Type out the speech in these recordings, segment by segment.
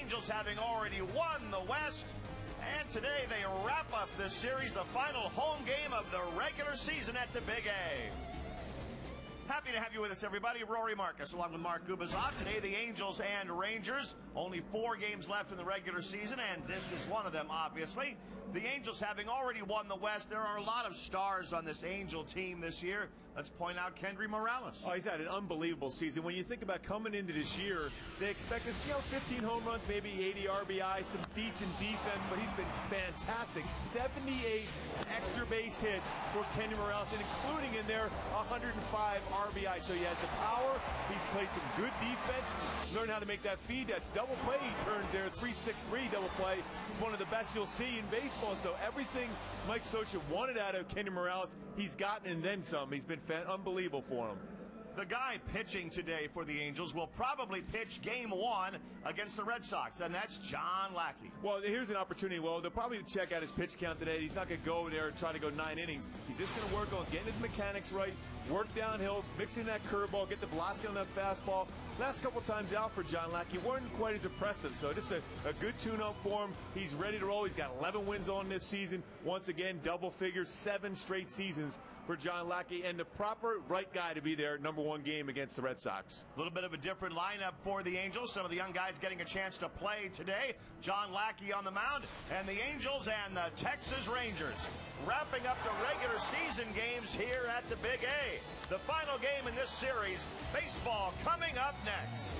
Angels having already won the West. And today they wrap up this series, the final home game of the regular season at the Big A. Happy to have you with us, everybody. Rory Marcus along with Mark Gubazov. Today, the Angels and Rangers. Only 4 games left in the regular season, and this is one of them, obviously. The Angels having already won the West. There are a lot of stars on this Angel team this year. Let's point out Kendry Morales. Oh, he's had an unbelievable season. When you think about coming into this year, they expect to see 15 home runs, maybe 80 RBI, some decent defense, but he's been fantastic. 78 extra base hits for Kendry Morales, and including in there 105 RBI. So he has the power. He's played some good defense. Learned how to make that feed. That's double play he turns there. 3-6-3 double play. It's one of the best you'll see in baseball. So everything Mike Socha wanted out of Kendry Morales, he's gotten and then some. He's been unbelievable for him. The guy pitching today for the Angels will probably pitch Game 1 against the Red Sox, and that's John Lackey. Well, here's an opportunity. Well, they'll probably check out his pitch count today. He's not going to go there and try to go 9 innings. He's just going to work on getting his mechanics right, work downhill, mixing that curveball, get the velocity on that fastball. Last couple times out for John Lackey weren't quite as impressive, so just a good tune-up for him. He's ready to roll. He's got 11 wins on this season. Once again, double figures, 7 straight seasons for John Lackey, and the proper right guy to be there, number 1 game against the Red Sox. A little bit of a different lineup for the Angels. Some of the young guys getting a chance to play today. John Lackey on the mound, and the Angels and the Texas Rangers wrapping up the regular season games here at the Big A. The final game in this series, baseball coming up next.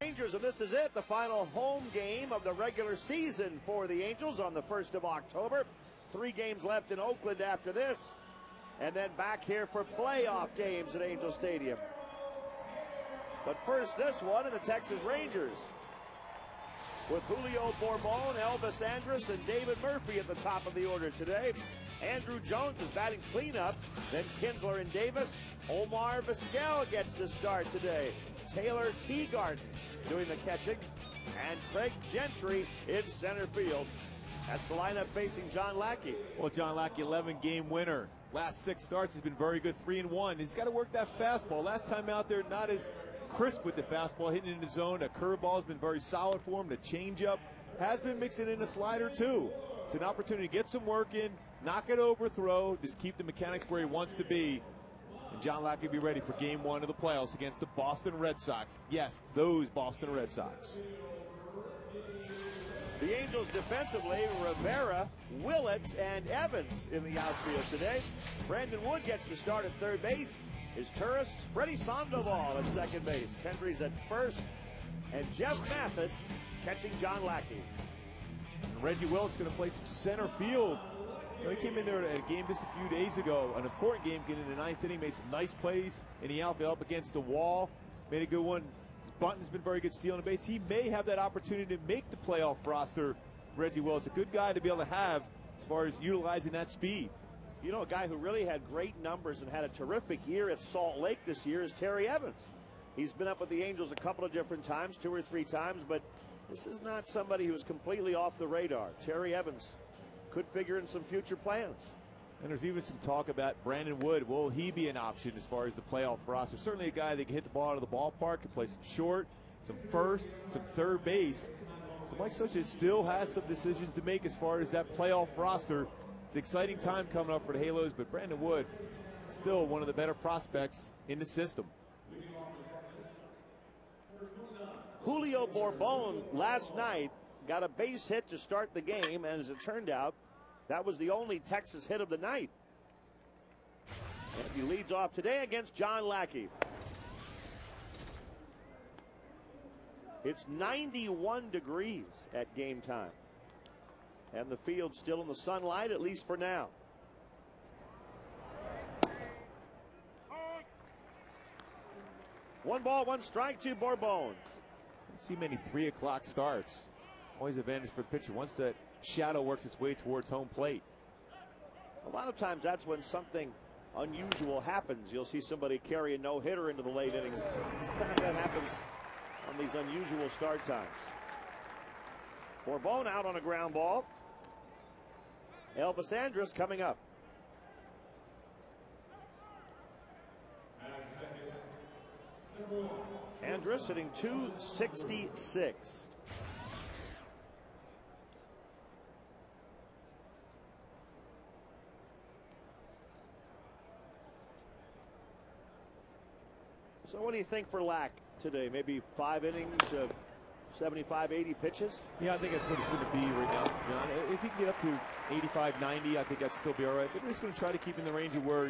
Rangers, and this is it, the final home game of the regular season for the Angels on the 1st of October. 3 games left in Oakland after this, and then back here for playoff games at Angel Stadium. But first, this one in the Texas Rangers, with Julio Bourbon, Elvis Andrus, and David Murphy at the top of the order today. Andrew Jones is batting cleanup, then Kinsler and Davis. Omar Vizquel gets the start today. Taylor Teagarden doing the catching, and Craig Gentry in center field. That's the lineup facing John Lackey. Well, John Lackey, 11-game winner. Last 6 starts, he's been very good, 3-1. He's got to work that fastball. Last time out there, not as crisp with the fastball, hitting in the zone. A curveball has been very solid for him. The changeup has been mixing in a slider, too. It's an opportunity to get some work in, knock it overthrow, just keep the mechanics where he wants to be. And John Lackey will be ready for game 1 of the playoffs against the Boston Red Sox. Yes, those Boston Red Sox. The Angels defensively, Rivera, Willits, and Evans in the outfield today. Brandon Wood gets the start at third base. Is Turris, Freddie Sandoval at second base. Kendry's at first, and Jeff Mathis catching John Lackey. And Reggie Willits going to play some center field. You know, he came in there at a game just a few days ago, an important game, getting in the 9th inning, made some nice plays in the outfield up against the wall. Made a good one. Bunton's been very good stealing the base. He may have that opportunity to make the playoff roster, Reggie Willits. A good guy to be able to have as far as utilizing that speed. You know, a guy who really had great numbers and had a terrific year at Salt Lake this year is Terry Evans. He's been up with the Angels a couple of different times, 2 or 3 times, but this is not somebody who's completely off the radar. Terry Evans could figure in some future plans. And there's even some talk about Brandon Wood. Will he be an option as far as the playoff roster? Certainly a guy that can hit the ball out of the ballpark, can play some short, some first, some third base. So Mike Scioscia still has some decisions to make as far as that playoff roster. It's an exciting time coming up for the Halos, but Brandon Wood, still one of the better prospects in the system. Julio Bourbon last night got a base hit to start the game, and as it turned out, that was the only Texas hit of the night. And he leads off today against John Lackey. It's 91 degrees at game time. And the field's still in the sunlight, at least for now. One ball, one strike to Bourbon. Don't see many 3 o'clock starts. Always advantage for the pitcher once that shadow works its way towards home plate. A lot of times that's when something unusual happens. You'll see somebody carry a no-hitter into the late innings. Sometimes that happens on these unusual start times. Bourbon out on a ground ball. Elvis Andrus coming up. Andrus hitting .266. So what do you think for Lack today? Maybe 5 innings of 75, 80 pitches? Yeah, I think that's what it's going to be right now, John. If he can get up to 85, 90, I think that'd still be all right. But we're just going to try to keep him in the range of where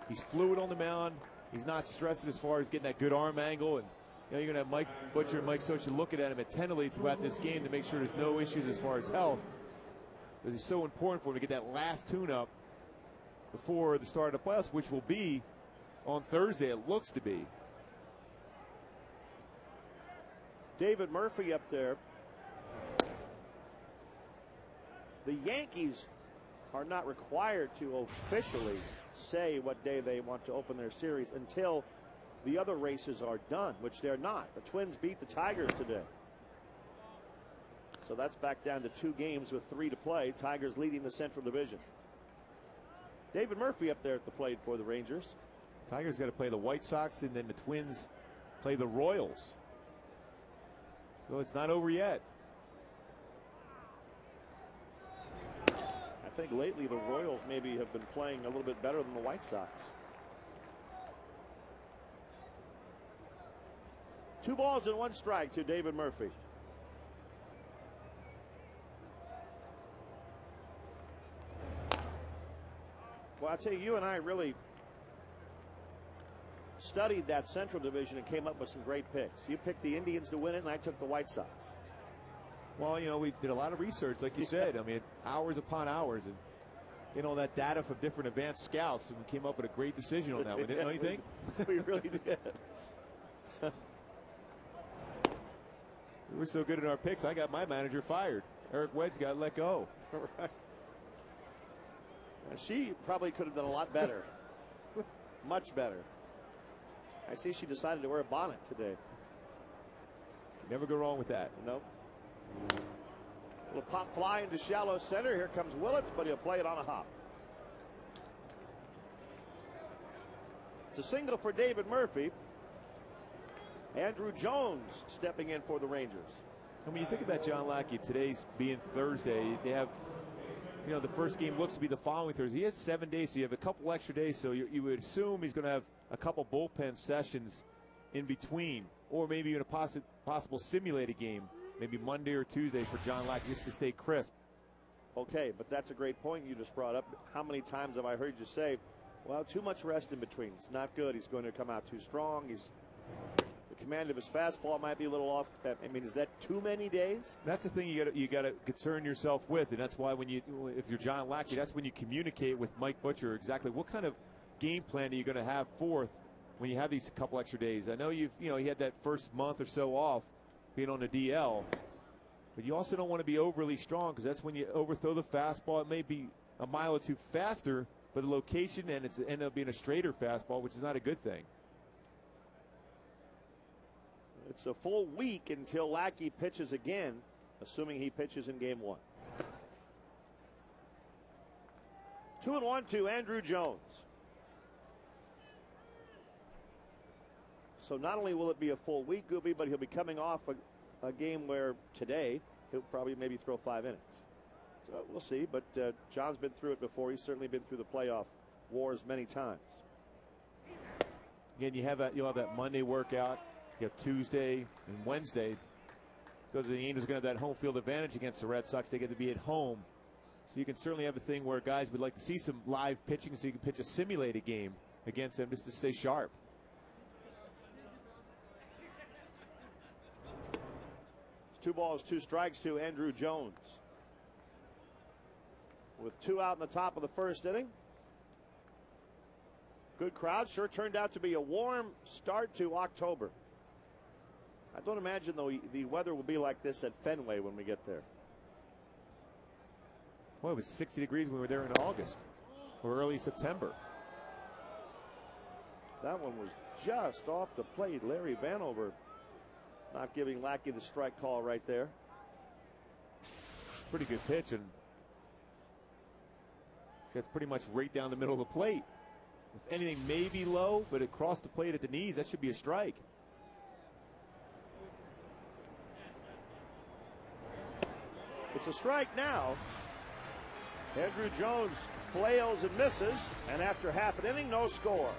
he's fluid on the mound. He's not stressed as far as getting that good arm angle. And you know, you're going to have Mike Butcher and Mike Scioscia looking at him attentively throughout this game to make sure there's no issues as far as health. But it's so important for him to get that last tune-up before the start of the playoffs, which will be on Thursday, it looks to be. David Murphy up there. The Yankees are not required to officially say what day they want to open their series until the other races are done, which they're not. The Twins beat the Tigers today. So that's back down to 2 games with 3 to play. Tigers leading the Central Division. David Murphy up there at the plate for the Rangers. Tigers got to play the White Sox, and then the Twins play the Royals. So it's not over yet. I think lately the Royals maybe have been playing a little bit better than the White Sox. 2 balls and 1 strike to David Murphy. Well, I'll tell you, you and I really studied that Central Division and came up with some great picks. You picked the Indians to win it, and I took the White Sox. Well, you know, we did a lot of research, like you said. I mean, hours upon hours, and you know, that data from different advanced scouts, and we came up with a great decision on that one. Didn't you think? We really did. We were so good in our picks, I got my manager fired. Eric Wedge got let go. Right. She probably could have done a lot better. Much better. I see she decided to wear a bonnet today. You never go wrong with that. Nope. Little pop fly into shallow center. Here comes Willits, but he'll play it on a hop. It's a single for David Murphy. Andrew Jones stepping in for the Rangers. And when you think about John Lackey, today's being Thursday, they have, you know, the first game looks to be the following Thursday. He has 7 days, so you have a couple extra days, so you would assume he's going to have a couple bullpen sessions in between, or maybe even a possible simulated game, maybe Monday or Tuesday for John Lackey, just to stay crisp. Okay, but that's a great point you just brought up. How many times have I heard you say, well, too much rest in between. It's not good. He's going to come out too strong. The command of his fastball might be a little off. I mean, is that too many days? That's the thing you got to concern yourself with, and that's why if you're John Lackey, that's when you communicate with Mike Butcher exactly what kind of game plan are you going to have forth when you have these couple extra days. I know you had that first month or so off being on the DL, but you also don't want to be overly strong because that's when you overthrow the fastball. It may be a mile or two faster, but the location and it's end up being a straighter fastball, which is not a good thing. It's a full week until Lackey pitches again, assuming he pitches in game 1. 2-1 to Andrew Jones. So not only will it be a full week, Gooby, but he'll be coming off a game where today he'll probably maybe throw 5 innings. So we'll see, but John's been through it before. He's certainly been through the playoff wars many times. Again, you'll have that Monday workout. You have Tuesday and Wednesday. Because the Angels are going to have that home field advantage against the Red Sox. They get to be at home. So you can certainly have a thing where guys would like to see some live pitching so you can pitch a simulated game against them just to stay sharp. It's 2 balls, 2 strikes to Andrew Jones. With 2 out in the top of the first inning. Good crowd. Sure turned out to be a warm start to October. I don't imagine, though, the weather will be like this at Fenway when we get there. Well, it was 60 degrees when we were there in August or early September. That one was just off the plate. Larry Vanover not giving Lackey the strike call right there. Pretty good pitch, and that's pretty much right down the middle of the plate. If anything may be low, but it crossed the plate at the knees, that should be a strike. It's a strike now. Andrew Jones flails and misses, and after half an inning, no score.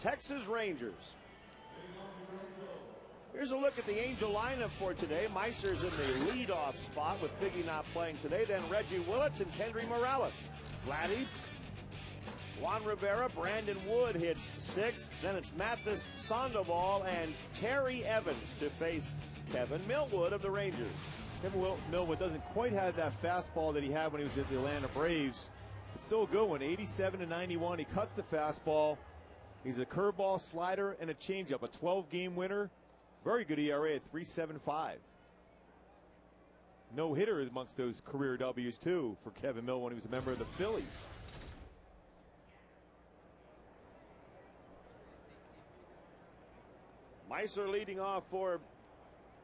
Texas Rangers. Here's a look at the Angel lineup for today. Meiser's in the leadoff spot with Figgy not playing today. Then Reggie Willits and Kendry Morales. Vladdy, Juan Rivera, Brandon Wood hits sixth. Then it's Mathis Sandoval and Terry Evans to face Kevin Millwood of the Rangers. Kevin Millwood doesn't quite have that fastball that he had when he was at the Atlanta Braves. It's still a good one, 87-91. He cuts the fastball. He's a curveball, slider, and a changeup. A 12-game winner. Very good ERA at 3.75. No hitter amongst those career W's, too, for Kevin Millwood when he was a member of the Phillies. Meiser leading off for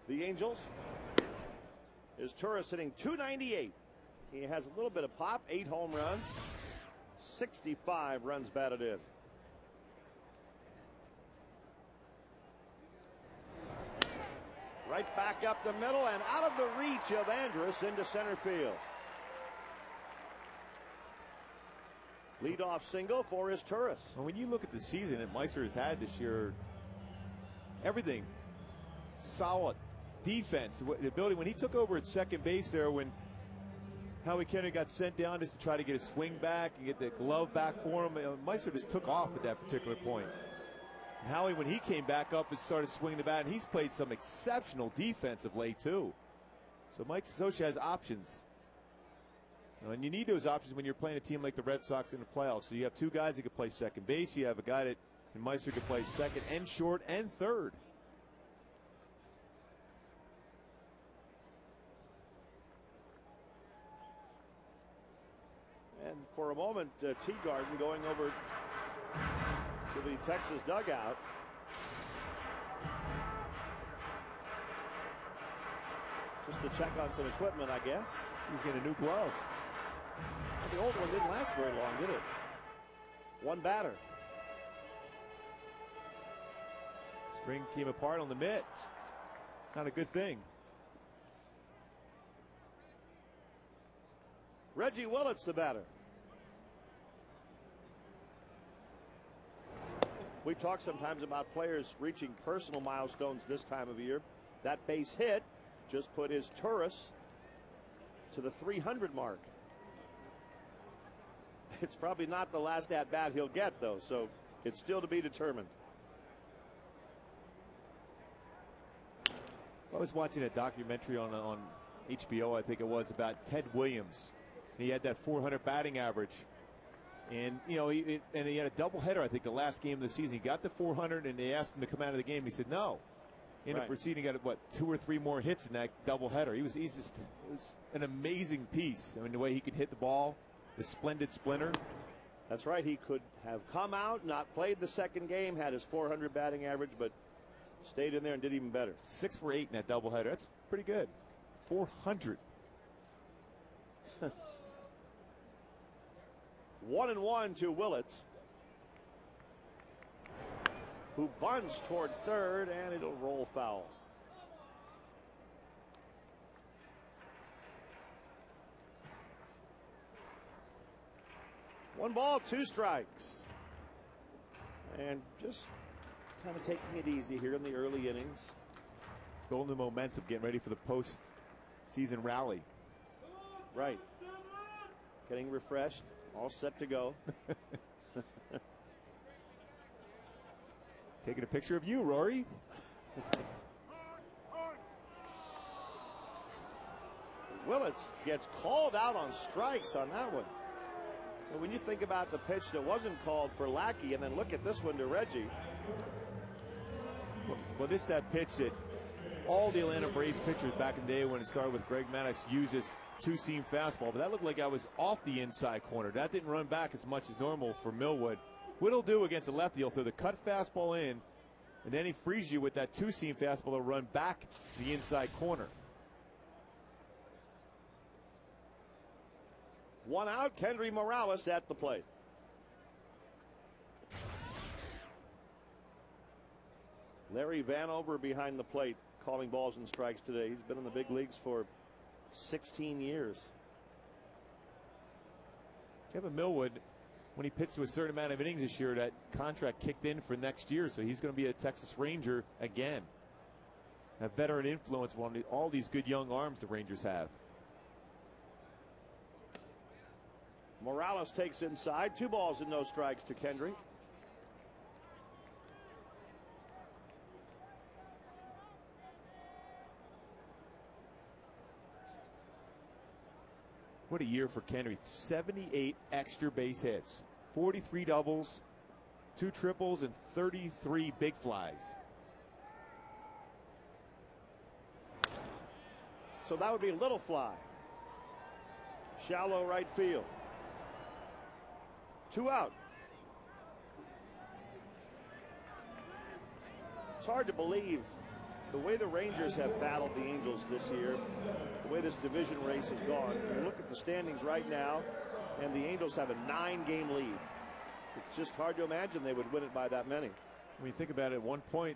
the Angels. Is Turris hitting .298. He has a little bit of pop, 8 home runs, 65 runs batted in. Right back up the middle and out of the reach of Andrus into center field. Leadoff single for his Turris. Well, when you look at the season that Meiser has had this year, everything solid. Defense, the ability, when he took over at second base there, when Howie Kendrick got sent down just to try to get a swing back and get the glove back for him, Meiser just took off at that particular point. And Howie, when he came back up and started swinging the bat, and he's played some exceptional defense of late too. So Mike Scioscia has options. And you need those options when you're playing a team like the Red Sox in the playoffs. So you have two guys that can play second base. You have a guy that, and Meiser, can play second and short and third. And for a moment, Teagarden going over to the Texas dugout. Just to check on some equipment, I guess. He's getting a new glove. Well, the old one didn't last very long, did it? One batter. String came apart on the mitt. Not a good thing. Reggie Willits, the batter. We talk sometimes about players reaching personal milestones this time of year. That base hit just put his Turris to the 300 mark. It's probably not the last at bat he'll get, though, so it's still to be determined. I was watching a documentary on HBO, I think it was, about Ted Williams. He had that 400 batting average. And, you know, he had a doubleheader, I think, the last game of the season. He got the 400, and they asked him to come out of the game. He said no. Ended up proceeding, got, 2 or 3 more hits in that doubleheader. It was an amazing piece. I mean, the way he could hit the ball, the splendid splinter. That's right. He could have come out, not played the second game, had his 400 batting average, but stayed in there and did even better. 6 for 8 in that doubleheader. That's pretty good. 400. 1-1 to Willits, who bunts toward third, and it'll roll foul. One ball, 2 strikes. And just kind of taking it easy here in the early innings. Building the momentum, getting ready for the post-season rally. Right. Getting refreshed. All set to go. Taking a picture of you, Rory. Willits gets called out on strikes on that one. And when you think about the pitch that wasn't called for Lackey, and then look at this one to Reggie. Well, this is that pitch that all the Atlanta Braves pitchers back in the day when it started with Greg Maddux uses two-seam fastball, but that looked like I was off the inside corner. That didn't run back as much as normal for Millwood. What he'll do against a lefty, he'll throw the cut fastball in, and then he frees you with that two-seam fastball to run back the inside corner. 1 out, Kendry Morales at the plate. Larry Vanover behind the plate, calling balls and strikes today. He's been in the big leagues for 16 years. Kevin Millwood when he pitched to a certain amount of innings this year, that contract kicked in for next year, so he's going to be a Texas Ranger again. A veteran influence on all these good young arms the Rangers have. Morales takes inside. 2 balls and no strikes to Kendry. What a year for Kendry. 78 extra base hits, 43 doubles, 2 triples, and 33 big flies. So that would be a little fly. Shallow right field. 2 out. It's hard to believe the way the Rangers have battled the Angels this year, the way this division race has gone. You look at the standings right now, and the Angels have a 9-game lead. It's just hard to imagine they would win it by that many. When you think about it, at one point,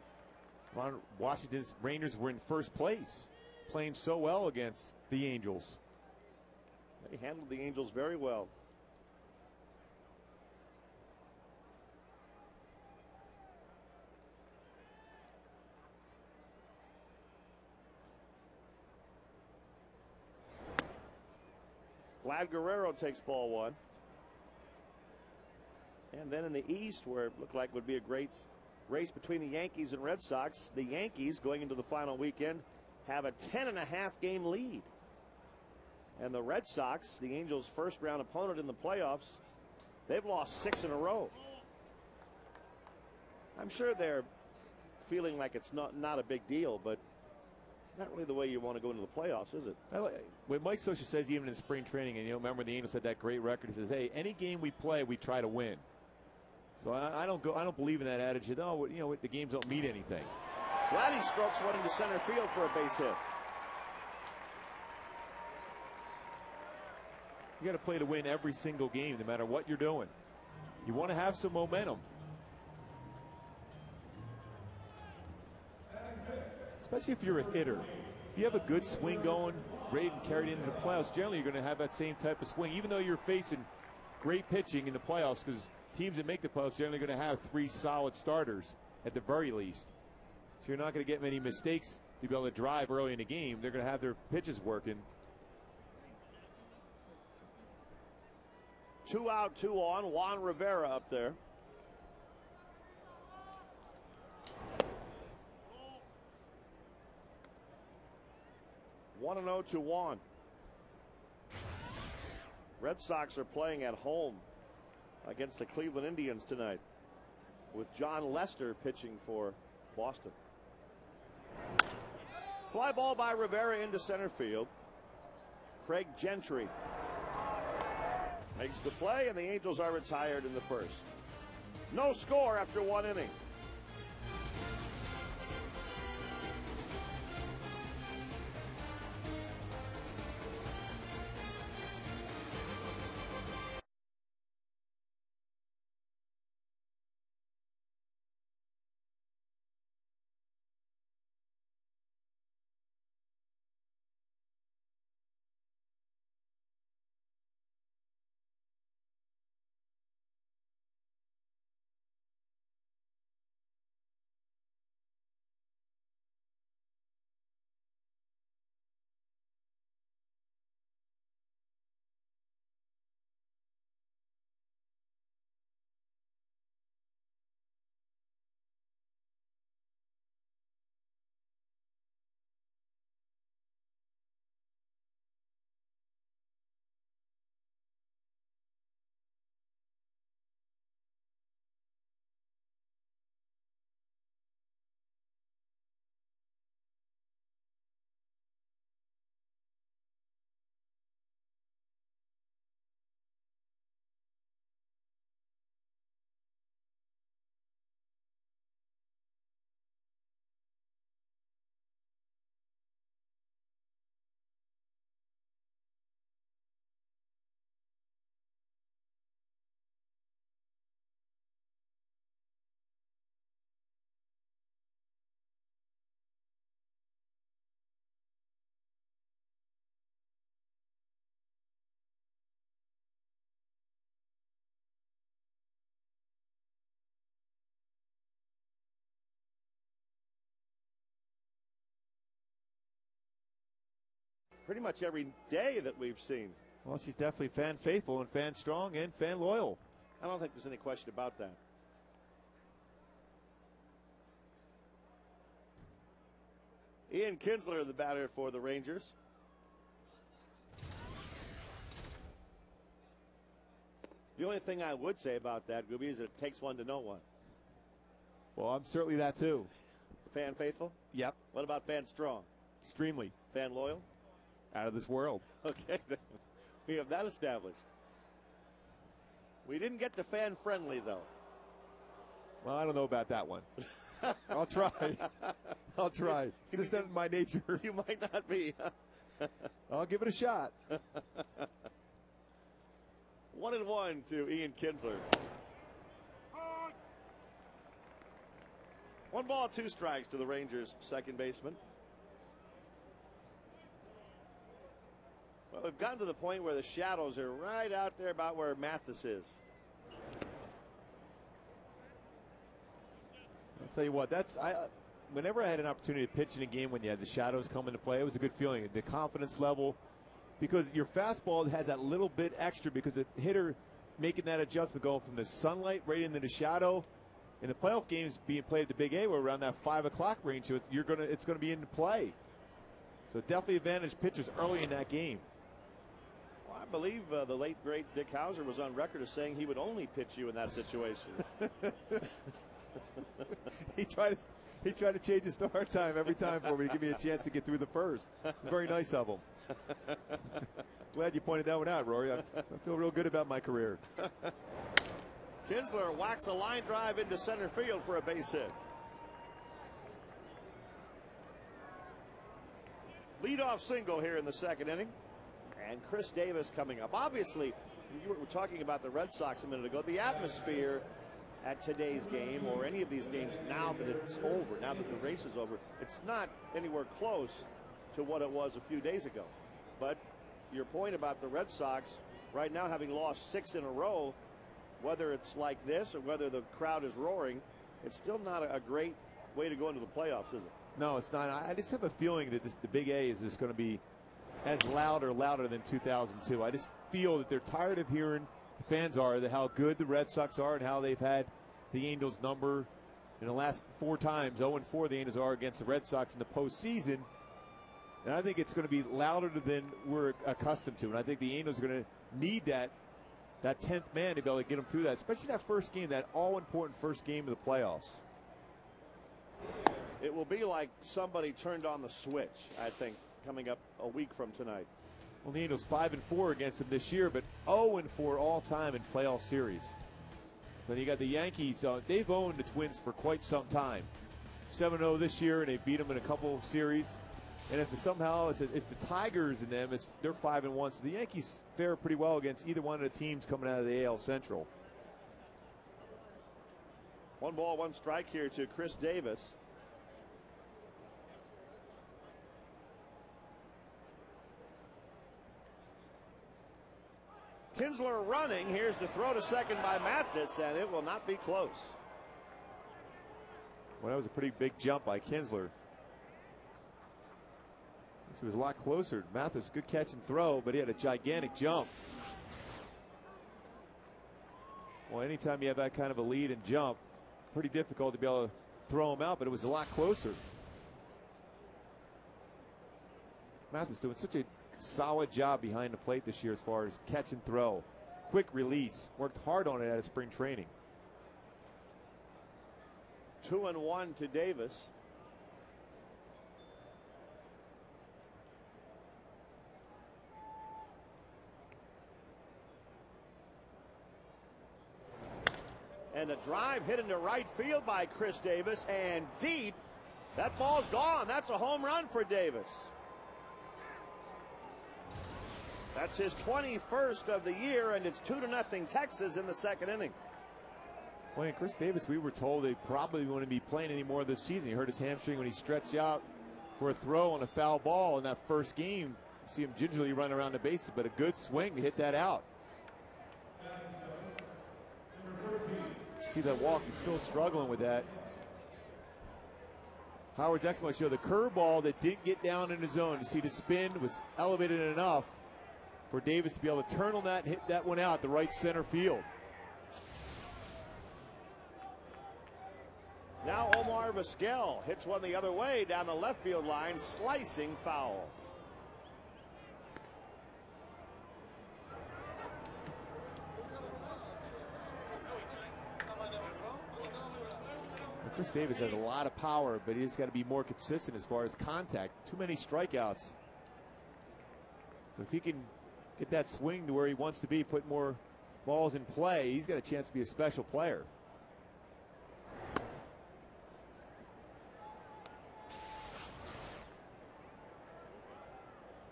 Washington's Rangers were in first place, playing so well against the Angels. They handled the Angels very well. Vlad Guerrero takes ball 1. And then in the East, where it looked like would be a great race between the Yankees and Red Sox, the Yankees going into the final weekend have a 10.5-game lead. And the Red Sox, the Angels' first-round opponent in the playoffs, they've lost 6 in a row. I'm sure they're feeling like it's not a big deal, but it's not really the way you want to go into the playoffs, is it? What Mike Scioscia says even in spring training, and remember the Angels had that great record. He says, "Hey, any game we play, we try to win." So I don't believe in that attitude. Oh, the games don't mean anything. Vladdy strokes one into center field for a base hit. You got to play to win every single game, no matter what you're doing. You want to have some momentum. Especially if you're a hitter. If you have a good swing going, ready to carry it into the playoffs, generally you're going to have that same type of swing, even though you're facing great pitching in the playoffs, because teams that make the playoffs generally going to have 3 solid starters at the very least. So you're not going to get many mistakes to be able to drive early in the game. They're going to have their pitches working. 2 out, 2 on. Juan Rivera up there. One and 0 to Juan. Red Sox are playing at home against the Cleveland Indians tonight, with John Lester pitching for Boston. Fly ball by Rivera into center field. Craig Gentry makes the play, and the Angels are retired in the first. No score after 1 inning. pretty much every day that we've seen. Well, she's definitely fan faithful and fan strong and fan loyal. I don't think there's any question about that. Ian Kinsler, the batter for the Rangers. The only thing I would say about that, Gooby, is that it takes one to know one. Well, I'm certainly that too. Fan faithful? Yep. What about fan strong? Extremely. Fan loyal? Out of this world. Okay, we have that established. We didn't get to fan friendly, though. Well, I don't know about that one. I'll try. I'll try. It's just not my nature. You might not be. I'll give it a shot. 1-1 to Ian Kinsler. 1 ball, 2 strikes to the Rangers' second baseman. Well, we've gotten to the point where the shadows are right out there about where Mathis is. I'll tell you what, whenever I had an opportunity to pitch in a game when you had the shadows come into play, it was a good feeling. The confidence level, because your fastball has that little bit extra because the hitter making that adjustment going from the sunlight right into the shadow. In the playoff games being played at the Big A, we're around that 5 o'clock range, so it's gonna be into play. So definitely advantage pitchers early in that game. Well, I believe the late great Dick Hauser was on record as saying he would only pitch you in that situation. He tried to change his start time every time for me to give me a chance to get through the first. Very nice of him. Glad you pointed that one out, Rory. I feel real good about my career. Kinsler whacks a line drive into center field for a base hit. Leadoff single here in the second inning. And Chris Davis coming up. Obviously, you were talking about the Red Sox a minute ago. The atmosphere at today's game, or any of these games now that it's over, now that the race is over, it's not anywhere close to what it was a few days ago. But your point about the Red Sox right now having lost 6 in a row, whether it's like this or whether the crowd is roaring, it's still not a great way to go into the playoffs, is it? No, it's not. I just have a feeling that the Big A is just going to be as loud or louder than 2002. I just feel that they're tired of hearing, the fans are, how good the Red Sox are and how they've had the Angels number in the last 4 times. 0-4 the Angels are against the Red Sox in the postseason. And I think it's going to be louder than we're accustomed to. And I think the Angels are going to need that 10th man to be able to get them through that, especially that first game, that all-important first game of the playoffs. It will be like somebody turned on the switch, I think, coming up a week from tonight. Well, the Angels 5-4 against them this year, but 0-4 all time in playoff series. So you got the Yankees. They've owned the Twins for quite some time. 7-0 this year, and they beat them in a couple of series. And if somehow it's the Tigers and them, they're 5-1. So the Yankees fare pretty well against either one of the teams coming out of the AL Central. 1 ball, 1 strike here to Chris Davis. Kinsler running. Here's the throw to second by Mathis, and it will not be close. Well, that was a pretty big jump by Kinsler. This was a lot closer. Mathis, good catch and throw, but he had a gigantic jump. Well, anytime you have that kind of a lead and jump, pretty difficult to be able to throw him out, but it was a lot closer. Mathis doing such a solid job behind the plate this year as far as catch and throw. Quick release. Worked hard on it at spring training. 2-1 to Davis. And a drive hit into right field by Chris Davis, and deep. That ball's gone. That's a home run for Davis. That's his 21st of the year, and it's 2-0 Texas in the second inning. Well, and Chris Davis, we were told they probably wouldn't be playing anymore this season. He hurt his hamstring when he stretched out for a throw on a foul ball in that first game. You see him gingerly run around the bases, but a good swing to hit that out. See that walk, he's still struggling with that. Howard's excellent show. The curveball that didn't get down in the zone. You see the spin was elevated enough for Davis to be able to turn on that and hit that one out to right center field. Now Omar Vizquel hits one the other way down the left field line, slicing foul. Chris Davis has a lot of power, but he's got to be more consistent as far as contact. Too many strikeouts. If he can get that swing to where he wants to be, put more balls in play, he's got a chance to be a special player.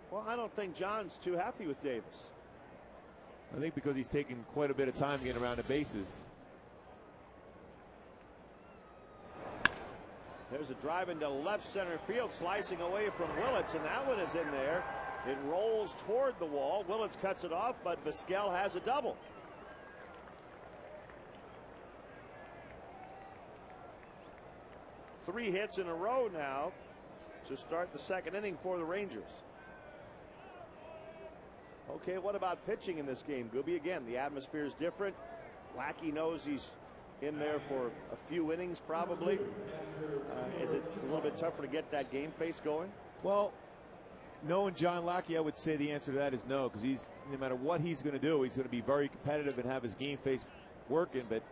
Well, I don't think John's too happy with Davis. I think because he's taking quite a bit of time getting around the bases. There's a drive into left center field, slicing away from Willits, and that one is in there. It rolls toward the wall. Willits cuts it off, but Vizquel has a double. Three hits in a row now to start the second inning for the Rangers. Okay, what about pitching in this game, Gooby? Again, the atmosphere is different. Lackey knows he's in there for a few innings probably. Is it a little bit tougher to get that game face going? Well, knowing John Lackey, I would say the answer to that is no, because he's, no matter what he's going to do, he's going to be very competitive and have his game face working. But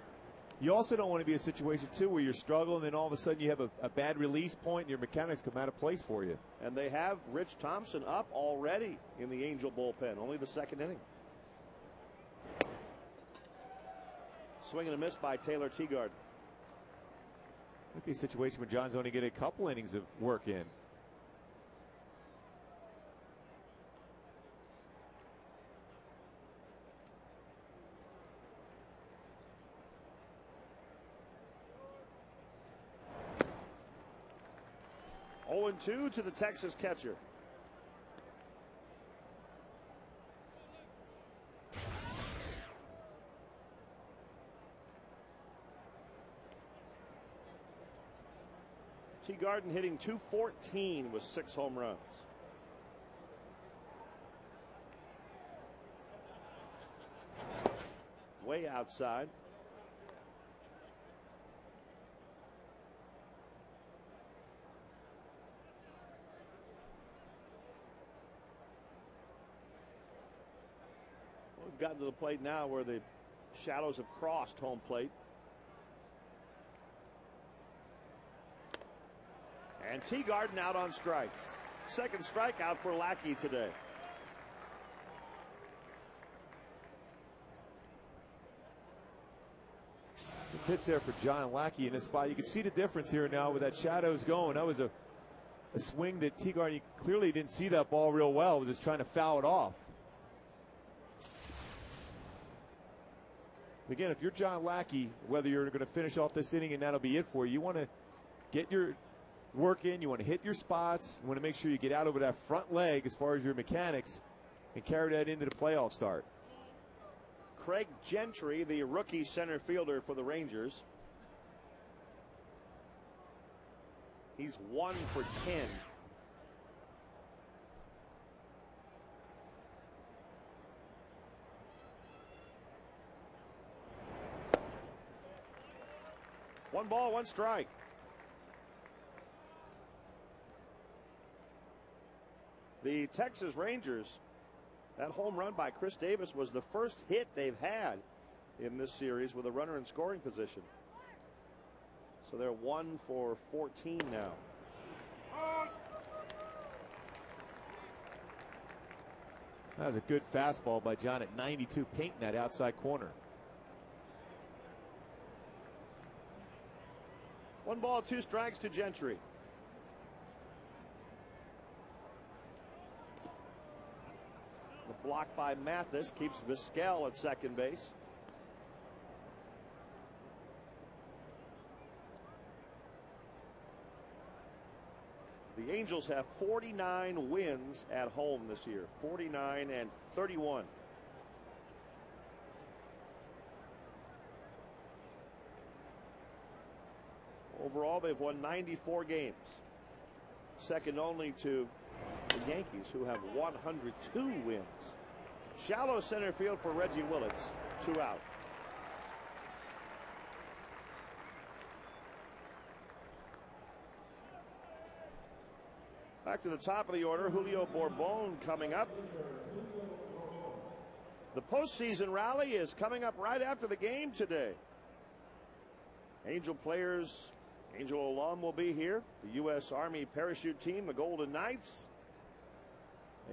you also don't want to be in a situation too where you're struggling and then all of a sudden you have a bad release point and your mechanics come out of place for you. And they have Rich Thompson up already in the Angel bullpen, only the second inning. Swing and a miss by Taylor Teagard. Might be a situation where John's only getting a couple innings of work in. Oh, 0-2 to the Texas catcher. Teagarden hitting .214 with 6 home runs. Way outside. We've gotten to the plate now where the shadows have crossed home plate. And Teagarden out on strikes. Second strikeout for Lackey today. The pitch there for John Lackey in this spot. You can see the difference here now with that shadows going. That was a swing that Teagarden clearly didn't see that ball real well. Was just trying to foul it off. Again, if you're John Lackey, whether you're going to finish off this inning and that'll be it for you, you want to get your work in, you want to hit your spots, you want to make sure you get out over that front leg as far as your mechanics and carry that into the playoff start. Craig Gentry, the rookie center fielder for the Rangers. He's 1 for 10. One ball, one strike. The Texas Rangers, that home run by Chris Davis was the first hit they've had in this series with a runner in scoring position. So they're 1 for 14 now. That was a good fastball by John at 92, painting that outside corner. 1 ball, 2 strikes to Gentry. The block by Mathis keeps Vizquel at second base. The Angels have 49 wins at home this year, 49-31. Overall, they've won 94 games. Second only to the Yankees, who have 102 wins. Shallow center field for Reggie Willits. 2 out. Back to the top of the order, Julio Bourbon coming up. The postseason rally is coming up right after the game today. Angel players, Angel alum will be here. The U.S. Army parachute team, the Golden Knights.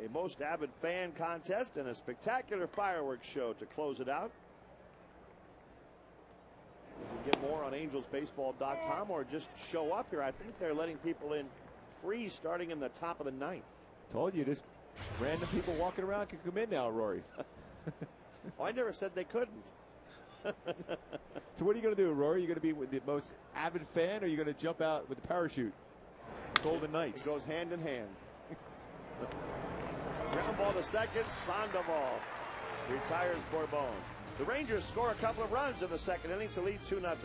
A most avid fan contest and a spectacular fireworks show to close it out. You can get more on angelsbaseball.com or just show up here. I think they're letting people in free starting in the top of the 9th. Told you, just random people walking around can come in now, Rory. Well, I never said they couldn't. So what are you going to do, Rory? Are you going to be with the most avid fan, or are you going to jump out with the parachute? Golden Knights. It goes hand in hand. Ground ball to second. Sandoval retires Bourbon. The Rangers score a couple of runs in the second inning to lead 2-0.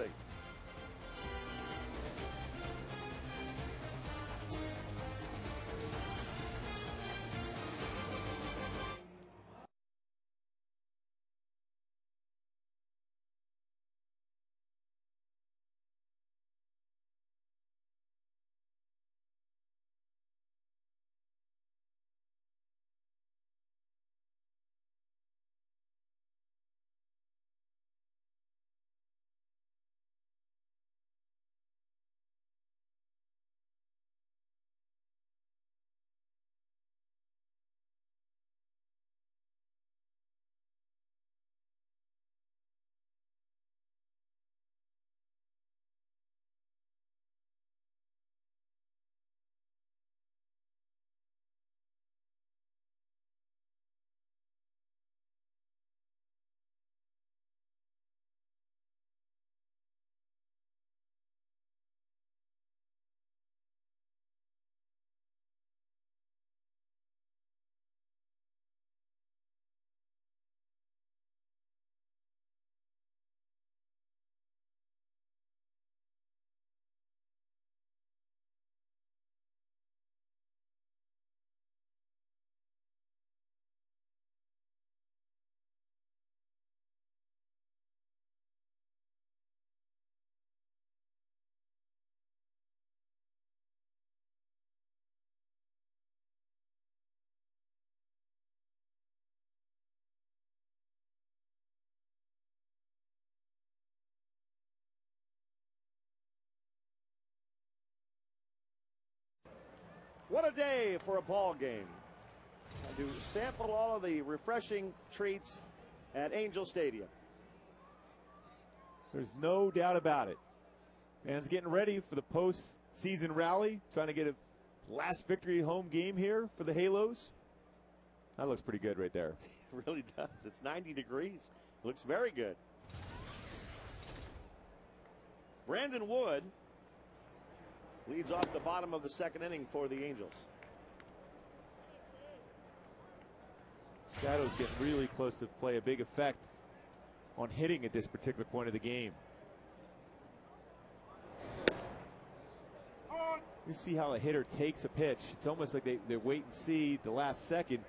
What a day for a ball game. I do sample all of the refreshing treats at Angel Stadium. There's no doubt about it. Fans getting ready for the postseason rally, trying to get a last victory home game here for the Halos. That looks pretty good right there. It really does. It's 90 degrees. Looks very good. Brandon Wood leads off the bottom of the second inning for the Angels. Shadows getting really close to play a big effect on hitting at this particular point of the game. You see how a hitter takes a pitch. It's almost like they wait and see the last second.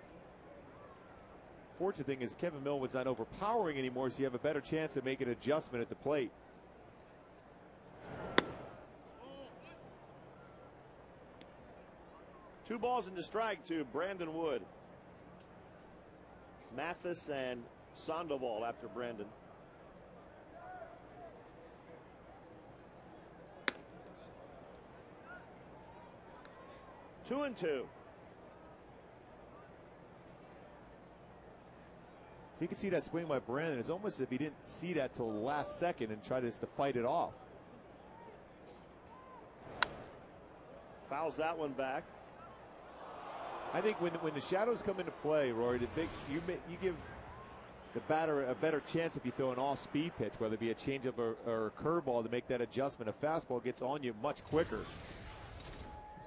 Fortunate thing is Kevin Millwood's not overpowering anymore, so you have a better chance of making an adjustment at the plate. Two balls into strike to Brandon Wood. Mathis and Sandoval after Brandon. Two and two. So you can see that swing by Brandon. It's almost as if he didn't see that till the last second and tried just to fight it off. Fouls that one back. I think when the shadows come into play, Rory, you give the batter a better chance if you throw an off-speed pitch, whether it be a changeup or a curveball, to make that adjustment. A fastball gets on you much quicker.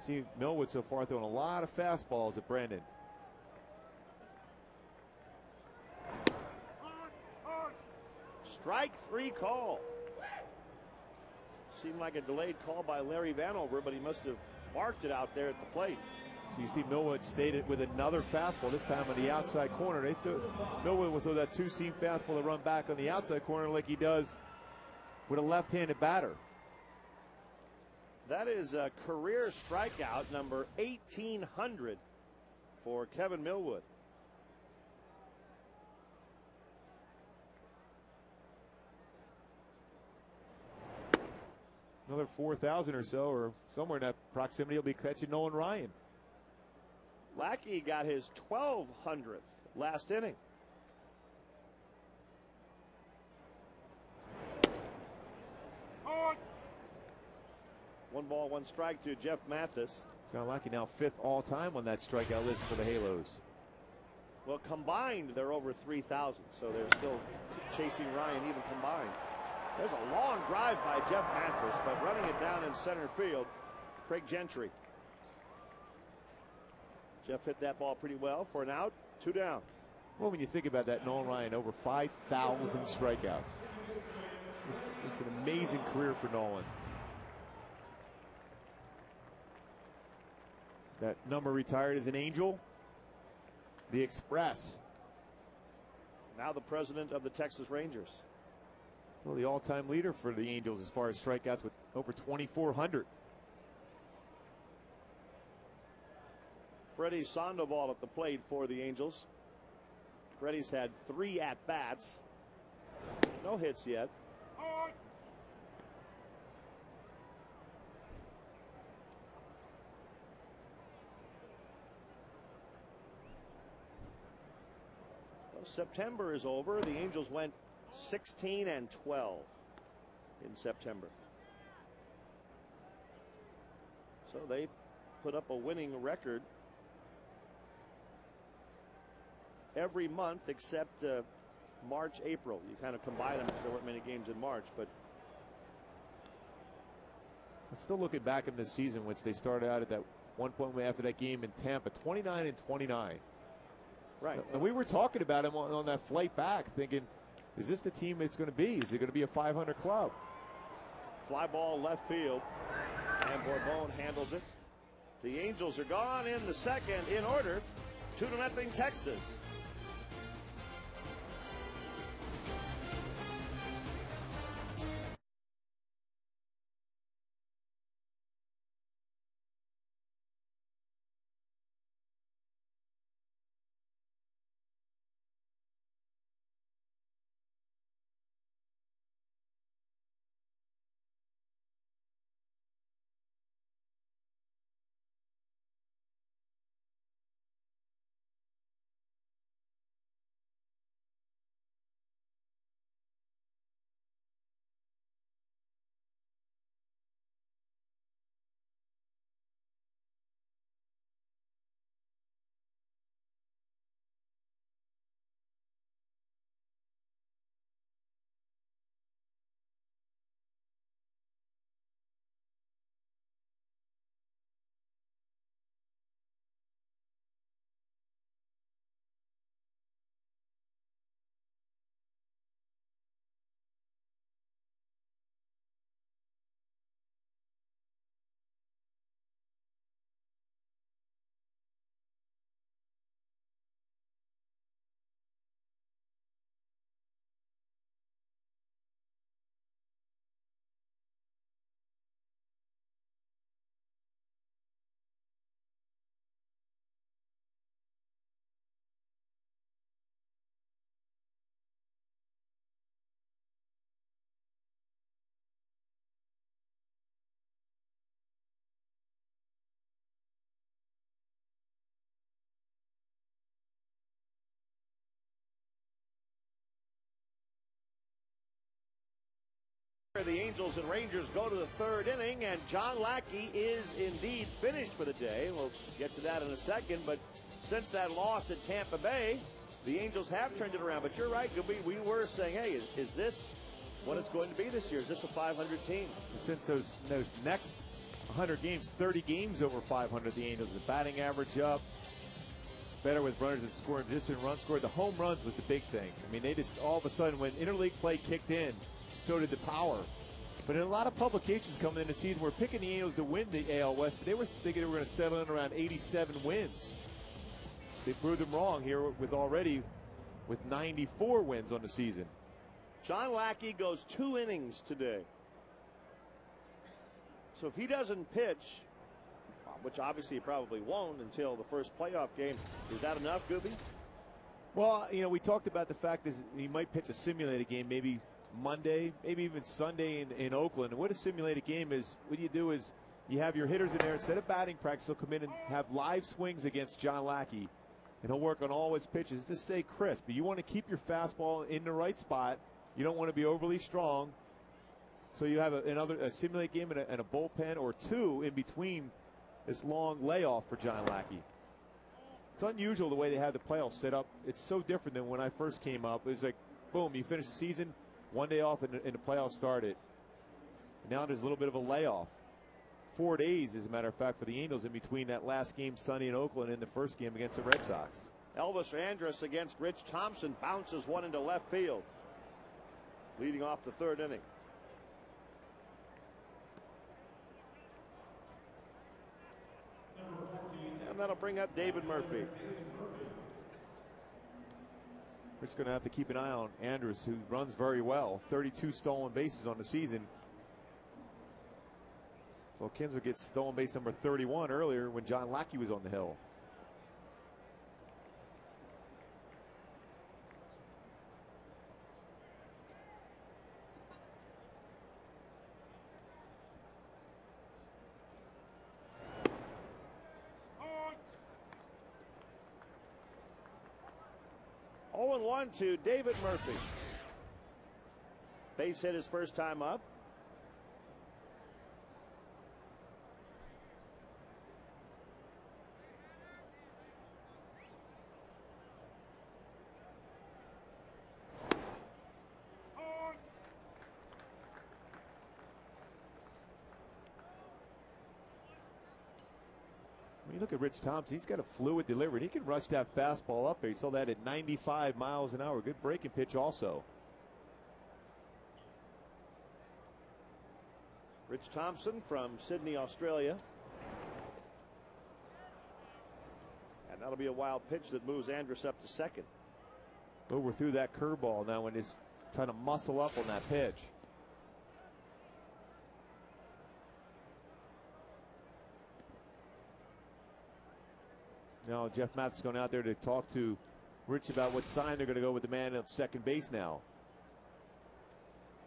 See Millwood so far throwing a lot of fastballs at Brandon. Strike three call. Seemed like a delayed call by Larry Vanover, but he must have marked it out there at the plate. So you see Millwood stayed it with another fastball, this time on the outside corner. Millwood will throw that two-seam fastball to run back on the outside corner like he does with a left-handed batter. That is a career strikeout number 1,800 for Kevin Millwood. Another 4,000 or so, or somewhere in that proximity, will be catching Nolan Ryan. Lackey got his 1,200th last inning. One ball, one strike to Jeff Mathis. John Lackey now 5th all-time on that strikeout list for the Halos. Well, combined, they're over 3,000, so they're still chasing Ryan even combined. There's a long drive by Jeff Mathis, but running it down in center field, Craig Gentry. Jeff hit that ball pretty well for an out, 2 down. Well, when you think about that, Nolan Ryan, over 5,000 strikeouts. It's an amazing career for Nolan. That number retired as an Angel. The Express. Now the president of the Texas Rangers. Well, the all-time leader for the Angels as far as strikeouts with over 2,400. Freddie Sandoval at the plate for the Angels. Freddie's had 3 at-bats. No hits yet. Well, September is over. The Angels went 16-12 in September. So they put up a winning record every month except March, April. You kind of combine them because there weren't many games in March. But still looking back in this season, which they started out at that one point after that game in Tampa, 29-29. Right. And we were talking about him on that flight back, thinking, is this the team it's going to be? Is it going to be a 500 club? Fly ball left field, and Bourbon handles it. The Angels are gone in the second in order. 2-0 Texas. The Angels and Rangers go to the third inning, and John Lackey is indeed finished for the day. We'll get to that in a second, but since that loss at Tampa Bay, the Angels have turned it around. But you're right, we were saying, hey, is this what it's going to be this year? Is this a 500 team? Since those next 100 games, 30 games over 500, the Angels, the batting average up, better with runners in scoring position, runs scored. The home runs was the big thing. I mean, they just all of a sudden, when interleague play kicked in, so did the power. But in a lot of publications coming in the season, we're picking the Angels to win the AL West, but they were thinking they were going to settle in around 87 wins. They proved them wrong here with 94 wins on the season. John Lackey goes 2 innings today. So if he doesn't pitch, which obviously he probably won't until the first playoff game, is that enough, Gooby? Well, you know, we talked about the fact that he might pitch a simulated game maybe Monday, maybe even Sunday in Oakland. And what a simulated game is, what you do is you have your hitters in there. Instead of batting practice, they'll come in and have live swings against John Lackey. And he'll work on all his pitches to stay crisp. But you want to keep your fastball in the right spot. You don't want to be overly strong. So you have a simulated game and a bullpen or 2 in between this long layoff for John Lackey. It's unusual the way they have the playoffs set up. It's so different than when I first came up. It was like, boom, you finish the season, 1 day off, and the playoffs started. And now there's a little bit of a layoff. 4 days, as a matter of fact, for the Angels in between that last game Sunday in Oakland and the first game against the Red Sox. Elvis Andrus against Rich Thompson bounces one into left field, leading off the 3rd inning. And that'll bring up David Murphy. We're just going to have to keep an eye on Andrus, who runs very well. 32 stolen bases on the season. So Kinzer gets stolen base number 31 earlier when John Lackey was on the hill. Oh, 0-1 to David Murphy. Base hit his first time up. When you look at Rich Thompson, he's got a fluid delivery. He can rush that fastball up there. You saw that at 95 miles an hour. Good breaking pitch also. Rich Thompson from Sydney, Australia. And that'll be a wild pitch that moves Andrus up to second. But we're through that curveball now when he's trying to muscle up on that pitch. Now Jeff Matt's going out there to talk to Rich about what sign they're going to go with the man at second base now.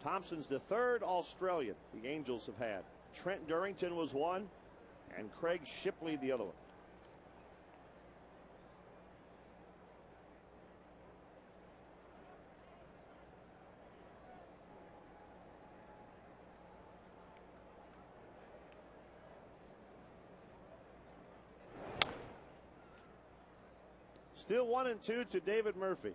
Thompson's the 3rd Australian the Angels have had. Trent Durrington was one, and Craig Shipley the other one. Still 1-2 to David Murphy.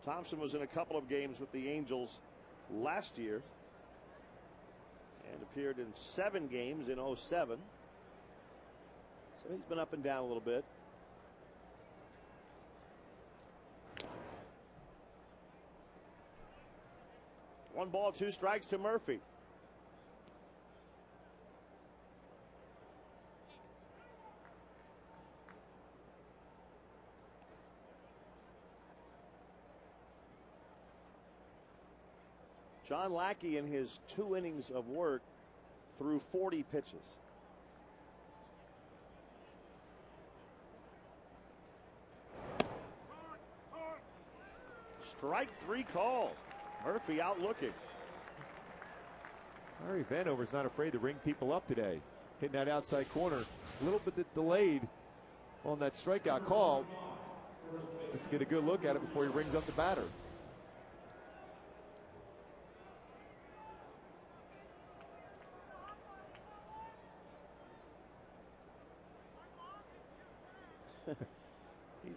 Thompson was in a couple of games with the Angels last year and appeared in 7 games in 07. So he's been up and down a little bit. One ball, 2 strikes to Murphy. John Lackey in his 2 innings of work threw 40 pitches. Strike 3 call. Murphy out looking. Larry Vanover's not afraid to ring people up today. Hitting that outside corner. A little bit delayed on that strikeout call. Let's get a good look at it before he rings up the batter.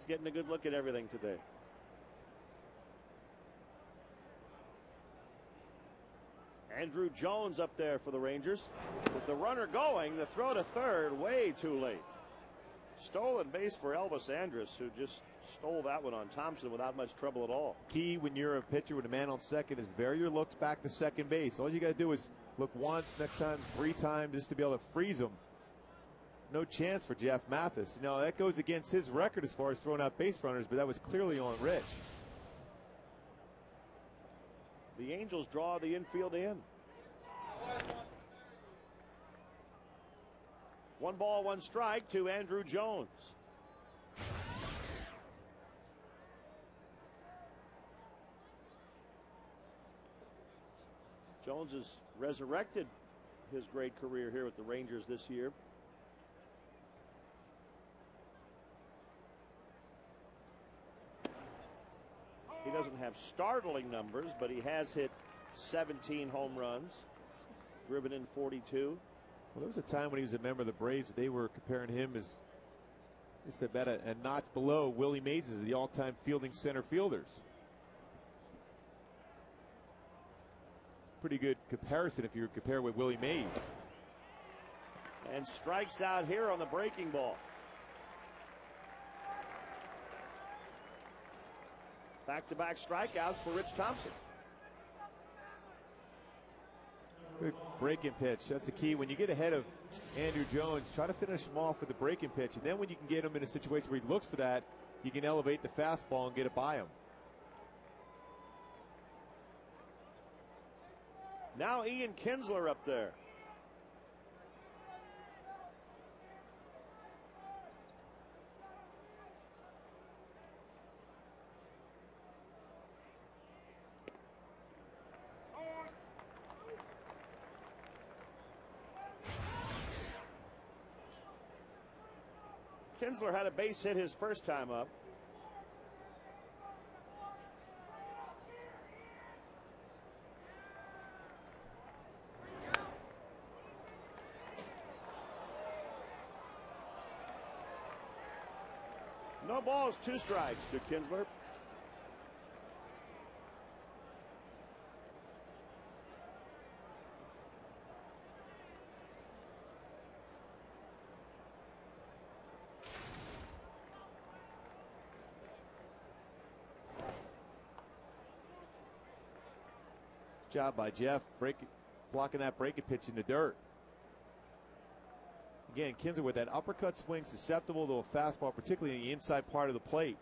He's getting a good look at everything today. Andrew Jones up there for the Rangers. With the runner going, the throw to third way too late. Stolen base for Elvis Andrus, who just stole that one on Thompson without much trouble at all. Key when you're a pitcher with a man on second is vary your looks back to second base. All you got to do is look once, next time 3 times, just to be able to freeze them. No chance for Jeff Mathis. You know, that goes against his record as far as throwing out base runners, but that was clearly on Rich. The Angels draw the infield in. 1 ball, 1 strike to Andrew Jones. Jones has resurrected his great career here with the Rangers this year. He doesn't have startling numbers, but he has hit 17 home runs, driven in 42. Well, there was a time when he was a member of the Braves that they were comparing him as just about a notch below Willie Mays as the all-time fielding center fielders. Pretty good comparison if you compare with Willie Mays. And strikes out here on the breaking ball. Back-to-back strikeouts for Rich Thompson. Good breaking pitch. That's the key. When you get ahead of Andrew Jones, try to finish him off with the breaking pitch. And then when you can get him in a situation where he looks for that, you can elevate the fastball and get it by him. Now Ian Kinsler up there. Kinsler had a base hit his first time up. No balls, 2 strikes to Kinsler. Job by Jeff, blocking that breaking pitch in the dirt. Again, Kinsler with that uppercut swing, susceptible to a fastball, particularly in the inside part of the plate.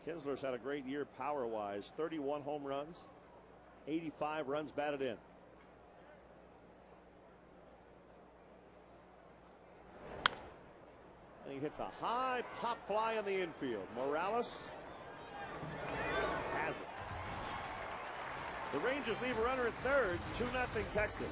Kinsler's had a great year power-wise. 31 home runs, 85 runs batted in. And he hits a high pop fly in the infield. Morales has it. The Rangers leave a runner at third, 2-0 Texas.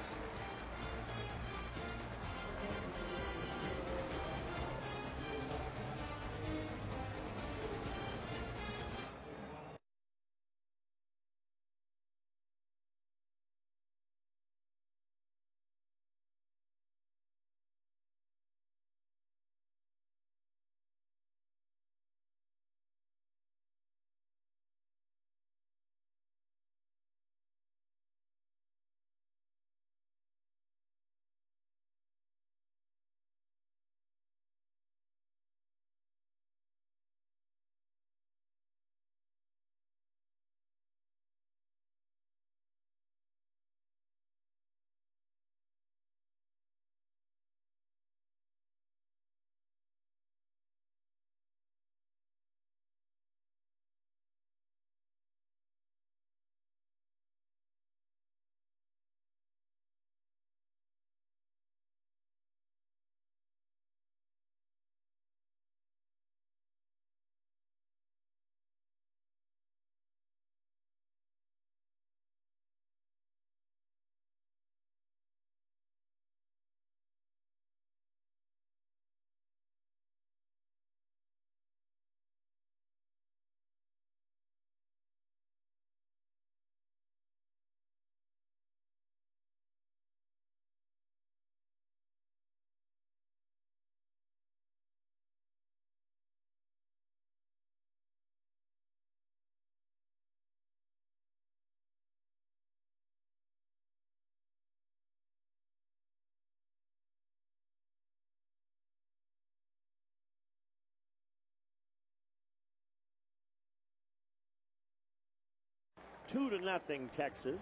2-0 Texas.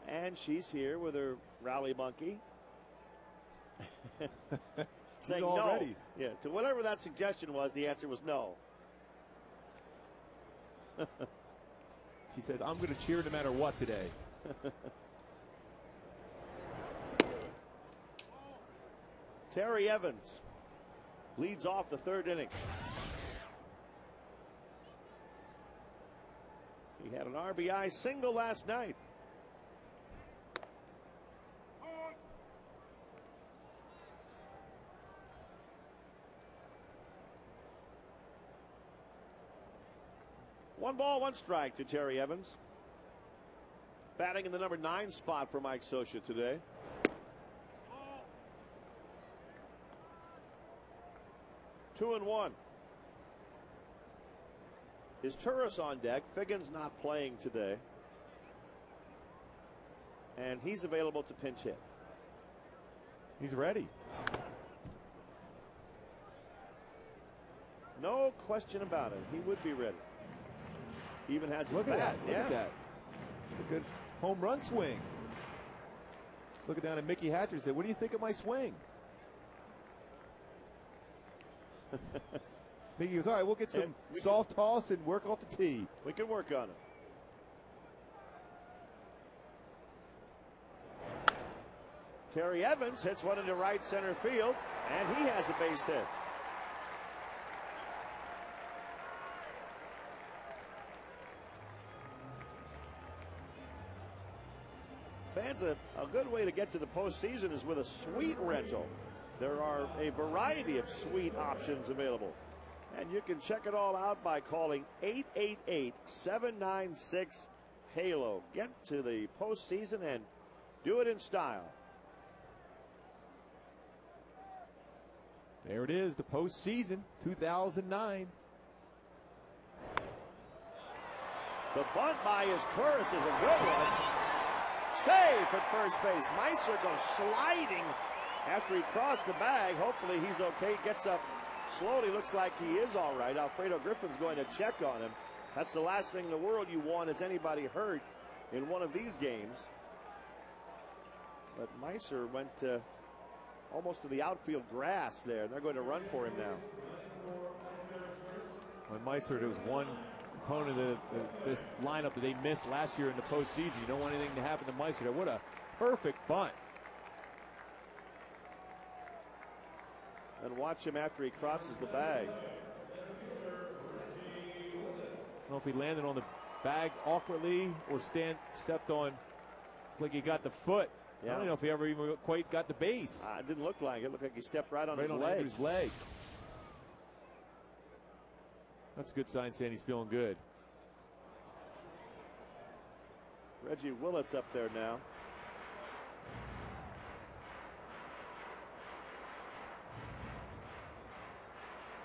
And she's here with her rally monkey. Saying all no. ready. Yeah, to whatever that suggestion was, the answer was no. She says, I'm going to cheer no matter what today. Terry Evans leads off the third inning. He had an RBI single last night. One ball, one strike to Terry Evans. Batting in the number 9 spot for Mike Scioscia today. Two and one. Is Turris on deck? Figgins not playing today. And he's available to pinch hit. He's ready. No question about it. He would be ready. Even has his Look at bat. that. Look at that. A good home run swing. Just looking down at Mickey Hatcher and said, what do you think of my swing? Mickey goes, all right, we'll get some soft toss and work off the tee. We can work on it. Terry Evans hits one into right center field, and he has a base hit. Fans, a good way to get to the postseason is with a suite rental. There are a variety of suite options available. And you can check it all out by calling 888-796-HALO. Get to the postseason and do it in style. There it is, the postseason, 2009. The bunt by his Turris is a good one. Safe at first base. Meiser goes sliding after he crossed the bag. Hopefully he's okay. Gets up slowly. Looks like he is all right. Alfredo Griffin's going to check on him. That's the last thing in the world you want is anybody hurt in one of these games. But Meiser went almost to the outfield grass there. They're going to run for him now. When Meiser, there was one component of this lineup that they missed last year in the postseason. You don't want anything to happen to Meiser. What a perfect bunt. And watch him after he crosses the bag. I don't know if he landed on the bag awkwardly or stepped on like he got the foot. Yeah. I don't know if he ever even quite got the base. It didn't look like it. It looked like he stepped right on his his leg. That's a good sign saying he's feeling good. Reggie Willett's up there now.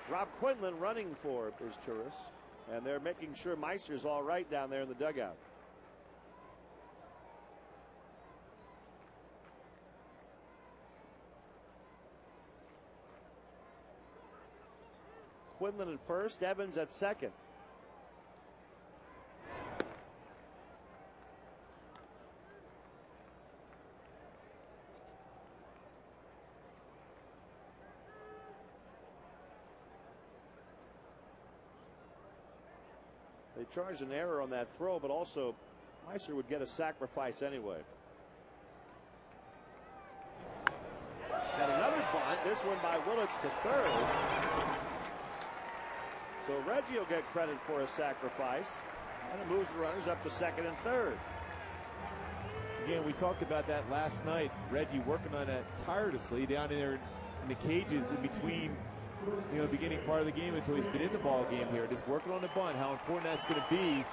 Rob Quinlan running for his Turris. And they're making sure Meiser's all right down there in the dugout. Quinlan at first, Evans at second. They charged an error on that throw, but also Meiser would get a sacrifice anyway. And another bunt, this one by Willits to third. So Reggie will get credit for a sacrifice, and it moves the runners up to second and third. Again, we talked about that last night. Reggie working on that tirelessly down in there in the cages in between, beginning part of the game until he's been in the ball game here. Just working on the bunt, how important that's going to be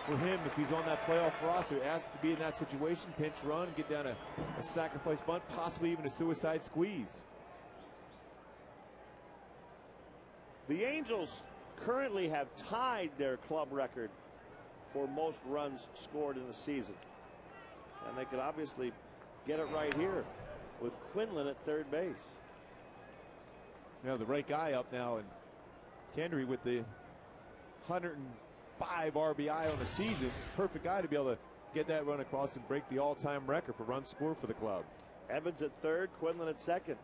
for him if he's on that playoff roster. Asked to be in that situation, pinch run, get down a sacrifice bunt, possibly even a suicide squeeze. The Angels currently have tied their club record for most runs scored in a season. And they could obviously get it right here with Quinlan at third base. The right guy up now, and Kendry with the 104 5 RBI on the season. Perfect guy to be able to get that run across and break the all-time record for runs scored for the club. Evans at third, Quinlan at second.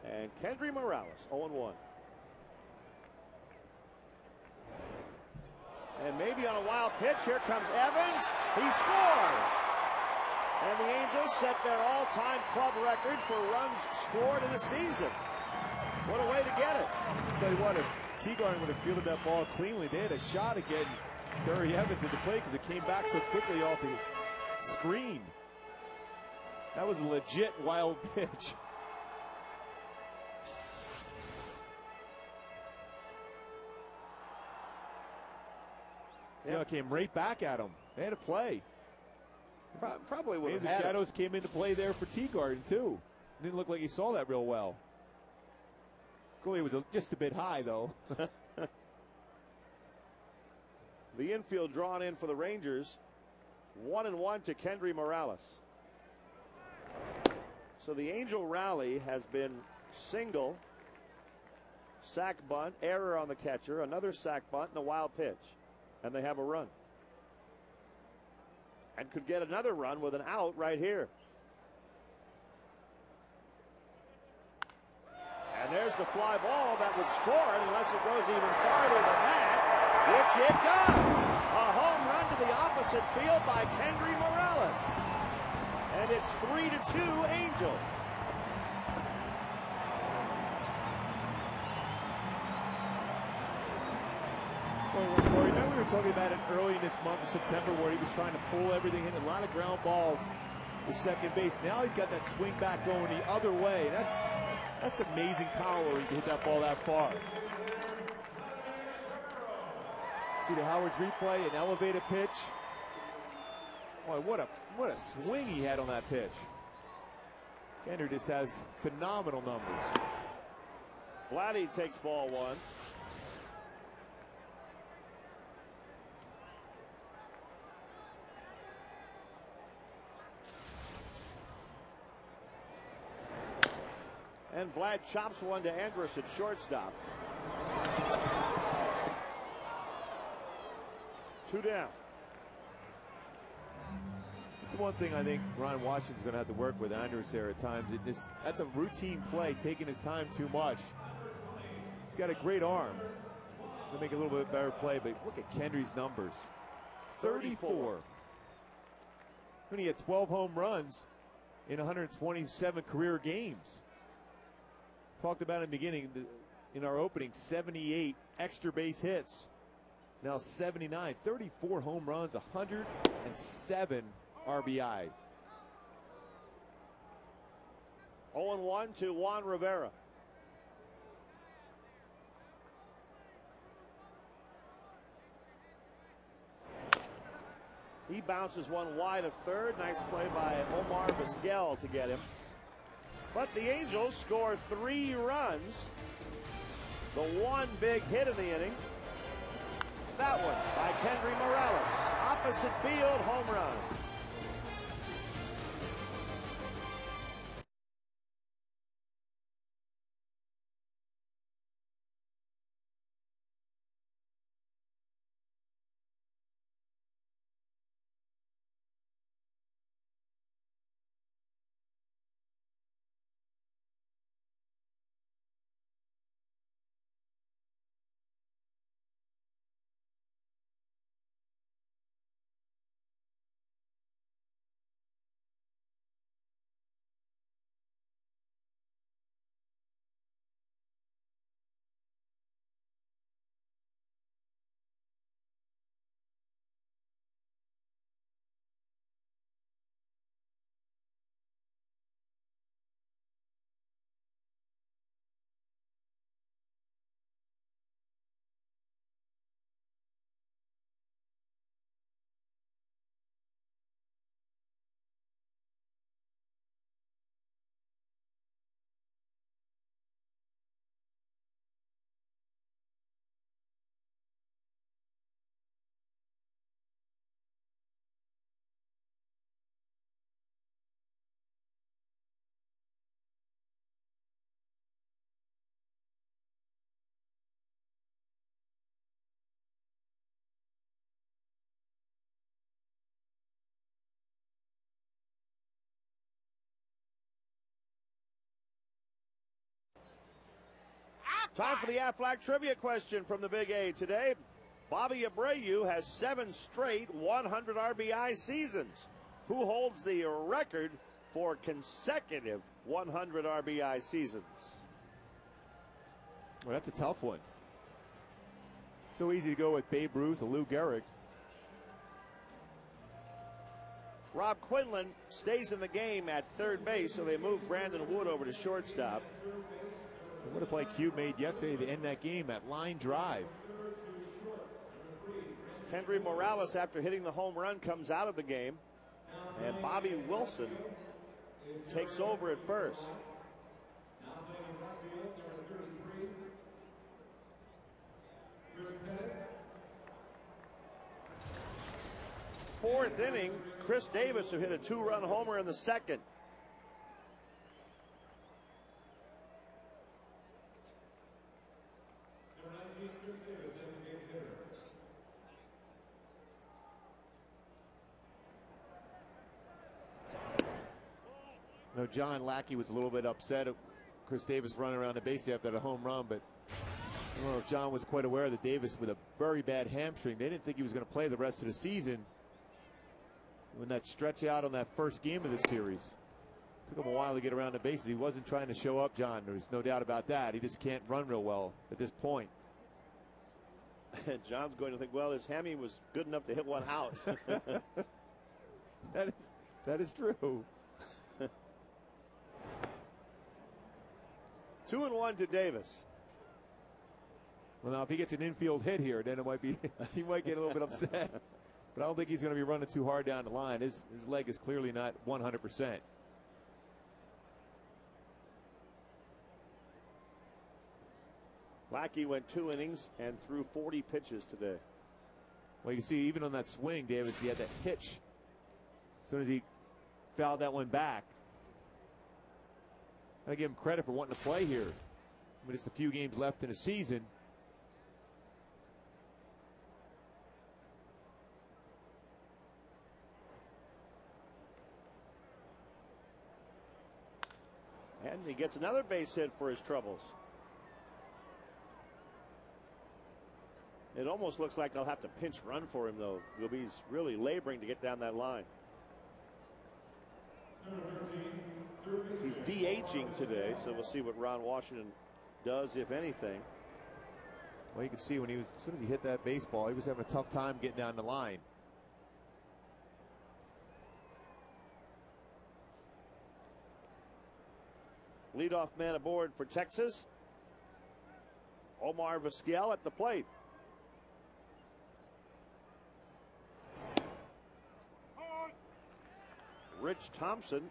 And Kendry Morales, 0-1. And maybe on a wild pitch, here comes Evans. He scores! And the Angels set their all-time club record for runs scored in a season. What a way to get it. I'll tell you what, if Teagarden would have fielded that ball cleanly, they had a shot at getting Terry Evans into play because it came back so quickly off the screen. That was a legit wild pitch. Yep. It came right back at him. They had a play. Probably would have the had shadows came into play there for Teagarden too. Didn't look like he saw that real well. Clearly it was just a bit high though. The infield drawn in for the Rangers. 1-1 to Kendry Morales. So the Angel rally has been single, sac bunt, error on the catcher, another sac bunt, and a wild pitch. And they have a run. And could get another run with an out right here. And there's the fly ball that would score it unless it goes even farther than that, which it does. A home run to the opposite field by Kendry Morales. And it's 3-2 Angels. Well, remember we were talking about it early in this month of September where he was trying to pull everything in, a lot of ground balls to second base. Now he's got that swing back going the other way. That's amazing power when you can hit that ball that far. See the Howard's replay, an elevated pitch. Boy, what a swing he had on that pitch. Kendry just has phenomenal numbers. Vladdy takes ball one. And Vlad chops one to Andrus at shortstop. 2 down. That's the one thing I think Ron Washington's going to have to work with Andrus there at times. That's a routine play, taking his time too much. He's got a great arm to make a little bit better play, but look at Kendry's numbers. 34. When he had 12 home runs in 127 career games. Talked about in the beginning, in our opening, 78 extra base hits. Now 79, 34 home runs, 107 RBI. 0-1 to Juan Rivera. He bounces one wide of third. Nice play by Omar Vizquel to get him. But the Angels score 3 runs. The one big hit in the inning. That one by Kendry Morales. Opposite field home run. Time for the Aflac trivia question from the Big A today. Bobby Abreu has 7 straight 100 RBI seasons. Who holds the record for consecutive 100 RBI seasons? Well, that's a tough one. So easy to go with Babe Ruth or Lou Gehrig. Rob Quinlan stays in the game at third base, so they move Brandon Wood over to shortstop. What a play Cube made yesterday to end that game at line drive. Kendry Morales, after hitting the home run, comes out of the game. And Bobby Wilson takes over at first. Fourth inning, Chris Davis, who hit a 2-run homer in the second. No, John Lackey was a little bit upset at Chris Davis running around the base after the home run, but I don't know if John was quite aware that Davis with a very bad hamstring. They didn't think he was going to play the rest of the season. When that stretch out on that first game of the series, took him a while to get around the bases. He wasn't trying to show up, John. There's no doubt about that. He just can't run real well at this point. John's going to think, well, his hammy was good enough to hit one out. that is true. 2-1 to Davis. Well, now if he gets an infield hit here, then it might be he might get a little bit upset. But I don't think he's going to be running too hard down the line. His leg is clearly not 100%. Lackey went 2 innings and threw 40 pitches today. Well, you can see even on that swing, Davis, he had that hitch. As soon as he fouled that one back. I give him credit for wanting to play here. With just a few games left in the season. And he gets another base hit for his troubles. It almost looks like they'll have to pinch run for him, though. He's really laboring to get down that line. He's de-aging today, so we'll see what Ron Washington does, if anything. Well, you can see when as soon as he hit that baseball, he was having a tough time getting down the line. Leadoff man aboard for Texas. Omar Vizquel at the plate. Rich Thompson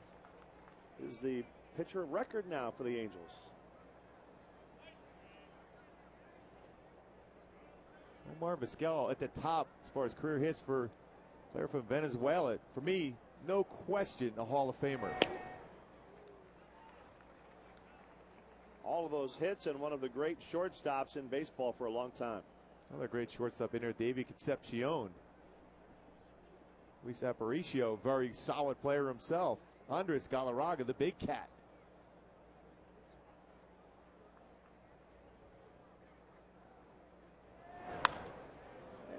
is the pitcher record now for the Angels. Omar Vizquel at the top as far as career hits for a player from Venezuela. For me, no question, a Hall of Famer. All of those hits and one of the great shortstops in baseball for a long time. Another great shortstop in there, Davey Concepcion. Luis Aparicio, very solid player himself. Andres Galarraga, the big cat.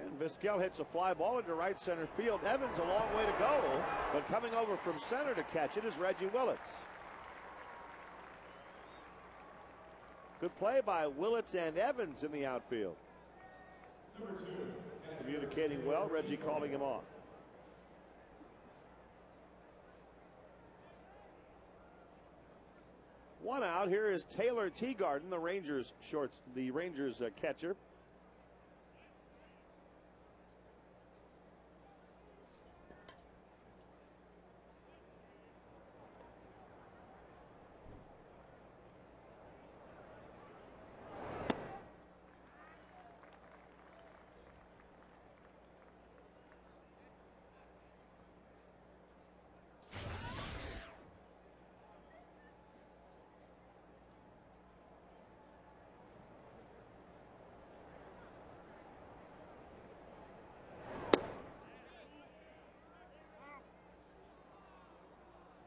And Vizquel hits a fly ball into right center field. Evans a long way to go, but coming over from center to catch it is Reggie Willits. Good play by Willits and Evans in the outfield. Communicating well, Reggie calling him off. One out. Here is Taylor Teagarden, the Rangers catcher.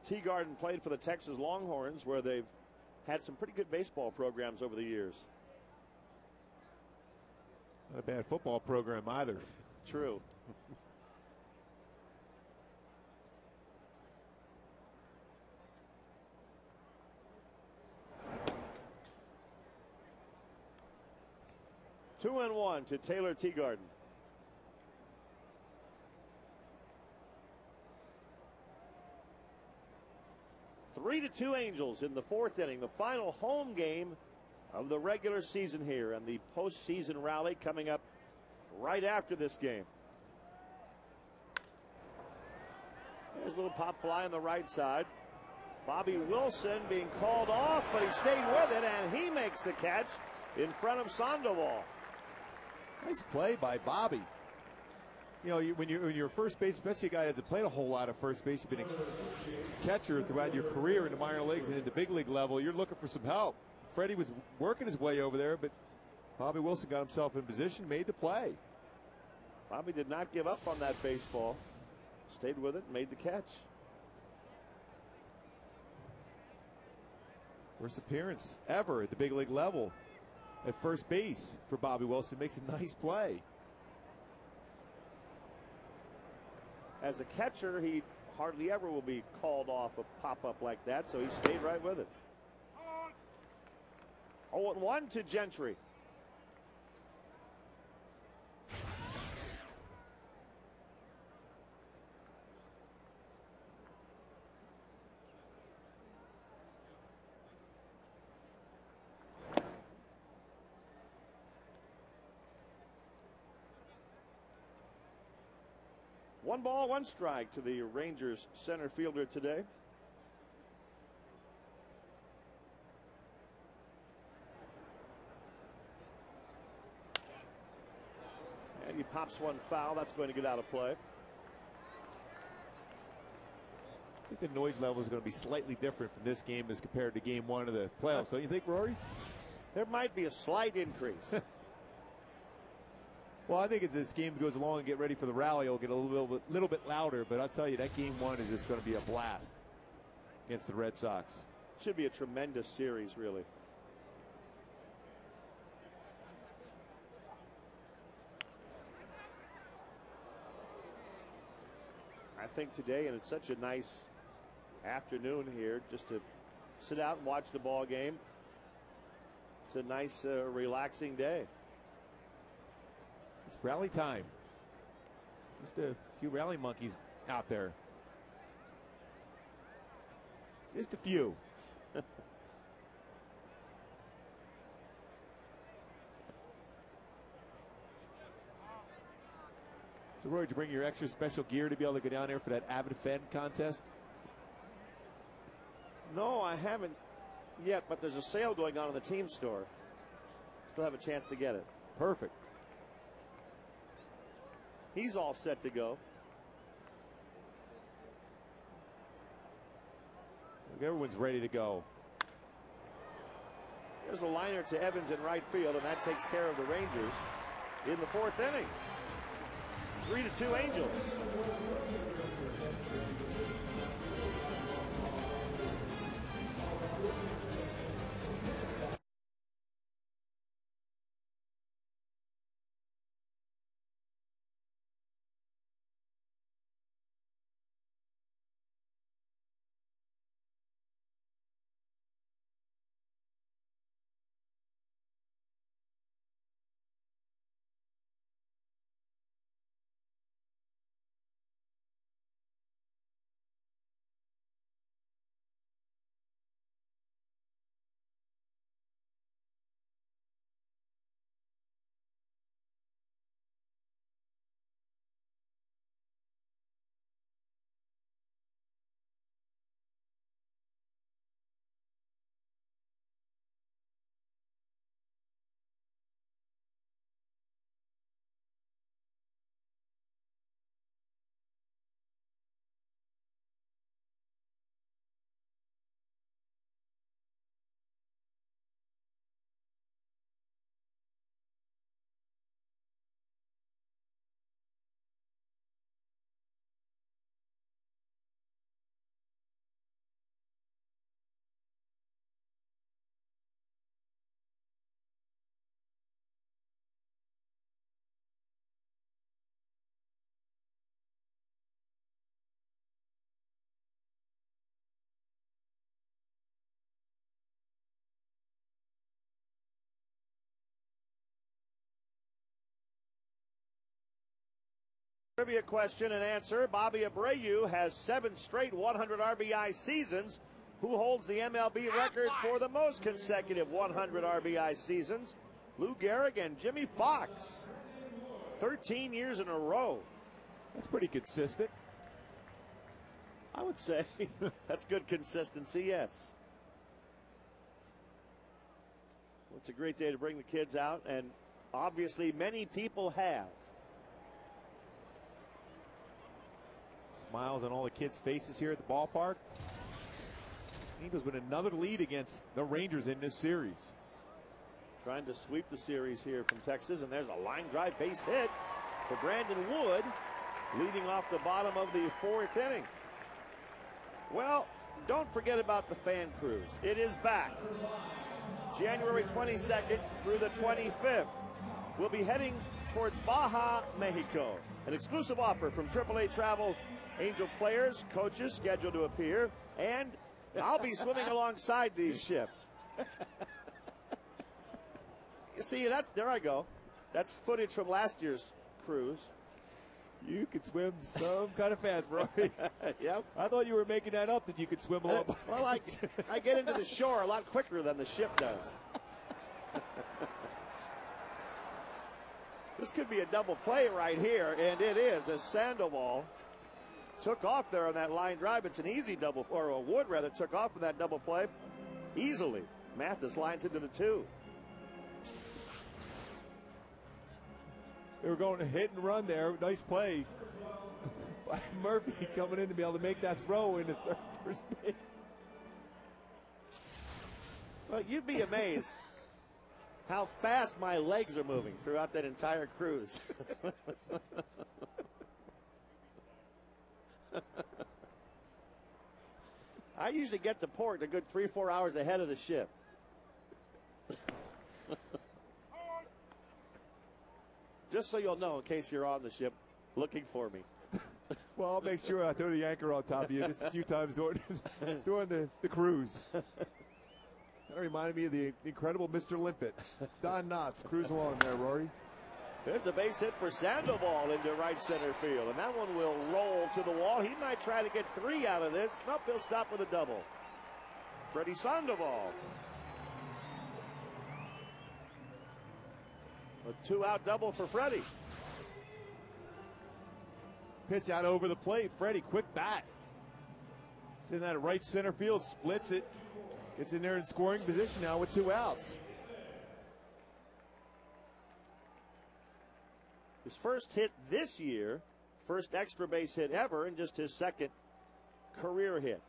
Teagarden played for the Texas Longhorns, where they've had some pretty good baseball programs over the years. Not a bad football program either. True. Two and one to Taylor Teagarden. Three to two Angels in the fourth inning. The final home game of the regular season here, and the postseason rally coming up right after this game. There's a little pop fly on the right side. Bobby Wilson being called off, but he stayed with it, and he makes the catch in front of Sandoval. Nice play by Bobby. You know, when you're first base, especially a guy that hasn't played a whole lot of first base, you've been a catcher throughout your career in the minor leagues and at the big league level, you're looking for some help. Freddie was working his way over there, but Bobby Wilson got himself in position, made the play. Bobby did not give up on that baseball. Stayed with it and made the catch. First appearance ever at the big league level at first base for Bobby Wilson. Makes a nice play. As a catcher, he hardly ever will be called off a pop-up like that, so he stayed right with it. 0-1 to Gentry. One ball, one strike to the Rangers center fielder today. And he pops one foul. That's going to get out of play. I think the noise level is going to be slightly different from this game as compared to game one of the playoffs. Don't you think, Rory? There might be a slight increase. Well, I think as this game goes along and get ready for the rally, it'll get a little bit louder. But I'll tell you, that game one is just going to be a blast against the Red Sox. Should be a tremendous series, really. I think today, and it's such a nice afternoon here, just to sit out and watch the ball game. It's a nice, relaxing day. It's rally time. Just a few rally monkeys out there. Just a few. So, Roy, did you bring your extra special gear to be able to go down there for that Avid Fed contest? No, I haven't yet, but there's a sale going on in the team store. Still have a chance to get it. Perfect. He's all set to go. Everyone's ready to go. There's a liner to Evans in right field, and that takes care of the Rangers in the fourth inning. 3-2 Angels. trivia question and answer. Bobby Abreu has 7 straight 100 RBI seasons. Who holds the MLB record for the most consecutive 100 RBI seasons? Lou Gehrig and Jimmy Fox. 13 years in a row. That's pretty consistent. I would say that's good consistency, yes. Well, it's a great day to bring the kids out, and obviously many people have. Smiles on all the kids' faces here at the ballpark. Angels with another lead against the Rangers in this series. Trying to sweep the series here from Texas, and there's a line drive base hit for Brandon Wood, leading off the bottom of the 4th inning. Well, don't forget about the fan cruise. It is back. January 22nd through the 25th. We'll be heading towards Baja, Mexico. An exclusive offer from AAA Travel. Angel players, coaches scheduled to appear, and I'll be swimming alongside these ships. You see, there I go. That's footage from last year's cruise. You could swim some kind of fast, Rory. Yep. I thought you were making that up, that you could swim a lot. Well, I get into the shore a lot quicker than the ship does. This could be a double play right here, and it is, as Sandoval took off there on that line drive. It's an easy double, or Wood rather, took off with that double play easily. Mathis lines into the 2. They were going to hit and run there. Nice play by Murphy coming in to be able to make that throw into first base. Well, you'd be amazed how fast my legs are moving throughout that entire cruise. I usually get to port a good 3-4 hours ahead of the ship. Just so you'll know, in case you're on the ship looking for me. Well, I'll make sure I throw the anchor on top of you just a few times during the cruise. That reminded me of the incredible Mr. Limpet. Don Knotts, cruise along there, Rory. There's a base hit for Sandoval into right center field, and that one will roll to the wall. He might try to get 3 out of this. Nope, he'll stop with a double. Freddie Sandoval. A 2-out double for Freddie. Pitch out over the plate. Freddie, quick bat. It's in that right center field, splits it. Gets in there in scoring position now with 2 outs. His first hit this year, first extra base hit ever, and just his 2nd career hit.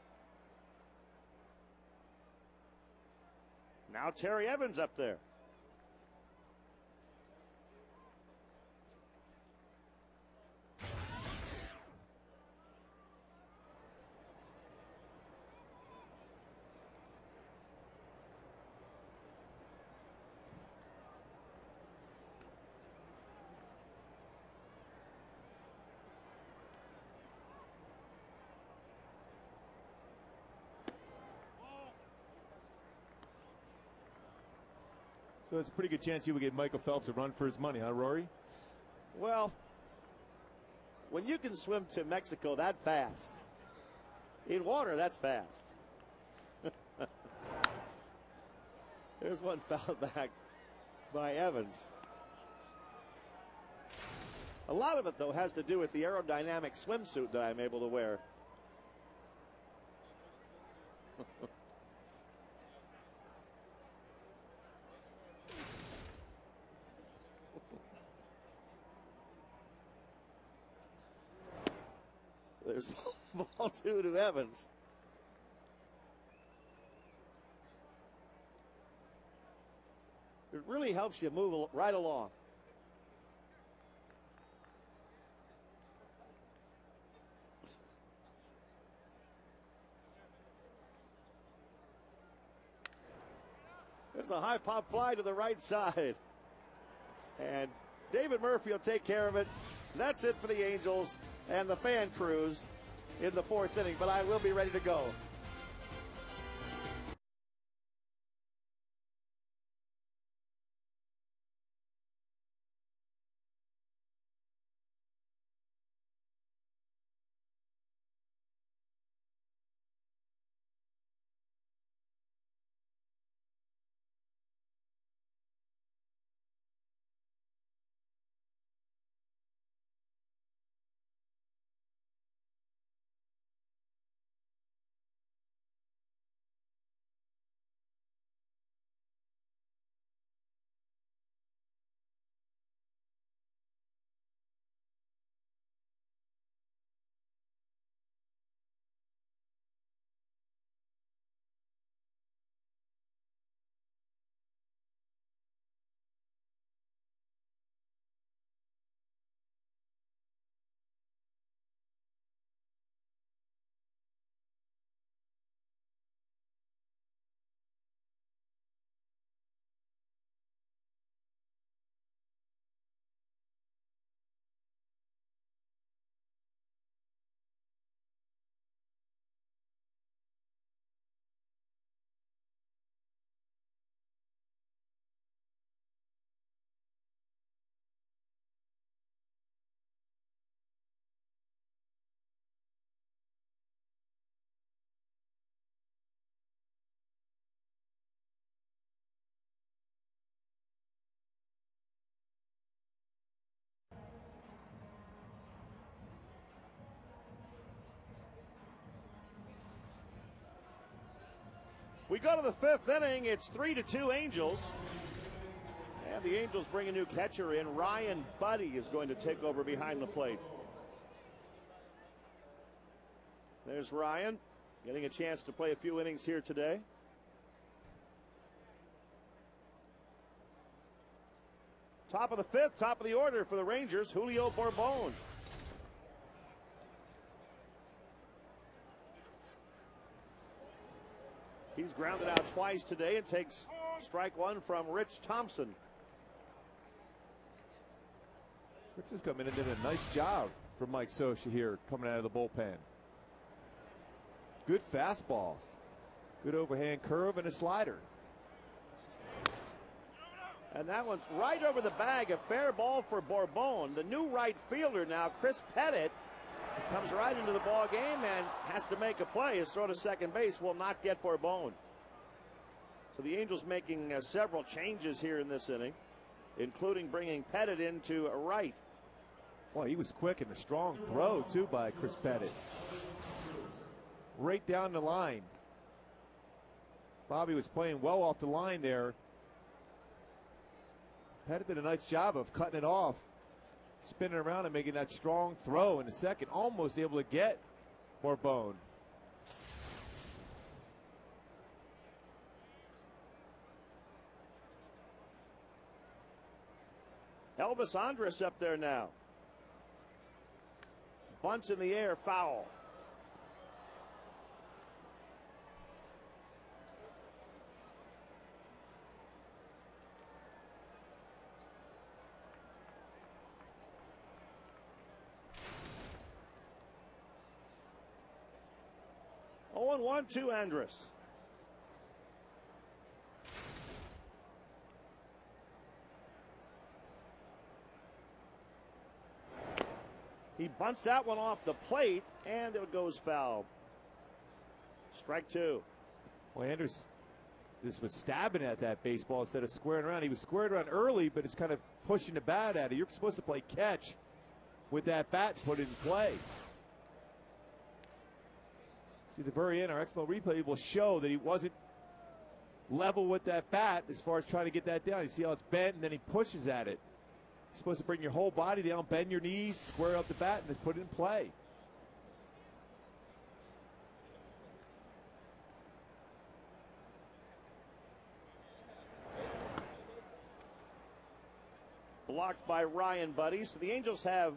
Now Terry Evans up there. So it's a pretty good chance you would give Michael Phelps a run for his money, huh, Rory? Well, when you can swim to Mexico that fast, in water, that's fast. There's one foul back by Evans. A lot of it, though, has to do with the aerodynamic swimsuit that I'm able to wear. There's ball 2 to Evans. It really helps you move right along. There's a high pop fly to the right side. And David Murphy will take care of it. That's it for the Angels and the fan cruise in the 4th inning, but I will be ready to go. We go to the fifth inning. It's 3-2 Angels. And the Angels bring a new catcher in. Ryan Buddy is going to take over behind the plate. There's Ryan getting a chance to play a few innings here today. Top of the fifth, top of the order for the Rangers, Julio Bourbon. He's grounded out twice today and takes strike one from Rich Thompson. Rich is coming in and did a nice job for Mike Scioscia here coming out of the bullpen. Good fastball, good overhand curve, and a slider. And that one's right over the bag. A fair ball for Bourbon. The new right fielder now, Chris Pettit, comes right into the ball game and has to make a play. His throw to second base will not get Bourbon. So the Angels making several changes here in this inning, including bringing Pettit into a right. Well, he was quick and a strong throw, too, by Chris Pettit. Right down the line. Bobby was playing well off the line there. Pettit did a nice job of cutting it off, spinning around and making that strong throw in the second. Almost able to get Bourbon. Elvis Andrus up there now. Bunts in the air, foul. Oh, 1-1 to Andrus. He bunts that one off the plate, and it goes foul. Strike two. Well, Andrus just was stabbing at that baseball instead of squaring around. He was squared around early, but it's kind of pushing the bat at it. You're supposed to play catch with that bat and put it in play. See, the very end, our Expo replay will show that he wasn't level with that bat as far as trying to get that down. You see how it's bent, and then he pushes at it. You're supposed to bring your whole body down, bend your knees, square up the bat, and then put it in play. Blocked by Ryan Buddy. So the Angels have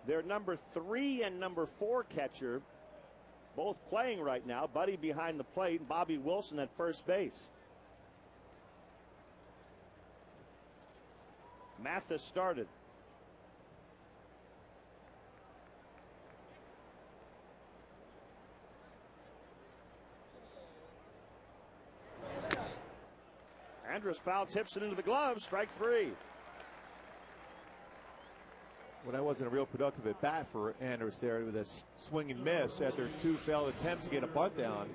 their number 3 and number 4 catcher both playing right now. Buddy behind the plate, and Bobby Wilson at first base. Mathis started. Andrus foul tips it into the glove. Strike three. Well, that wasn't a real productive at bat for Andrus there with a swing and miss after 2 failed attempts to get a bunt down.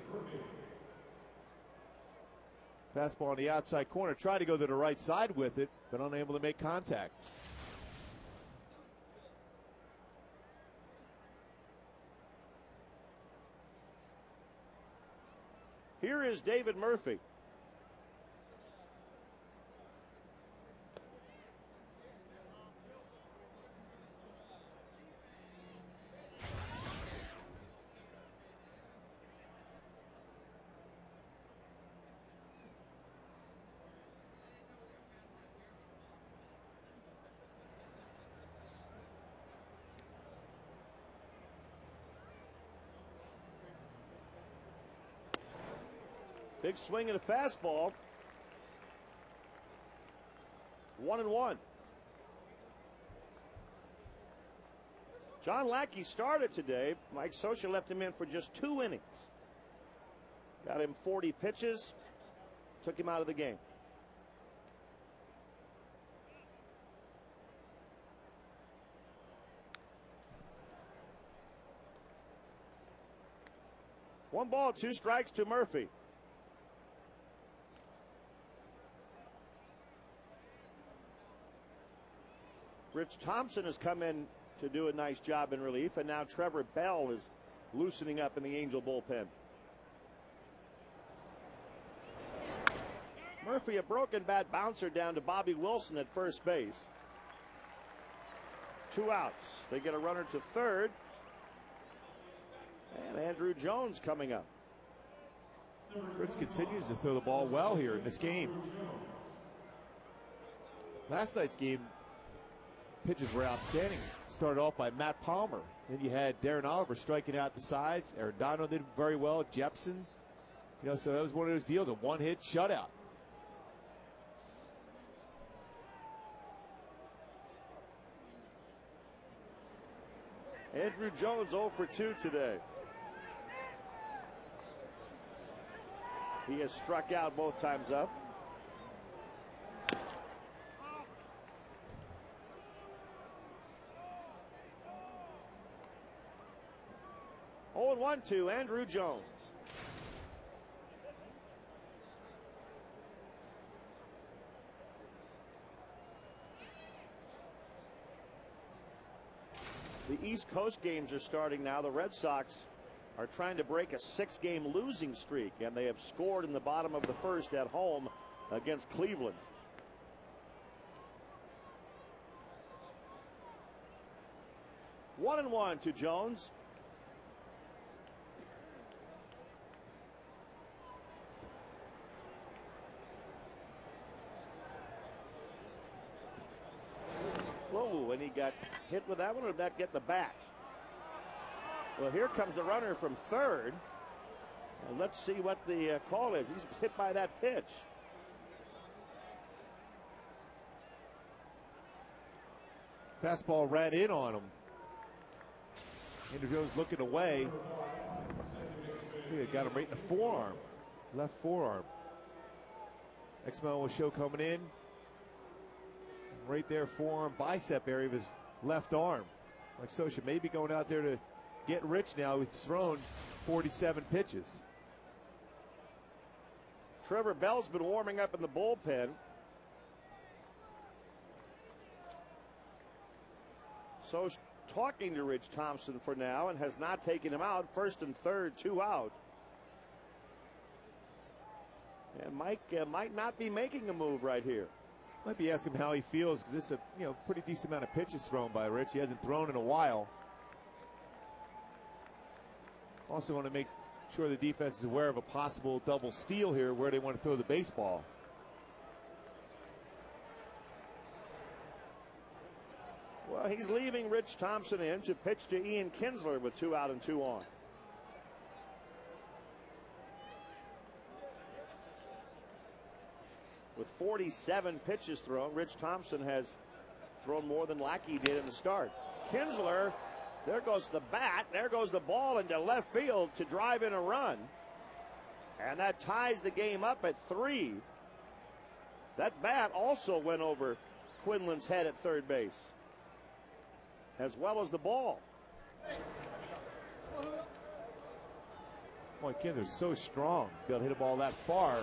Fastball on the outside corner. Tried to go to the right side with it, but unable to make contact. Here is David Murphy. Big swing and a fastball. 1-1. John Lackey started today. Mike Scioscia left him in for just 2 innings. Got him 40 pitches. Took him out of the game. One ball, 2 strikes to Murphy. Rich Thompson has come in to do a nice job in relief, and now Trevor Bell is loosening up in the Angel bullpen. Murphy, a broken bat bouncer down to Bobby Wilson at first base. 2 outs. They get a runner to third. And Andrew Jones coming up. Fritz continues to throw the ball well here in this game. Last night's game, pitches were outstanding. Started off by Matt Palmer. Then you had Darren Oliver striking out the sides. Arredondo did very well. Jepson. So that was one of those deals, a one-hit shutout. Andrew Jones 0 for 2 today. He has struck out both times up. Oh, and 1 to Andrew Jones. The East Coast games are starting now. The Red Sox are trying to break a 6-game losing streak, and they have scored in the bottom of the first at home against Cleveland. One and one to Jones. Whoa, and he got hit with that one, or did that get the bat? Well, here comes the runner from third. And let's see what the call is. He's hit by that pitch. Fastball ran in on him. Andrew Jones looking away. Got him right in the forearm. Left forearm. X-Men will show coming in. Right there, forearm, bicep area of his left arm. Like Scioscia may be going out there to get rich now. He's thrown 47 pitches. Trevor Bell's been warming up in the bullpen. So talking to Rich Thompson for now and has not taken him out. First and third, 2 out. And Mike might not be making a move right here. Might be asking him how he feels, because this is a pretty decent amount of pitches thrown by Rich. He hasn't thrown in a while. Also want to make sure the defense is aware of a possible double steal here where they want to throw the baseball. Well, he's leaving Rich Thompson in to pitch to Ian Kinsler with 2 out and 2 on. With 47 pitches thrown, Rich Thompson has thrown more than Lackey did in the start. Kinsler, there goes the bat, there goes the ball into left field to drive in a run. And that ties the game up at 3. That bat also went over Quinlan's head at third base, as well as the ball. Boy, Kinsler's so strong to be able to hit a ball that far.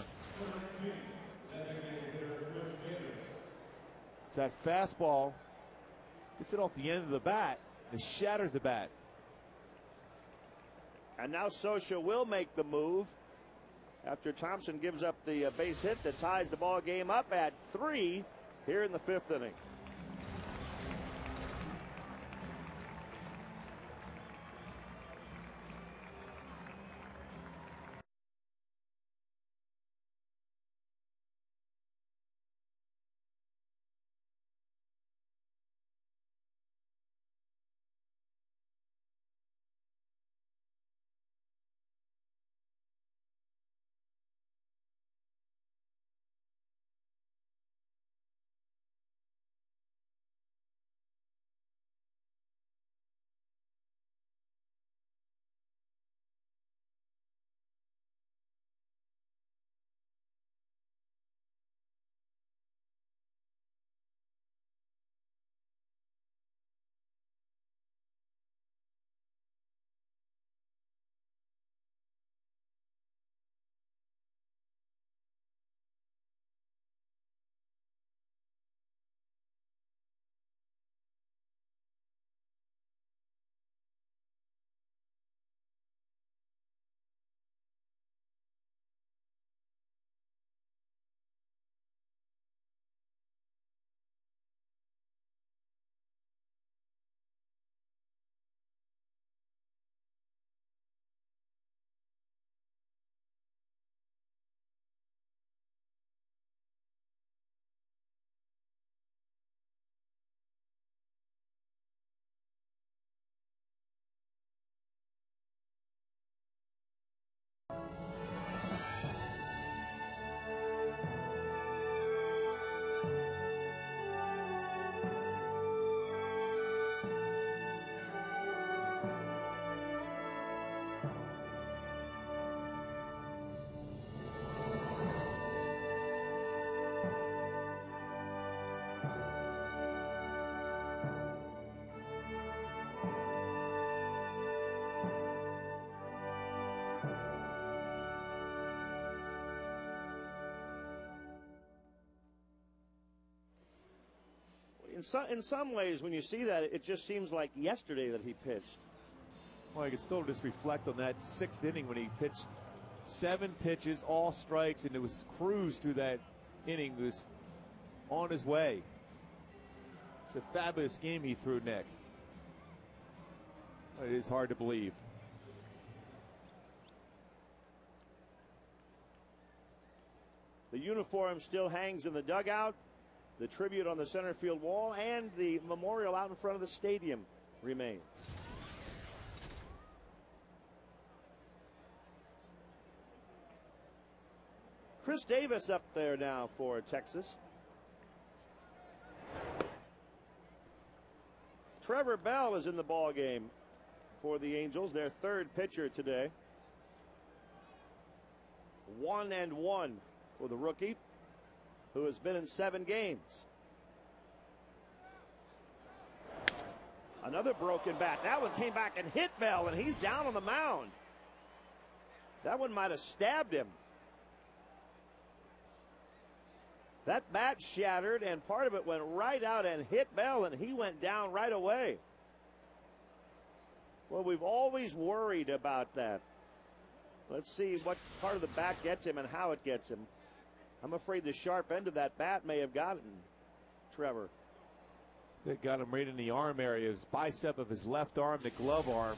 That fastball gets it off the end of the bat and shatters the bat. And now Scioscia will make the move after Thompson gives up the base hit that ties the ball game up at 3 here in the 5th inning. in some ways, when you see that, it just seems like yesterday that he pitched. Well, I can still just reflect on that 6th inning when he pitched 7 pitches, all strikes, and it was cruised through that inning. It was on his way. It's a fabulous game he threw, Nick. It is hard to believe. The uniform still hangs in the dugout. The tribute on the center field wall and the memorial out in front of the stadium remains. Chris Davis up there now for Texas. Trevor Bell is in the ball game for the Angels, their 3rd pitcher today. 1-1 for the rookie, who has been in 7 games. Another broken bat. That one came back and hit Bell, and he's down on the mound. That one might have stabbed him. That bat shattered, and part of it went right out and hit Bell, and he went down right away. Well, we've always worried about that. Let's see what part of the bat gets him and how it gets him. I'm afraid the sharp end of that bat may have gotten Trevor. It got him right in the arm area, his bicep of his left arm, the glove arm.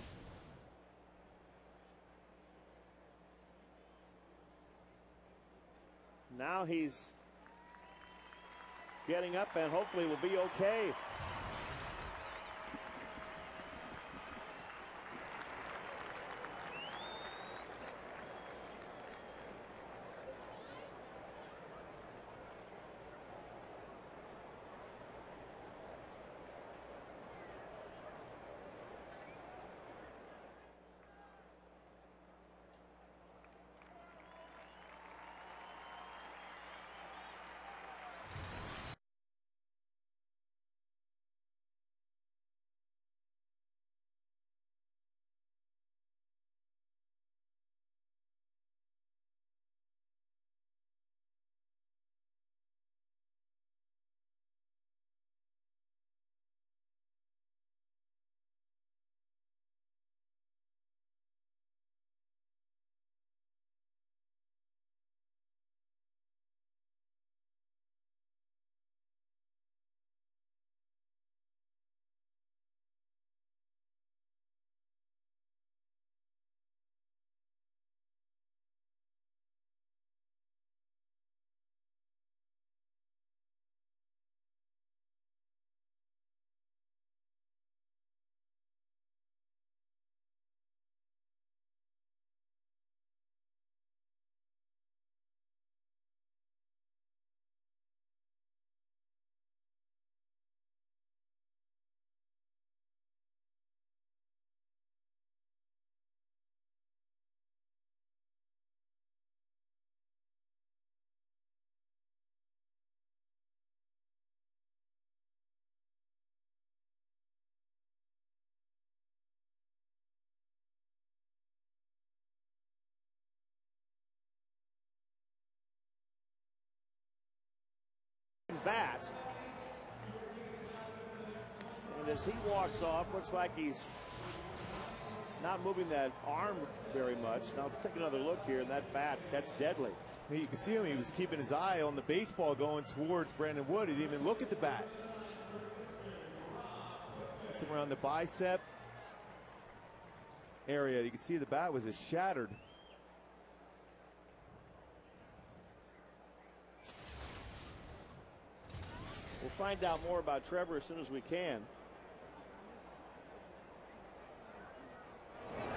Now he's getting up and hopefully will be okay. Bat. And as he walks off, looks like he's not moving that arm very much. Now let's take another look here, and that bat, that's deadly. You can see him, he was keeping his eye on the baseball going towards Brandon Wood. He didn't even look at the bat. That's around the bicep area. You can see the bat was just shattered. We'll find out more about Trevor as soon as we can.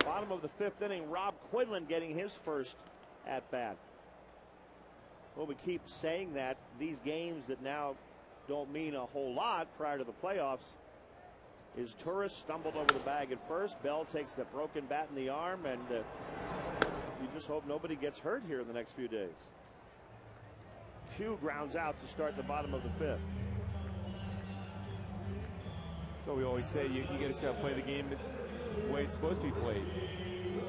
Bottom of the 5th inning, Rob Quinlan getting his first at bat. Well, we keep saying that these games that now don't mean a whole lot prior to the playoffs. Is Turris stumbled over the bag at first. Bell takes the broken bat in the arm, and you just hope nobody gets hurt here in the next few days. Hugh grounds out to start the bottom of the 5th. So we always say you got to play the game the way it's supposed to be played.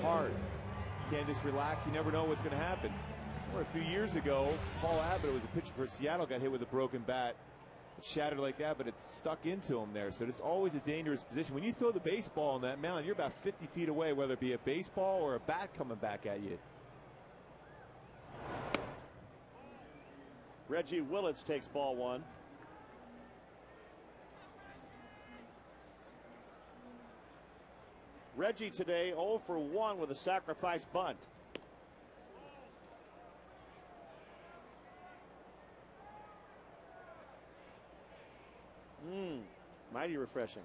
Hard. You can't just relax. You never know what's going to happen. Or a few years ago, Paul Abbott, who was a pitcher for Seattle, got hit with a broken bat It's shattered like that, but it's stuck into him there. So it's always a dangerous position. When you throw the baseball on that mound, you're about 50 feet away, whether it be a baseball or a bat coming back at you. Reggie Willits takes ball one. Reggie today 0 for 1 with a sacrifice bunt. Mighty refreshing.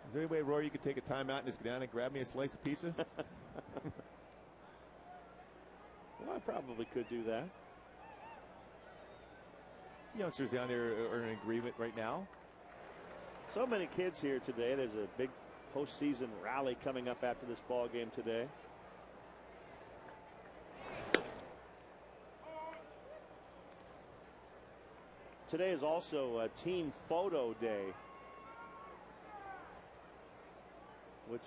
Is there any way, Roy, you could take a timeout and just go down and grab me a slice of pizza? Well, I probably could do that. Youngsters down there are in agreement right now. So many kids here today. There's a big postseason rally coming up after this ball game today. Today is also a team photo day, which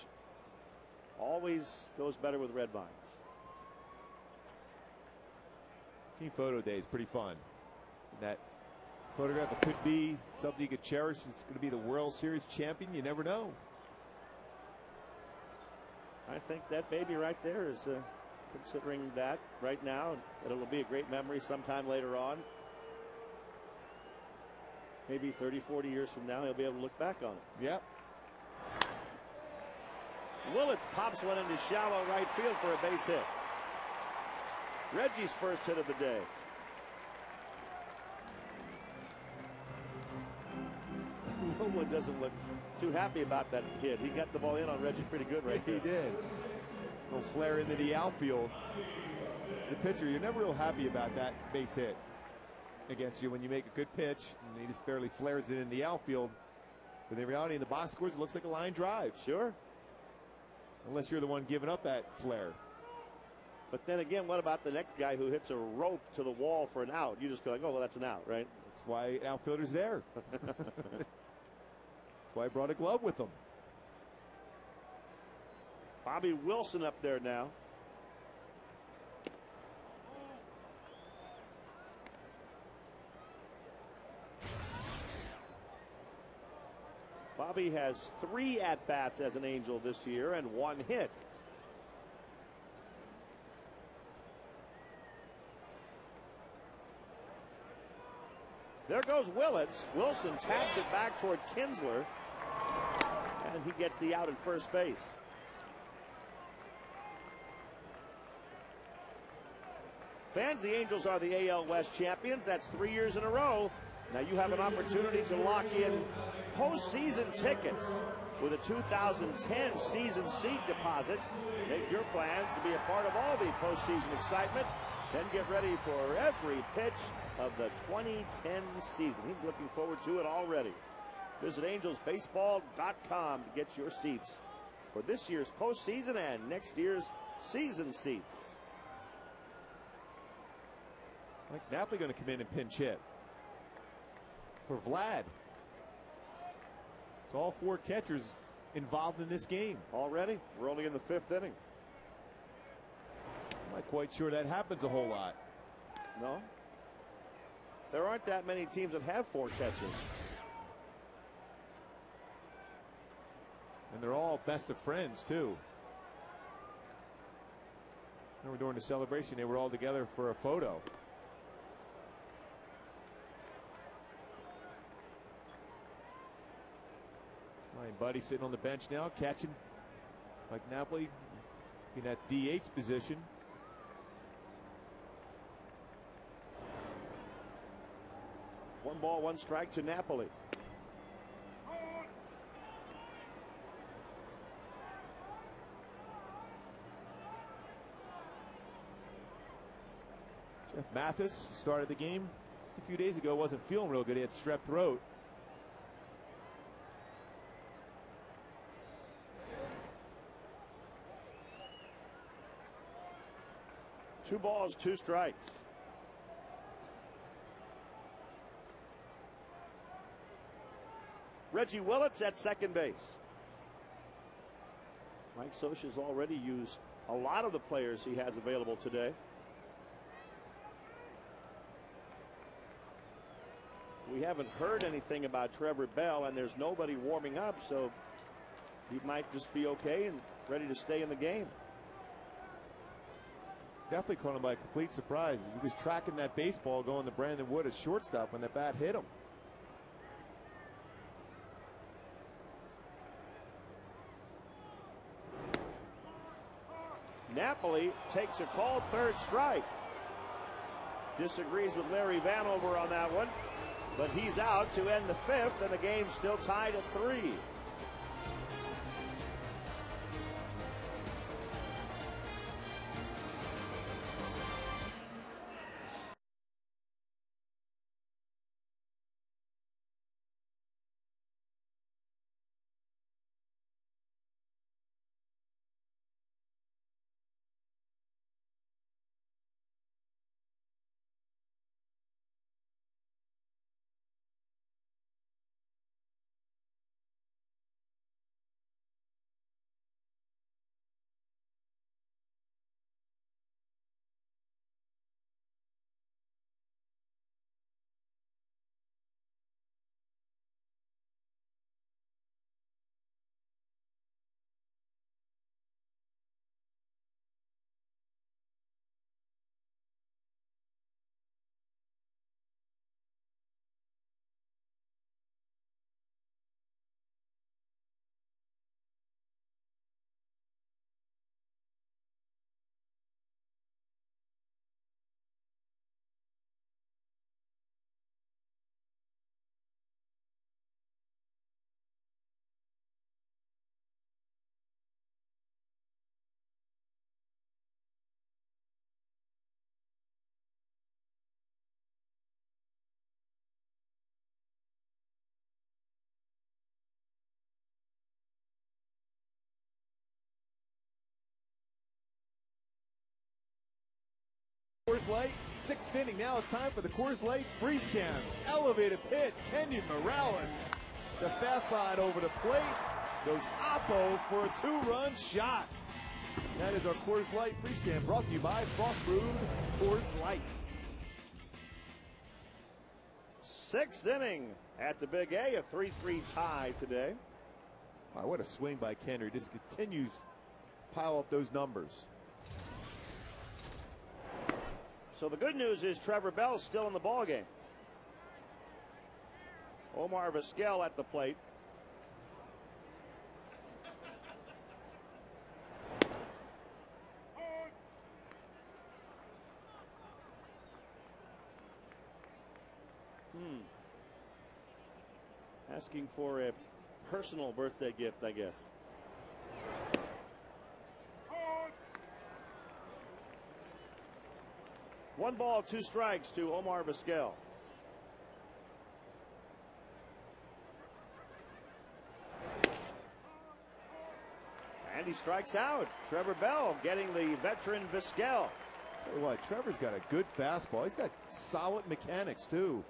always goes better with Red Vines. Team photo day is pretty fun. That photograph, it could be something you could cherish. It's going to be the World Series champion. You never know. I think that baby right there is considering that right now. It'll be a great memory sometime later on. Maybe 30, 40 years from now, he'll be able to look back on it. Yep. Willits pops one into shallow right field for a base hit. Reggie's first hit of the day. No one doesn't look too happy about that hit. He got the ball in on Reggie pretty good right there. He did. A little flare into the outfield. As a pitcher, you're never real happy about that base hit against you when you make a good pitch and he just barely flares it in the outfield. But in reality, in the box scores, it looks like a line drive. Sure. Unless you're the one giving up that flare. But then again, what about the next guy who hits a rope to the wall for an out? You just feel like, oh, well, that's an out, right? That's why outfielder's there. That's why I brought a glove with him. Bobby Wilson up there now. Bobby has 3 at-bats as an Angel this year and 1 hit. There goes Willits. Wilson taps it back toward Kinsler, and he gets the out at first base. Fans, the Angels are the AL West champions. That's 3 years in a row. Now you have an opportunity to lock in postseason tickets with a 2010 season seat deposit. Make your plans to be a part of all the postseason excitement. Then get ready for every pitch of the 2010 season. He's looking forward to it already. Visit angelsbaseball.com to get your seats for this year's postseason and next year's season seats. Like Napoli going to come in and pinch hit for Vlad. It's all 4 catchers involved in this game. Already? We're only in the 5th inning. I'm not quite sure that happens a whole lot. No. There aren't that many teams that have 4 catchers. And they're all best of friends, too. Remember during the celebration, they were all together for a photo. Ryan Buddy sitting on the bench now, catching like Napoli in that DH position. One ball, 1 strike to Napoli. Jeff Mathis started the game just a few days ago. Wasn't feeling real good. He had strep throat. Two balls, 2 strikes. Reggie Willits at second base. Mike Scioscia's already used a lot of the players he has available today. We haven't heard anything about Trevor Bell, and there's nobody warming up, so he might just be okay and ready to stay in the game. Definitely caught him by a complete surprise. He was tracking that baseball going to Brandon Wood at shortstop when the bat hit him. Napoli takes a called third strike. Disagrees with Larry Vanover on that one, but he's out to end the fifth, and the game's still tied at 3. Coors Light, 6th inning. Now it's time for the Coors Light Freeze Can. Elevated pitch, Kenyon Morales. The fastball over the plate. Goes oppo for a 2-run shot. That is our Coors Light Freeze Can, brought to you by Frost Brewed Coors Light. 6th inning at the Big A, a 3-3 tie today. Wow, what a swing by Kendry. Just continues to pile up those numbers. So the good news is Trevor Bell's still in the ballgame. Omar Vizquel at the plate. Asking for a personal birthday gift, I guess. One ball, 2 strikes to Omar Vizquel. And he strikes out. Trevor Bell getting the veteran Vizquel. Tell you what, Trevor's got a good fastball. He's got solid mechanics, too.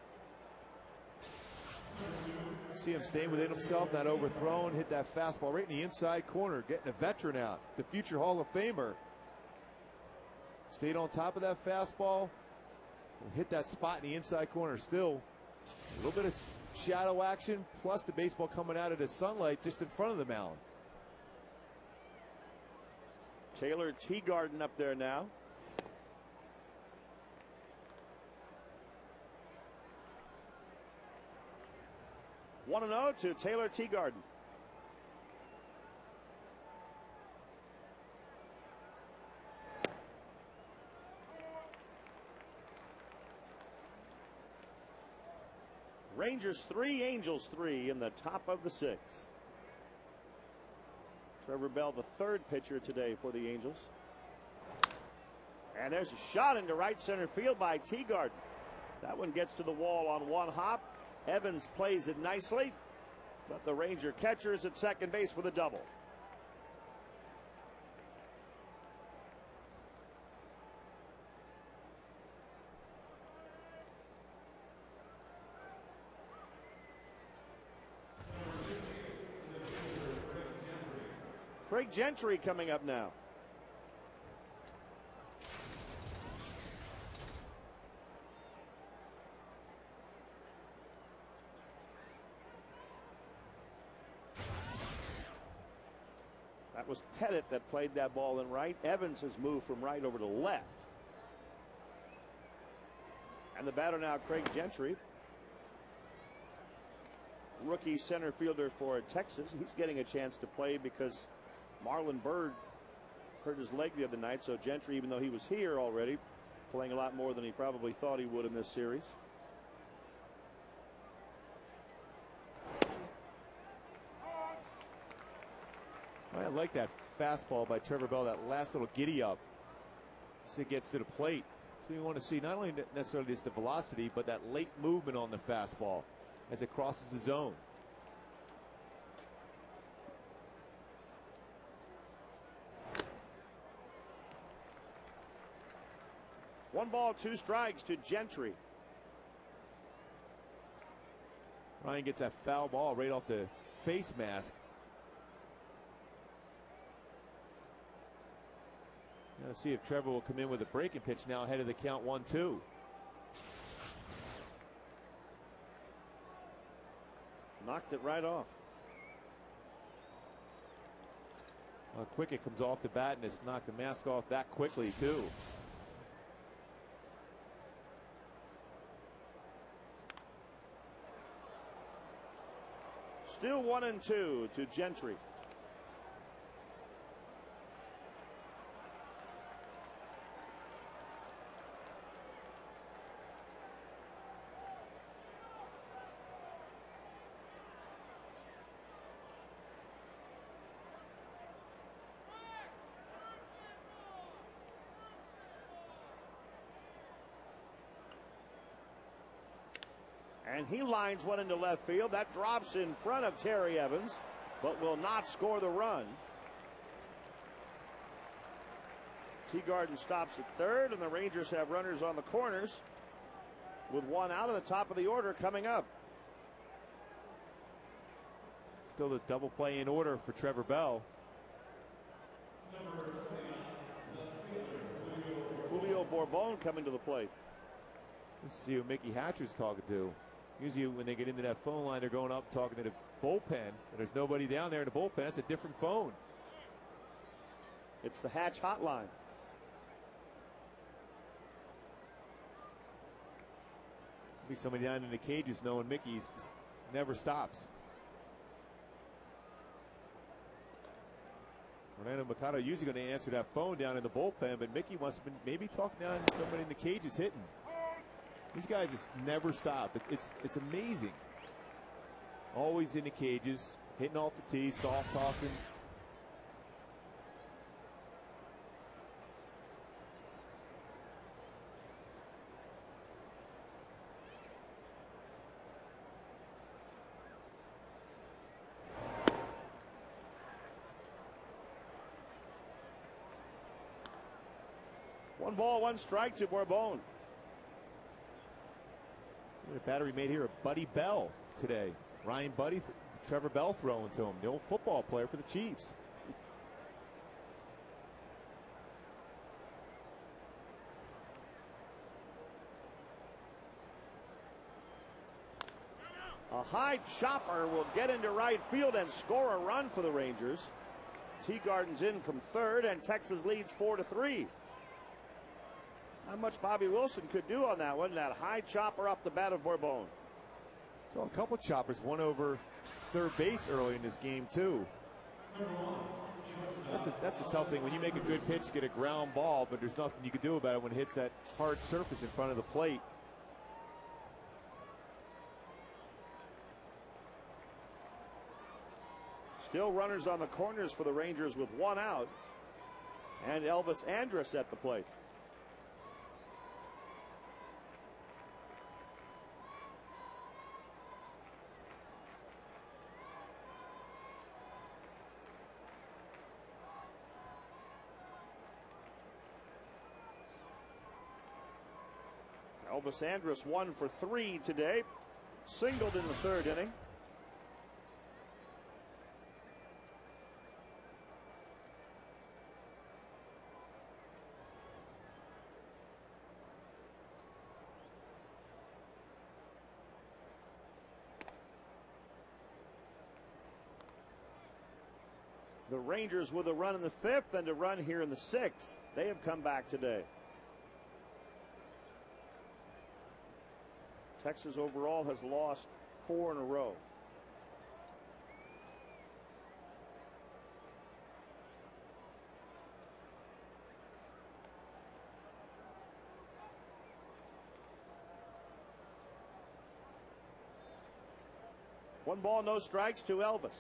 See him staying within himself, not overthrown, hit that fastball right in the inside corner, getting a veteran out, the future Hall of Famer. Stayed on top of that fastball, hit that spot in the inside corner. Still a little bit of shadow action, plus the baseball coming out of the sunlight just in front of the mound. Taylor Teagarden up there now. One and 0 to Taylor Teagarden. Rangers 3, Angels 3 in the top of the 6th. Trevor Bell, the 3rd pitcher today for the Angels. And there's a shot into right center field by Teagarden. That one gets to the wall on one hop. Evans plays it nicely, but the Ranger catcher is at second base with a double. Craig Gentry coming up now. Pettit that played that ball in right. Evans has moved from right over to left. And the batter now, Craig Gentry, rookie center fielder for Texas. He's getting a chance to play because Marlon Byrd hurt his leg the other night. So Gentry, even though he was here already, playing a lot more than he probably thought he would in this series. I like that fastball by Trevor Bell, that last little giddy up as it gets to the plate. So we want to see not only necessarily just the velocity, but that late movement on the fastball as it crosses the zone. One ball, two strikes to Gentry. Ryan gets that foul ball right off the face mask. Now see if Trevor will come in with a breaking pitch now ahead of the count 1-2. Knocked it right off. How quick it comes off the bat, and it's knocked the mask off that quickly too. Still 1-2 to Gentry. And he lines one into left field. That drops in front of Terry Evans, but will not score the run. Teagarden stops at third, and the Rangers have runners on the corners with one out of the top of the order coming up. Still the double play in order for Trevor Bell. Julio Bourbon coming to the plate. Let's see who Mickey Hatcher's talking to. Usually when they get into that phone line, they're going up talking to the bullpen. And there's nobody down there in the bullpen. That's a different phone. It's the Hatch hotline. Be somebody down in the cages knowing Mickey never stops. Orlando Mercado usually going to answer that phone down in the bullpen, but Mickey must have been maybe talking down to somebody in the cages hitting. These guys just never stop. It's amazing. Always in the cages, hitting off the tee, soft tossing. One ball, one strike to Bourbon. The battery made here of Buddy Bell today. Ryan Buddy, Trevor Bell throwing to him. The old football player for the Chiefs. A high chopper will get into right field and score a run for the Rangers. Teagarden's in from third, and Texas leads 4-3. Not much Bobby Wilson could do on that one. That high chopper off the bat of Bourbon. So a couple choppers, one over third base early in this game too. That's a tough thing. When you make a good pitch, get a ground ball, but there's nothing you can do about it when it hits that hard surface in front of the plate. Still runners on the corners for the Rangers with one out. And Elvis Andrus at the plate. Elvis Andrus 1 for 3 today. Singled in the third inning. The Rangers with a run in the 5th and a run here in the 6th. They have come back today. Texas overall has lost 4 in a row. One ball, no strikes to Elvis.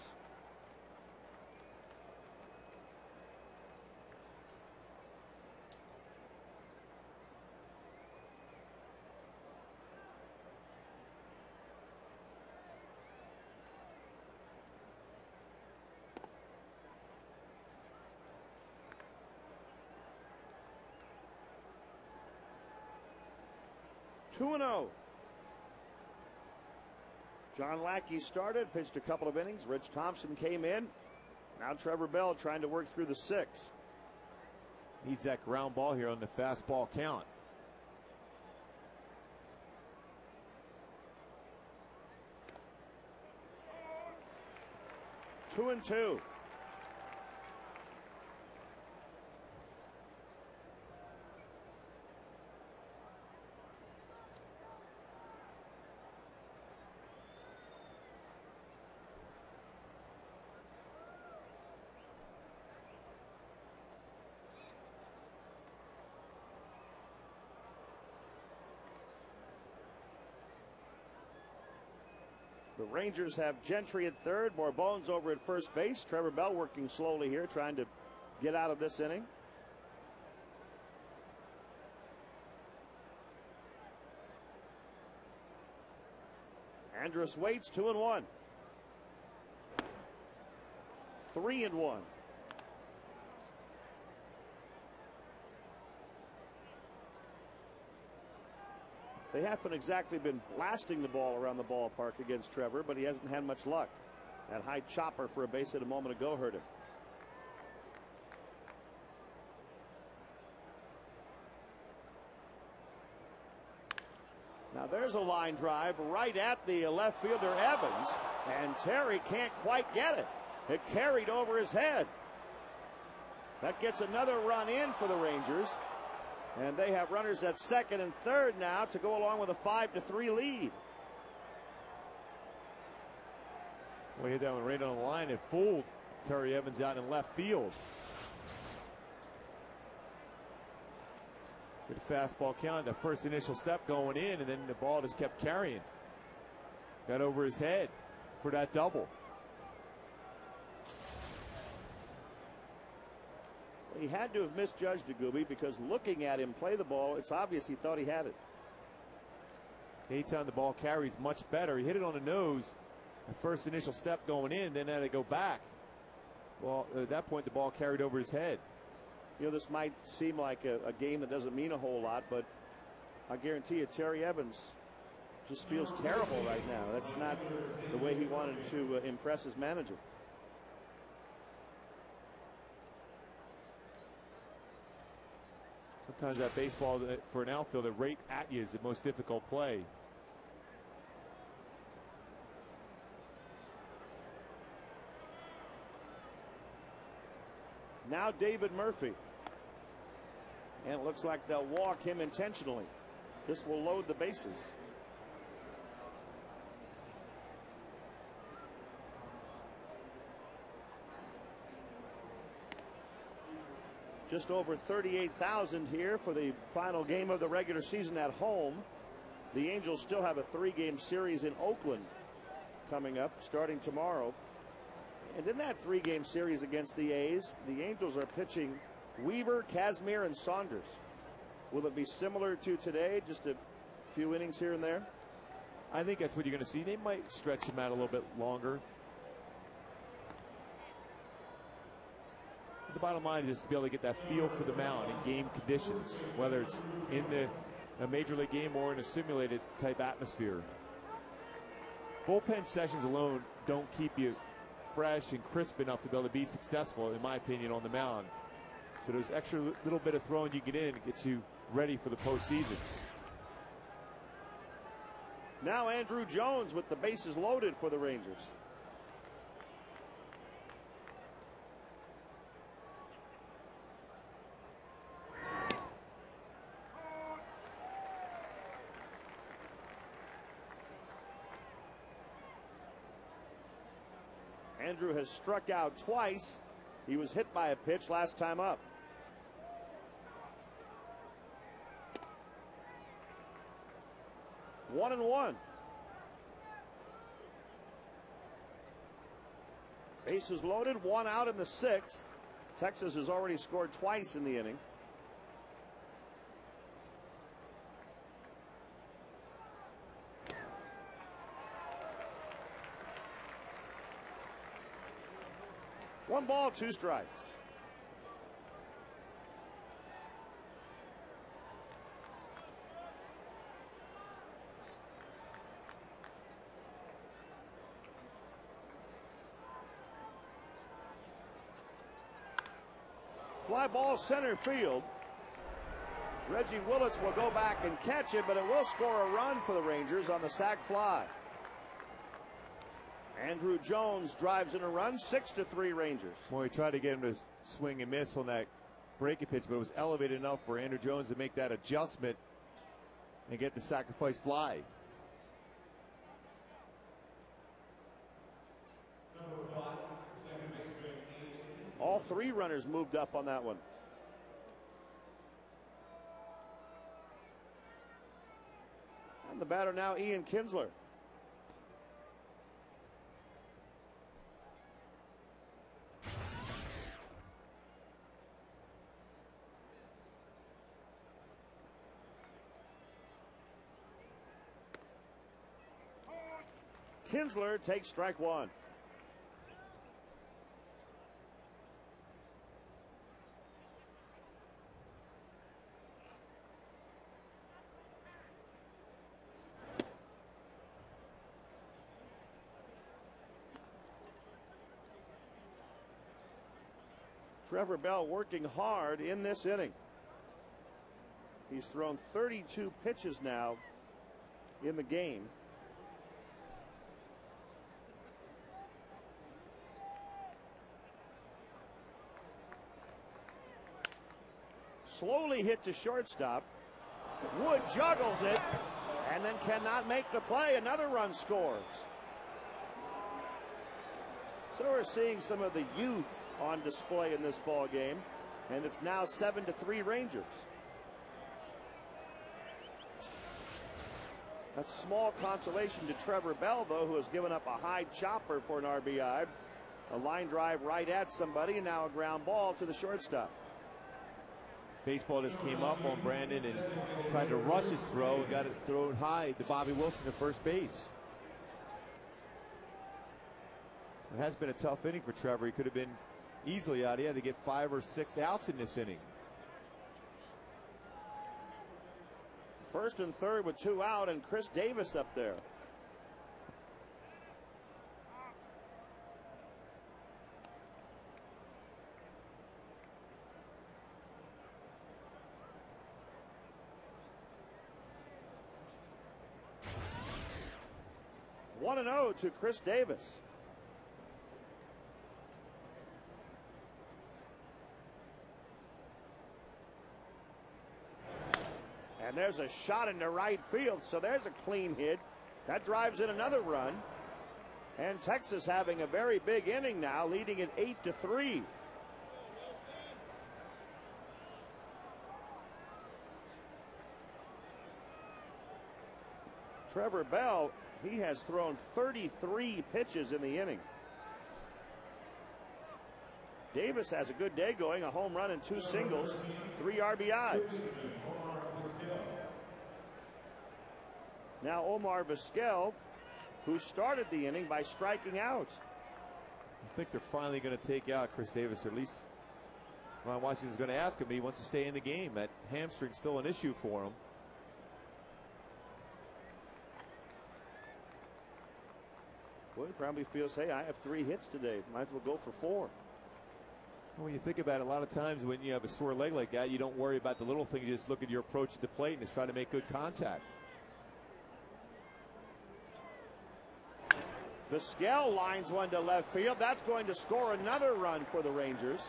Two and 0. John Lackey started, pitched a couple of innings. Rich Thompson came in. Now Trevor Bell trying to work through the 6th. Needs that ground ball here on the fastball count. Two and 2. The Rangers have Gentry at third, Morbones over at first base. Trevor Bell working slowly here, trying to get out of this inning. Andrus waits, 2 and 1. 3 and 1. They haven't exactly been blasting the ball around the ballpark against Trevor, but he hasn't had much luck. That high chopper for a base hit a moment ago hurt him. Now there's a line drive right at the left fielder Evans, and Terry can't quite get it. It carried over his head. That gets another run in for the Rangers. And they have runners at second and third now to go along with a 5-3 lead. Well, he hit that one right on the line. It fooled Terry Evans out in left field. Good fastball count. The first initial step going in, and then the ball just kept carrying. Got over his head for that double. He had to have misjudged Gooby, because looking at him play the ball, it's obvious he thought he had it. Anytime the ball carries, much better. He hit it on the nose. The first initial step going in, then had to go back. Well, at that point, the ball carried over his head. You know, this might seem like a game that doesn't mean a whole lot, but I guarantee you, Terry Evans just feels terrible right now. That's not the way he wanted to impress his manager. Sometimes that baseball for an outfielder right at you is the most difficult play. Now David Murphy. And it looks like they'll walk him intentionally. This will load the bases. Just over 38,000 here for the final game of the regular season at home. The Angels still have a 3-game series in Oakland coming up starting tomorrow. And in that 3-game series against the A's, the Angels are pitching Weaver, Casimir, and Saunders. Will it be similar to today, just a few innings here and there? I think that's what you're going to see. They might stretch him out a little bit longer. The bottom line is to be able to get that feel for the mound in game conditions, whether it's in a major league game or in a simulated type atmosphere. Bullpen sessions alone don't keep you fresh and crisp enough to be able to be successful, in my opinion, on the mound. So there's extra little bit of throwing you get in to get you ready for the postseason. Now Andrew Jones with the bases loaded for the Rangers. Andrew has struck out twice. He was hit by a pitch last time up. One and one. Bases loaded, one out in the sixth. Texas has already scored twice in the inning. One ball, two strikes. Fly ball center field. Reggie Willits will go back and catch it, but it will score a run for the Rangers on the sac fly. Andrew Jones drives in a run, 6-3 Rangers. Well, he tried to get him to swing and miss on that breaking pitch, but it was elevated enough for Andrew Jones to make that adjustment and get the sacrifice fly. All three runners moved up on that one. And the batter now, Ian Kinsler. Kinsler takes strike one. Trevor Bell working hard in this inning. He's thrown 32 pitches now in the game. Slowly hit to shortstop. Wood juggles it and then cannot make the play. Another run scores. So we're seeing some of the youth on display in this ball game, and it's now 7-3 Rangers. That's small consolation to Trevor Bell, though, who has given up a high chopper for an RBI. A line drive right at somebody, and now a ground ball to the shortstop. Baseball just came up on Brandon and tried to rush his throw and got it thrown high to Bobby Wilson at first base. It has been a tough inning for Trevor. He could have been easily out. He had to get 5 or 6 outs in this inning. First and third with 2 out, and Chris Davis up there. One and 0 to Chris Davis. And there's a shot into right field, so there's a clean hit. That drives in another run. And Texas having a very big inning now, leading it 8-3. Trevor Bell, he has thrown 33 pitches in the inning. Davis has a good day going, a home run and 2 singles, 3 RBIs. Now Omar Vizquel, who started the inning by striking out. I think they're finally going to take out Chris Davis, or at least Ron Washington's going to ask him. He wants to stay in the game. That hamstring's still an issue for him. Well, he probably feels, hey, I have 3 hits today. Might as well go for 4. When you think about it, a lot of times when you have a sore leg like that, you don't worry about the little things. You just look at your approach to the plate and just try to make good contact. Vizquel lines one to left field. That's going to score another run for the Rangers.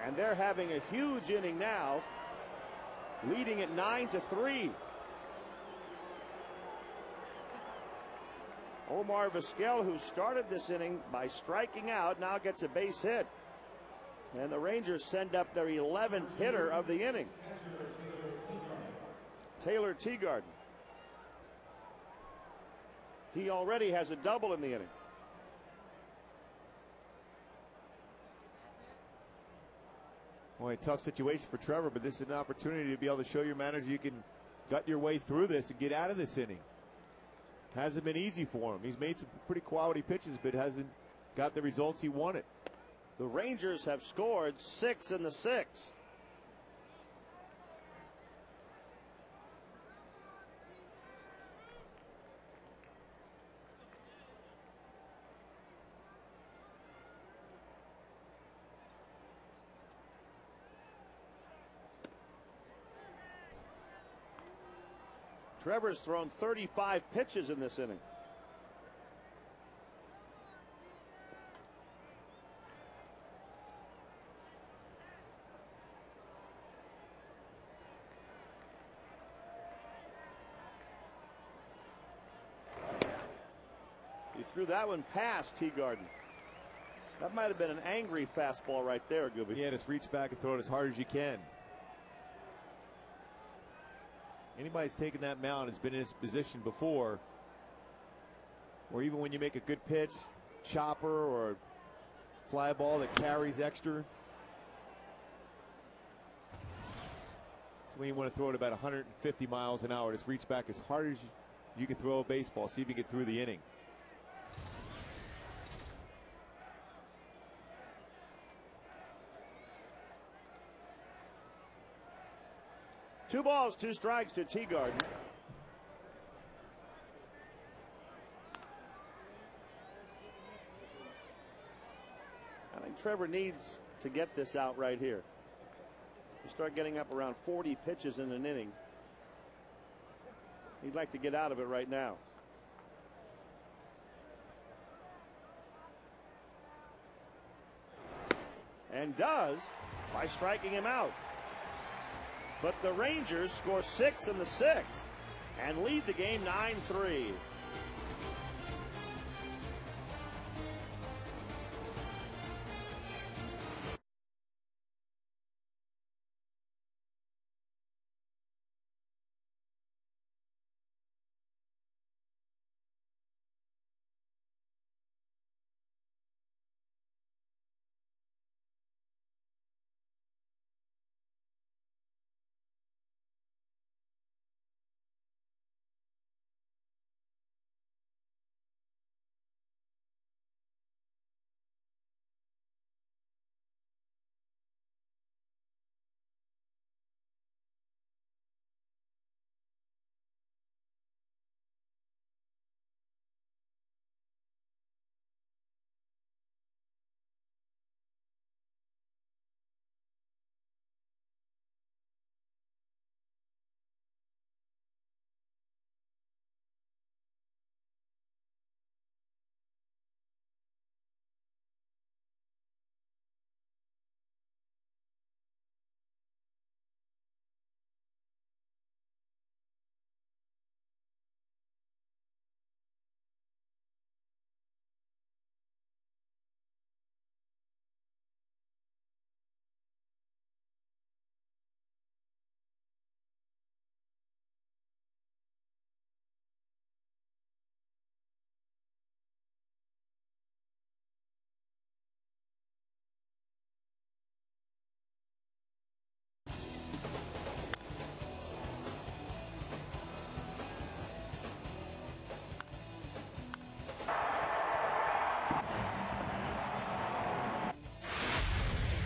And they're having a huge inning now, leading at 9-3. Omar Vizquel, who started this inning by striking out, now gets a base hit. And the Rangers send up their 11th hitter of the inning, Taylor Teagarden. He already has a double in the inning. Boy, tough situation for Trevor, but this is an opportunity to be able to show your manager you can gut your way through this and get out of this inning. Hasn't been easy for him. He's made some pretty quality pitches, but hasn't got the results he wanted. The Rangers have scored 6 in the 6th. Trevor's thrown 35 pitches in this inning. He threw that one past Teagarden. That might have been an angry fastball right there, Gooby. Yeah, just reach back and throw it as hard as you can. Anybody's taken that mound has been in this position before, or even when you make a good pitch, chopper or fly ball that carries extra. That's when you want to throw it about 150 miles an hour. Just reach back as hard as you can throw a baseball. See if you get through the inning. Two balls, 2 strikes to Teagarden. I think Trevor needs to get this out right here. You start getting up around 40 pitches in an inning. He'd like to get out of it right now. And does by striking him out. But the Rangers score 6 in the 6th and lead the game 9-3.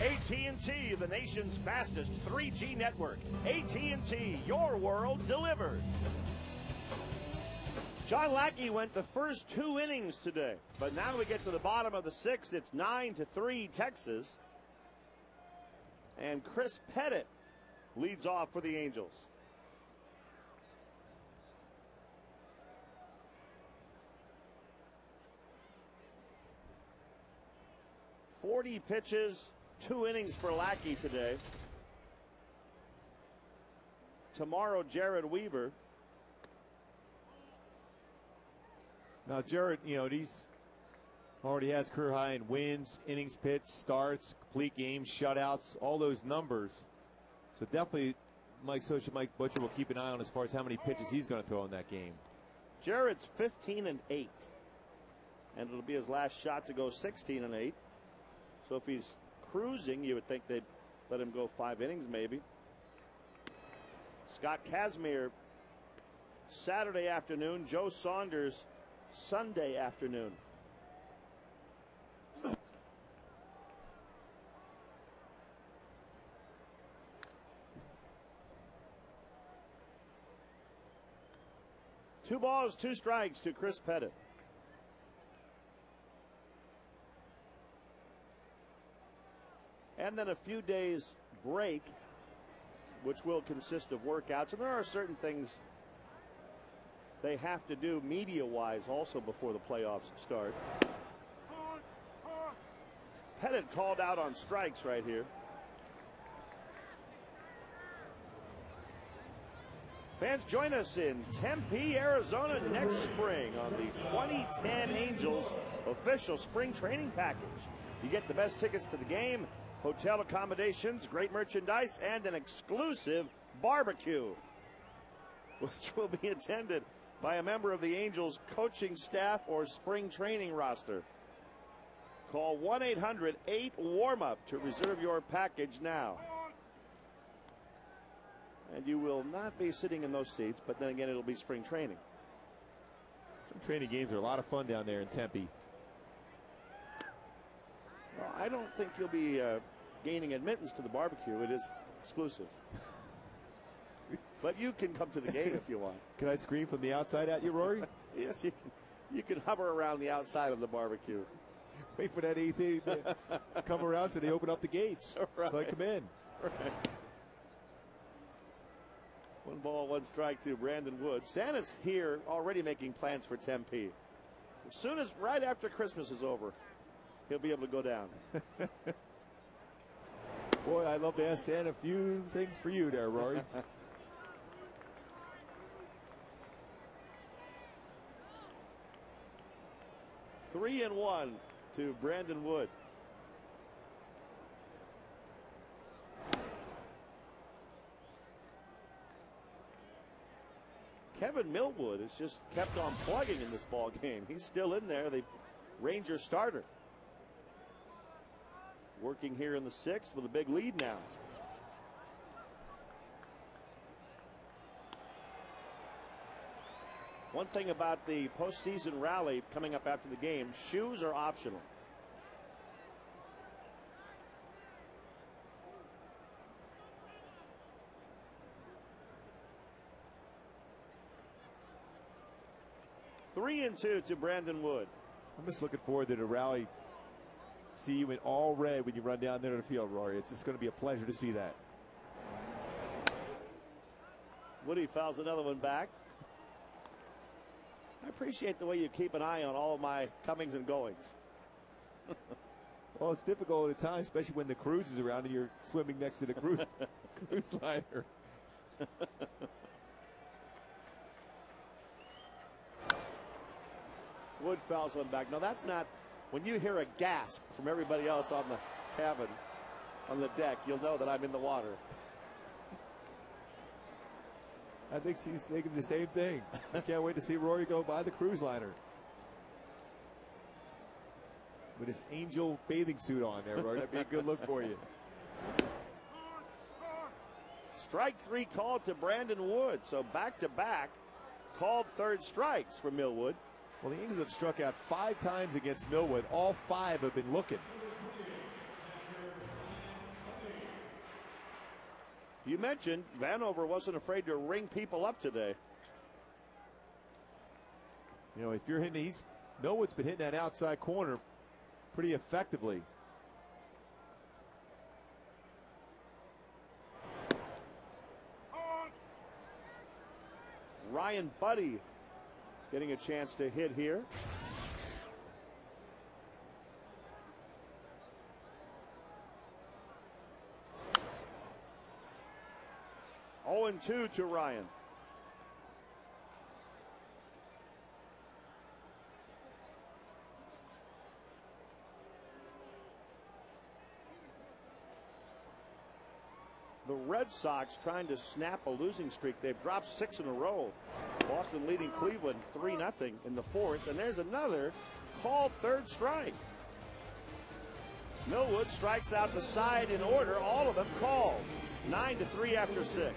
AT&T, the nation's fastest 3G network. AT&T, your world delivered. John Lackey went the first 2 innings today, but now we get to the bottom of the 6th. It's 9-3 Texas. And Chris Pettit leads off for the Angels. "40 pitches, 2 innings for Lackey today. Tomorrow, Jared Weaver. Now, Jarrett, he's already has career high in wins, innings pitched, starts, complete games, shutouts, all those numbers. So definitely Mike Butcher will keep an eye on as far as how many pitches he's going to throw in that game. Jarrett's 15-8. And it'll be his last shot to go 16-8. So if he's cruising, you would think they'd let him go 5 innings maybe. Scott Kazmir Saturday afternoon. Joe Saunders Sunday afternoon. Two balls, 2 strikes to Chris Pettit. And then a few days break, which will consist of workouts. And there are certain things they have to do media-wise also before the playoffs start. Pettit called out on strikes right here. Fans, join us in Tempe, Arizona next spring on the 2010 Angels official spring training package. You get the best tickets to the game, hotel accommodations, great merchandise, and an exclusive barbecue, which will be attended by a member of the Angels coaching staff or spring training roster. Call 1-800-8-WARM-UP to reserve your package now. And you will not be sitting in those seats, but then again, it'll be spring training. Spring training games are a lot of fun down there in Tempe. Well, I don't think you'll be gaining admittance to the barbecue. It is exclusive. But you can come to the game if you want. Can I scream from the outside at you, Rory? Yes, you can. You can hover around the outside of the barbecue. Wait for that AT to come around so they open up the gates. Right. So I come in. Right. 1 ball, 1 strike to Brandon Wood. Santa's here already making plans for Tempe. As soon as right after Christmas is over, he'll be able to go down. Boy, I'd love to ask Santa a few things for you there, Rory. 3-1 to Brandon Wood. Kevin Millwood has just kept on plugging in this ball game. He's still in there, the Ranger starter. Working here in the 6th with a big lead now. One thing about the postseason rally coming up after the game, shoes are optional. Three and 2 to Brandon Wood. I'm just looking forward to the rally. See you in all red when you run down there to the field, Rory. It's just going to be a pleasure to see that. Woody fouls another one back. I appreciate the way you keep an eye on all of my comings and goings. Well, it's difficult at times, especially when the cruise is around and you're swimming next to the cruise liner. Wood fouls one back. No, that's not. When you hear a gasp from everybody else on the cabin, on the deck, you'll know that I'm in the water. I think she's thinking the same thing. I can't wait to see Rory go by the cruise liner with his angel bathing suit on there, Rory. That'd be a good look for you. Strike 3 called to Brandon Wood. So back-to-back called third strikes for Millwood. Well, the Angels have struck out 5 times against Millwood. All 5 have been looking. You mentioned Vanover wasn't afraid to ring people up today. You know, if you're hitting, Millwood's been hitting that outside corner pretty effectively. Ryan Buddy getting a chance to hit here. Oh, and 2 to Ryan. the Red Sox trying to snap a losing streak. They've dropped 6 in a row. Boston leading Cleveland 3-0 in the 4th. And there's another called third strike. Millwood strikes out the side in order. All of them called. 9-3 after 6.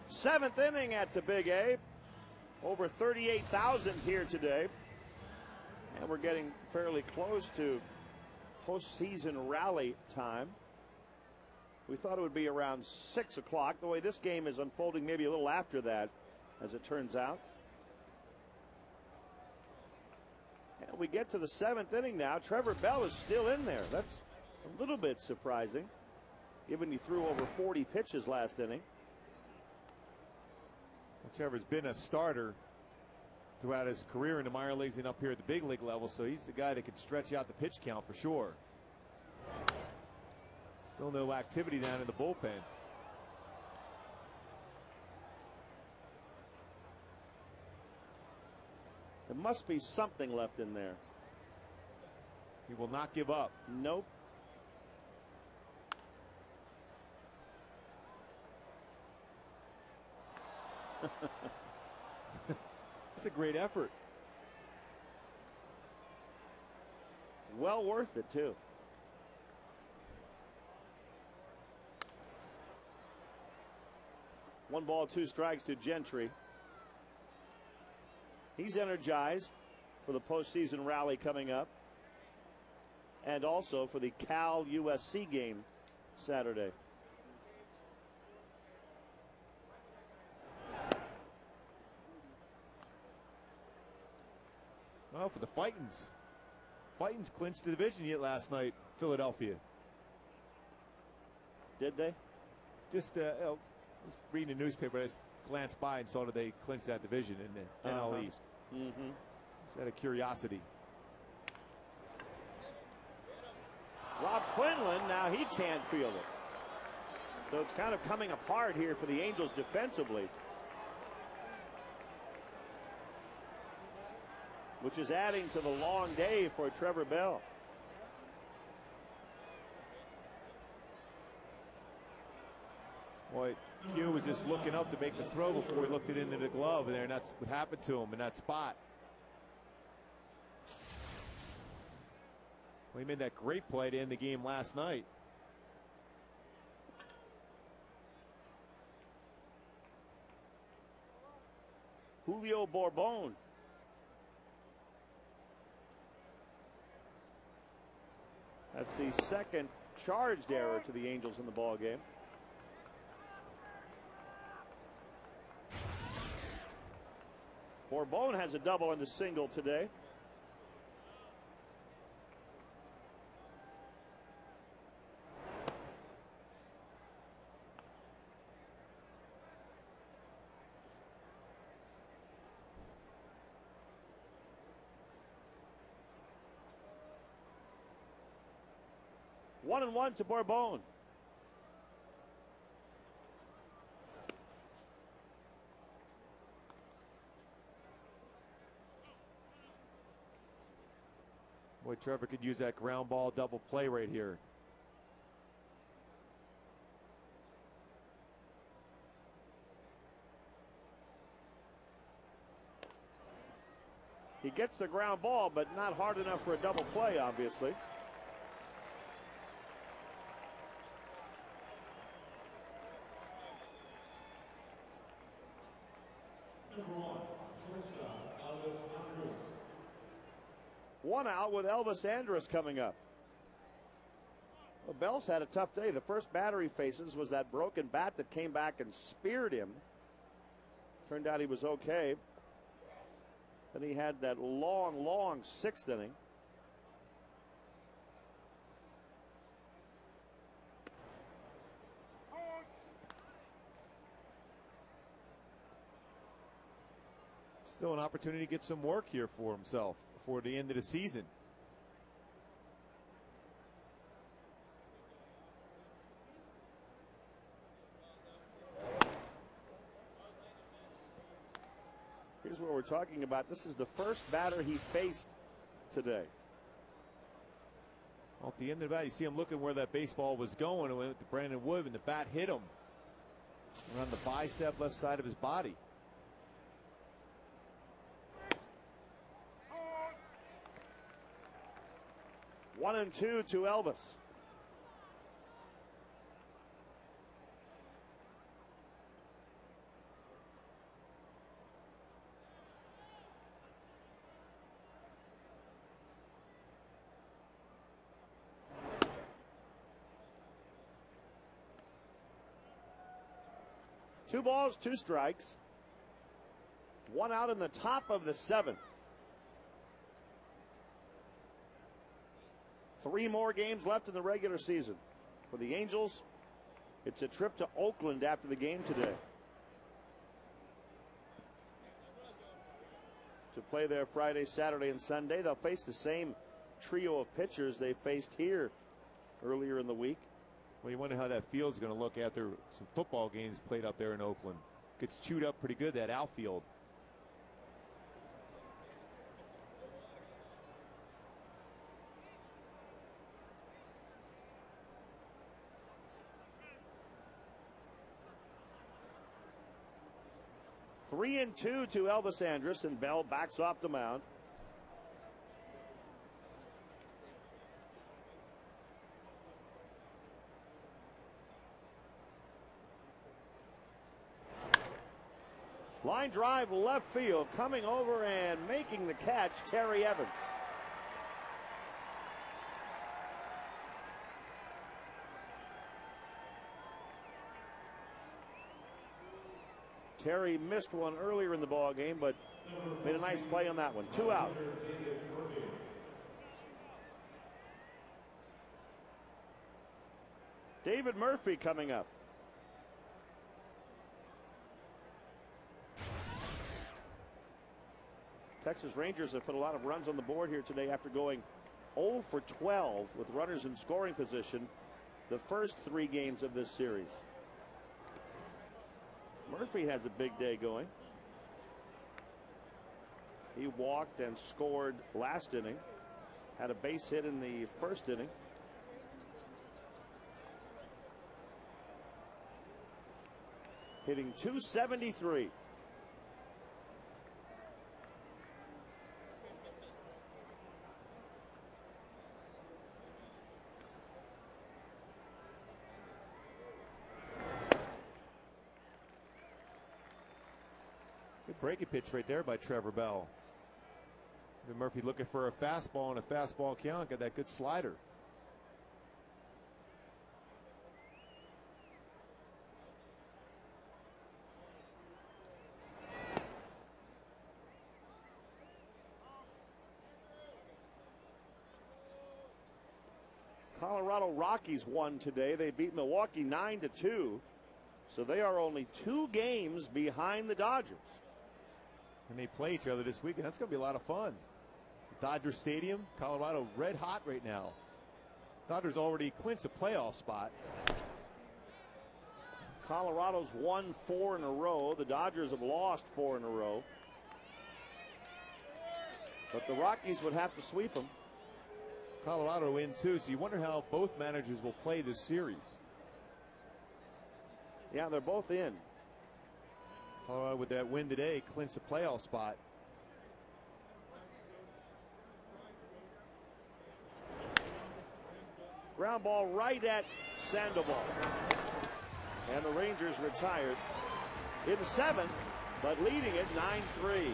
Seventh inning at the Big A. Over 38,000 here today. And we're getting fairly close to postseason rally time. We thought it would be around 6 o'clock. The way this game is unfolding, maybe a little after that, as it turns out. And we get to the 7th inning now. Trevor Bell is still in there. That's a little bit surprising, given he threw over 40 pitches last inning. Trevor's been a starter throughout his career in the minor leagues and up here at the big league level, so he's the guy that can stretch out the pitch count for sure. Still no activity down in the bullpen. There must be something left in there. He will not give up. Nope. That's a great effort. Well worth it, too. One ball, 2 strikes to Gentry. He's energized for the postseason rally coming up, and also for the Cal USC game Saturday. Well, for the Fightins. Fightins clinched the division yet last night, Philadelphia. Did they? Just, I was reading the newspaper, I just glanced by and saw that they clinched that division in the NL East. Just out of curiosity. Rob Quinlan, now he can't field it. So it's kind of coming apart here for the Angels defensively, which is adding to the long day for Trevor Bell. Boy, Q was just looking up to make the throw before he looked it into the glove there, and that's what happened to him in that spot. Well, he made that great play to end the game last night. Julio Bourbon. That's the second charged error to the Angels in the ball game. Bourbon has a double and a single today. 1-1 to Bourbon. Boy, Trevor could use that ground ball double play right here. He gets the ground ball, but not hard enough for a double play, obviously. One out with Elvis Andrus coming up. Well, Bell's had a tough day. The first batter he faces was that broken bat that came back and speared him. Turned out he was okay. Then he had that long sixth inning. Still an opportunity to get some work here for himself before the end of the season. Here's what we're talking about. This is the first batter he faced today. Well, at the end of the bat, you see him looking where that baseball was going. It went to Brandon Wood, and the bat hit him around the bicep left side of his body. One and two to Elvis. Two balls, two strikes. One out in the top of the seventh. 3 more games left in the regular season. For the Angels, it's a trip to Oakland after the game today to play there Friday, Saturday, and Sunday. They'll face the same trio of pitchers they faced here earlier in the week. Well, you wonder how that field's going to look after some football games played up there in Oakland. Gets chewed up pretty good, that outfield. Three and two to Elvis Andrus, and Bell backs off the mound. Line drive left field, coming over and making the catch, Terry Evans. Terry missed one earlier in the ball game, but made a nice play on that one. 2 out. David Murphy coming up. Texas Rangers have put a lot of runs on the board here today after going 0 for 12 with runners in scoring position the first 3 games of this series. Murphy has a big day going. He walked and scored last inning. Had a base hit in the first inning. Hitting .273. Good breaking pitch right there by Trevor Bell. Murphy looking for a fastball and a fastball count. Got that good slider. Colorado Rockies won today. They beat Milwaukee 9-2. So they are only 2 games behind the Dodgers. And they play each other this week, and that's going to be a lot of fun. Dodger Stadium, Colorado red hot right now. Dodgers already clinched a playoff spot. Colorado's won 4 in a row. The Dodgers have lost 4 in a row. But the Rockies would have to sweep them. Colorado in too, so you wonder how both managers will play this series. Yeah, they're both in. Colorado with that win today clinched a playoff spot. Ground ball right at Sandoval. And the Rangers retired in the 7th, but leading it 9-3.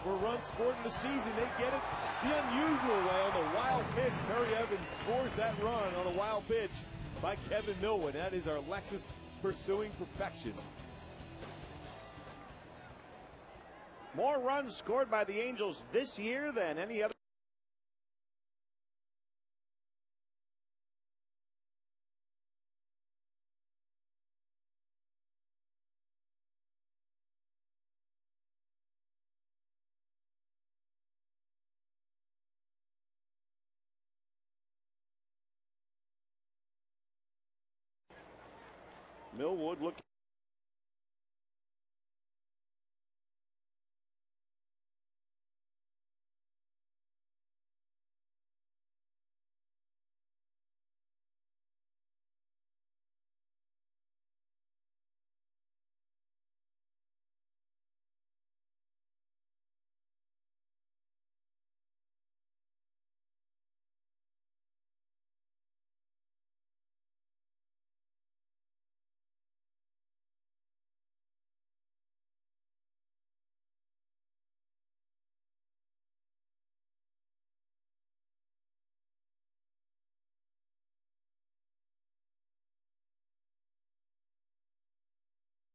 For runs scored in the season, they get it the unusual way on the wild pitch. Terry Evans scores that run on a wild pitch by Kevin Millwood. That is our Lexus pursuing perfection. More runs scored by the Angels this year than any other. Millwood looking.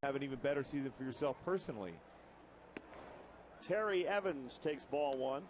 Have an even better season for yourself personally. Terry Evans takes ball 1.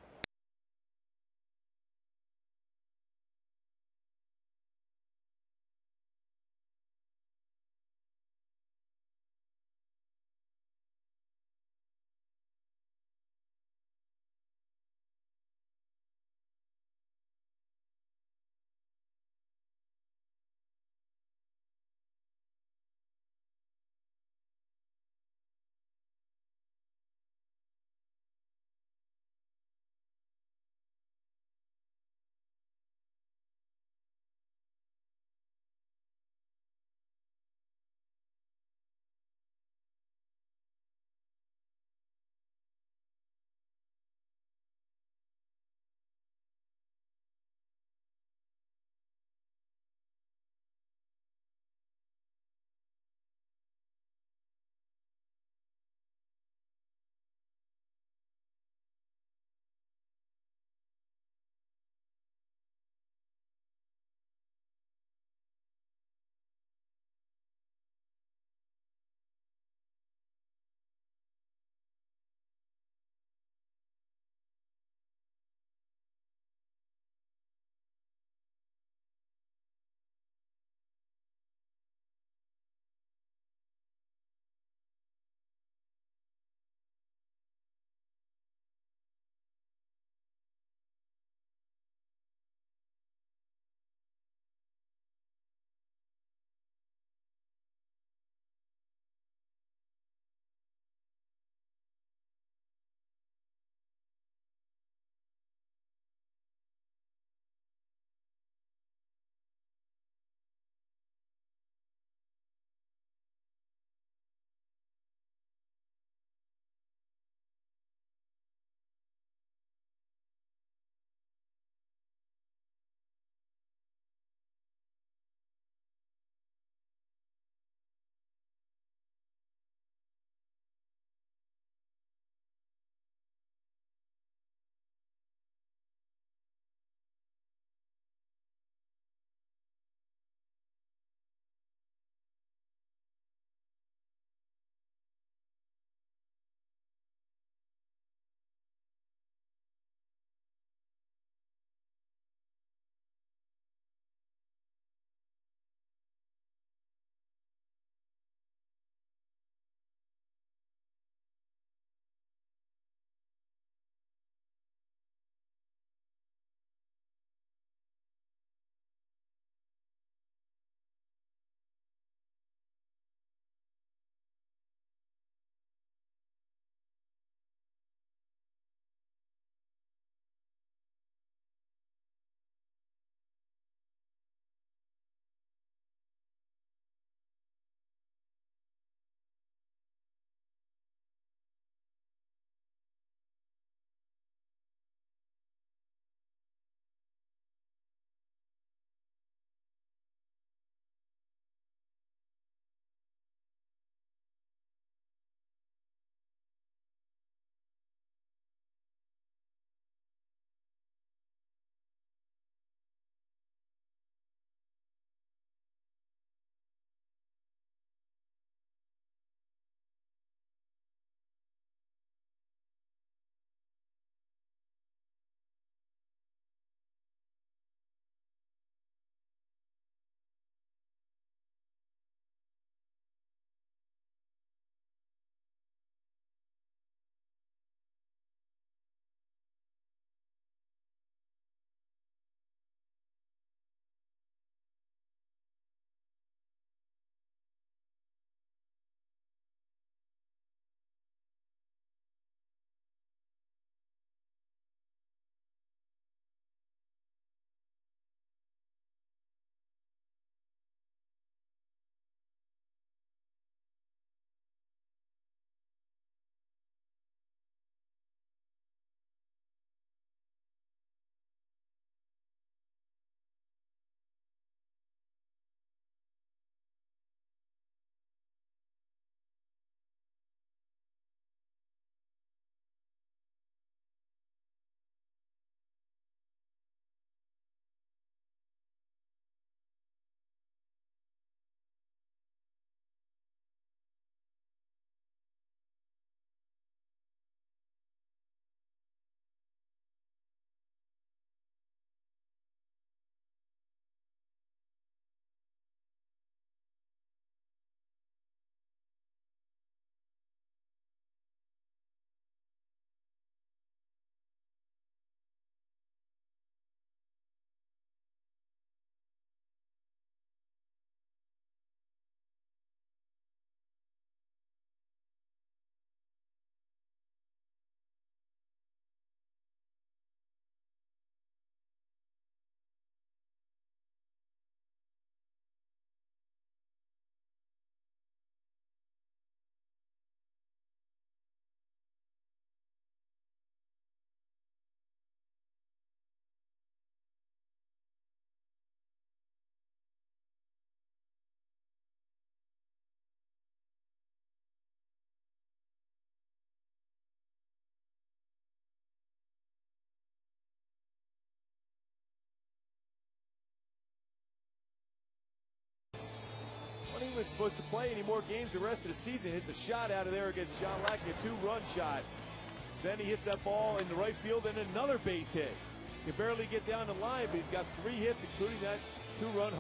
isn't supposed to play any more games the rest of the season. Hits a shot out of there against John Lackey, a two-run shot. Then he hits that ball in the right field and another base hit. He can barely get down the line, but he's got 3 hits, including that two-run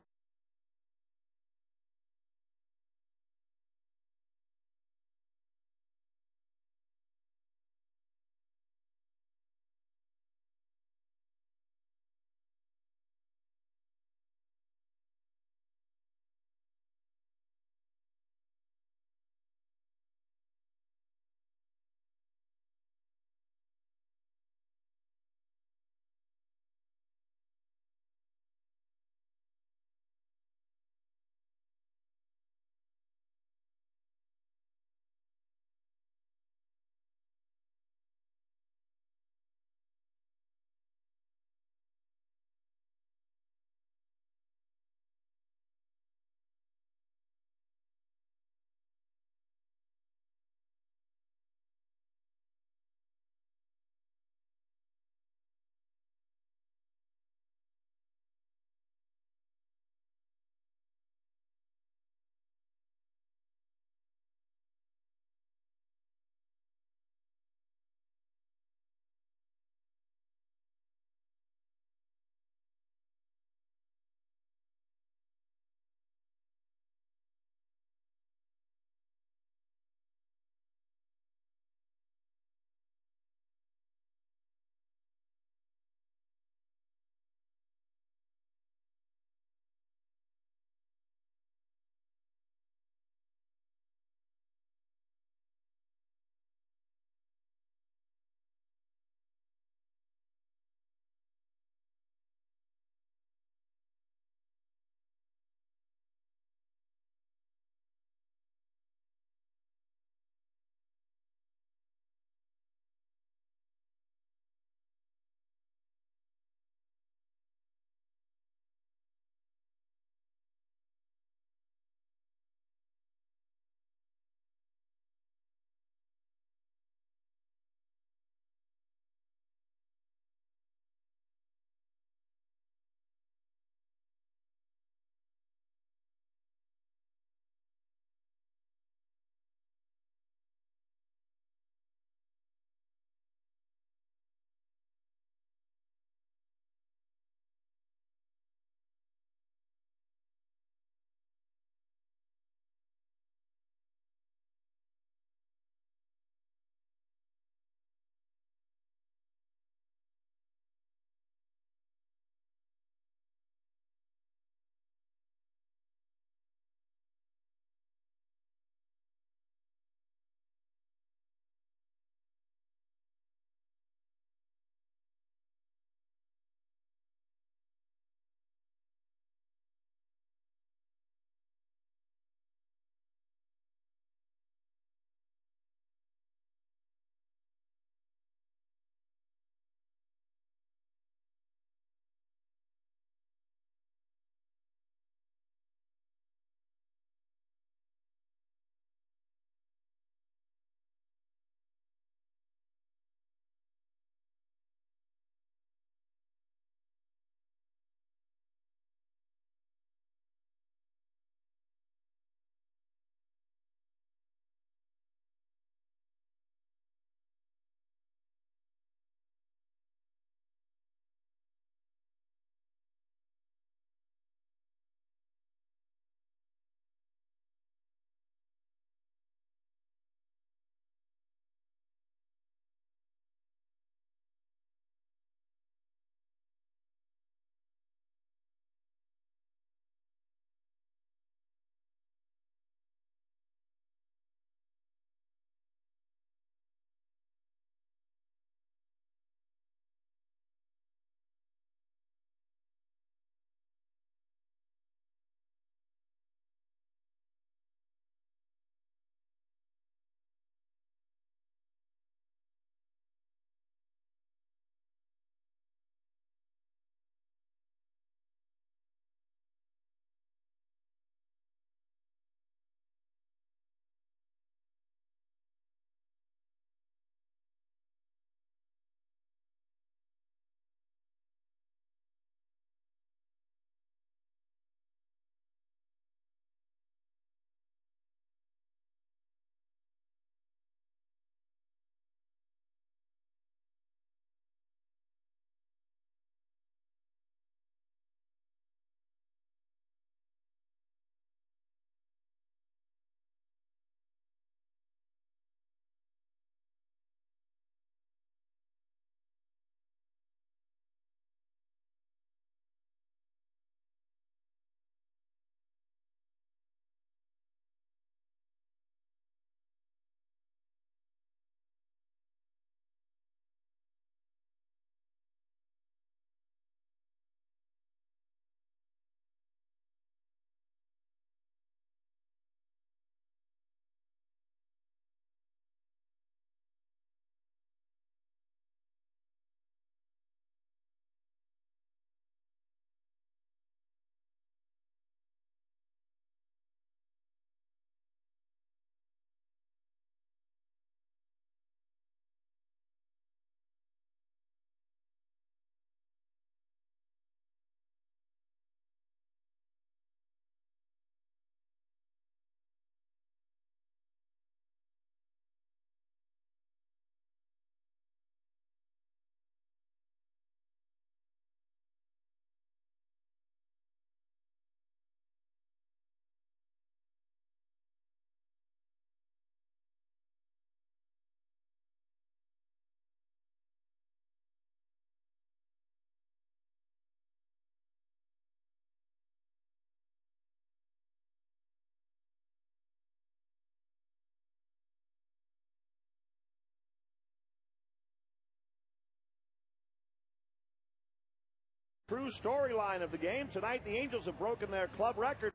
True storyline of the game. Tonight, the Angels have broken their club record.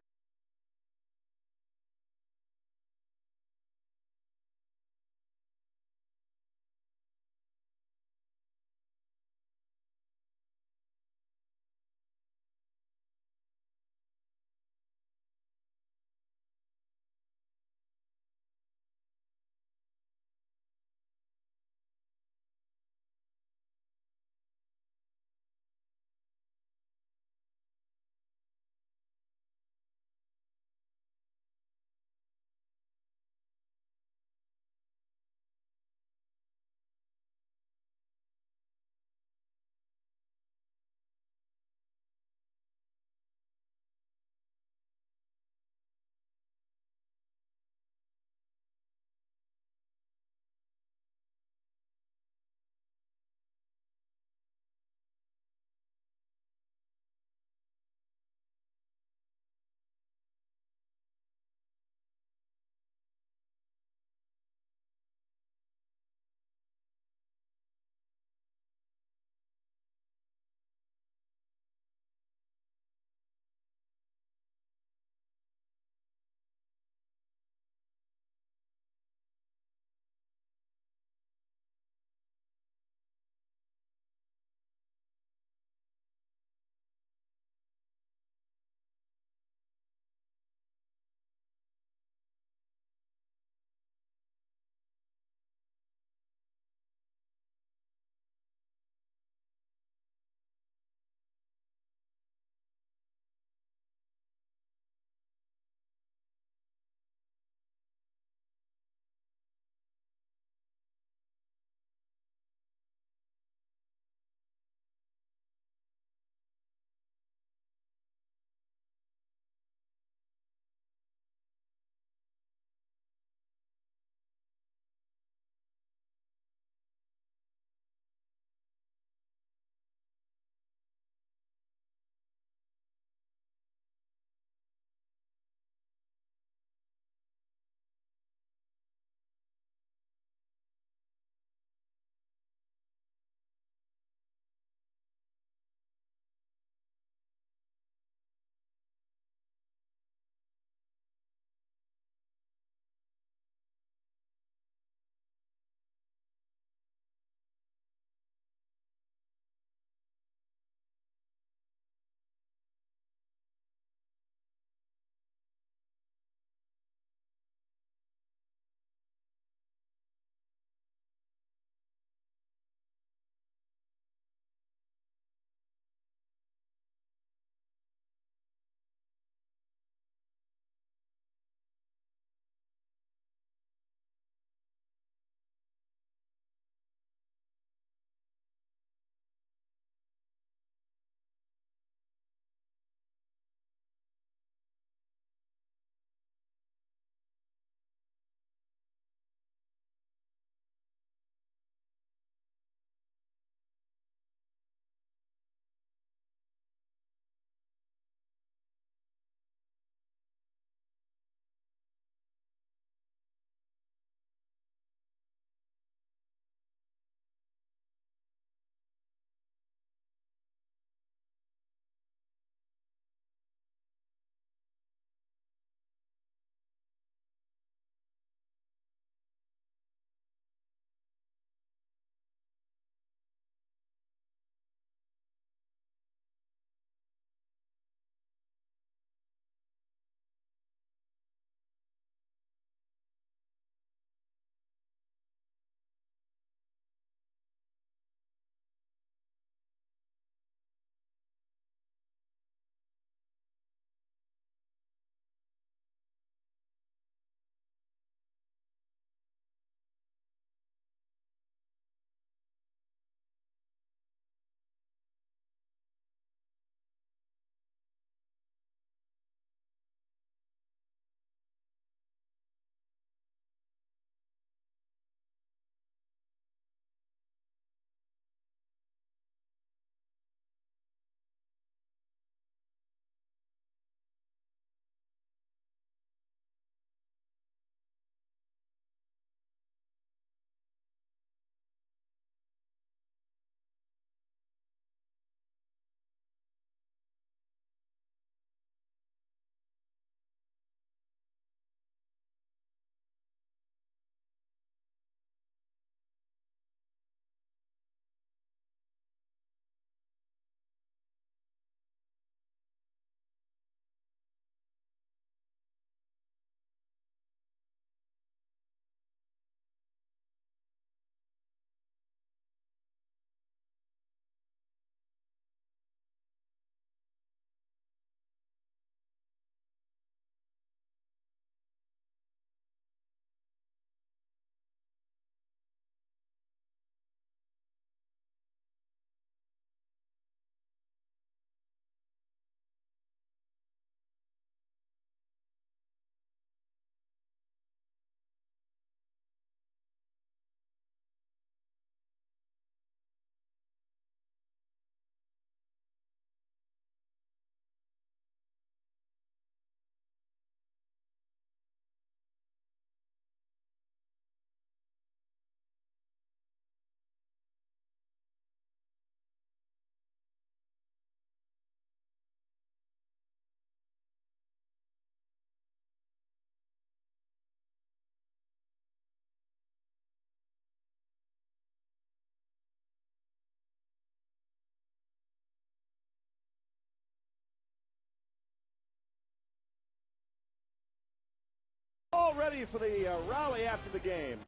all ready for the rally after the game.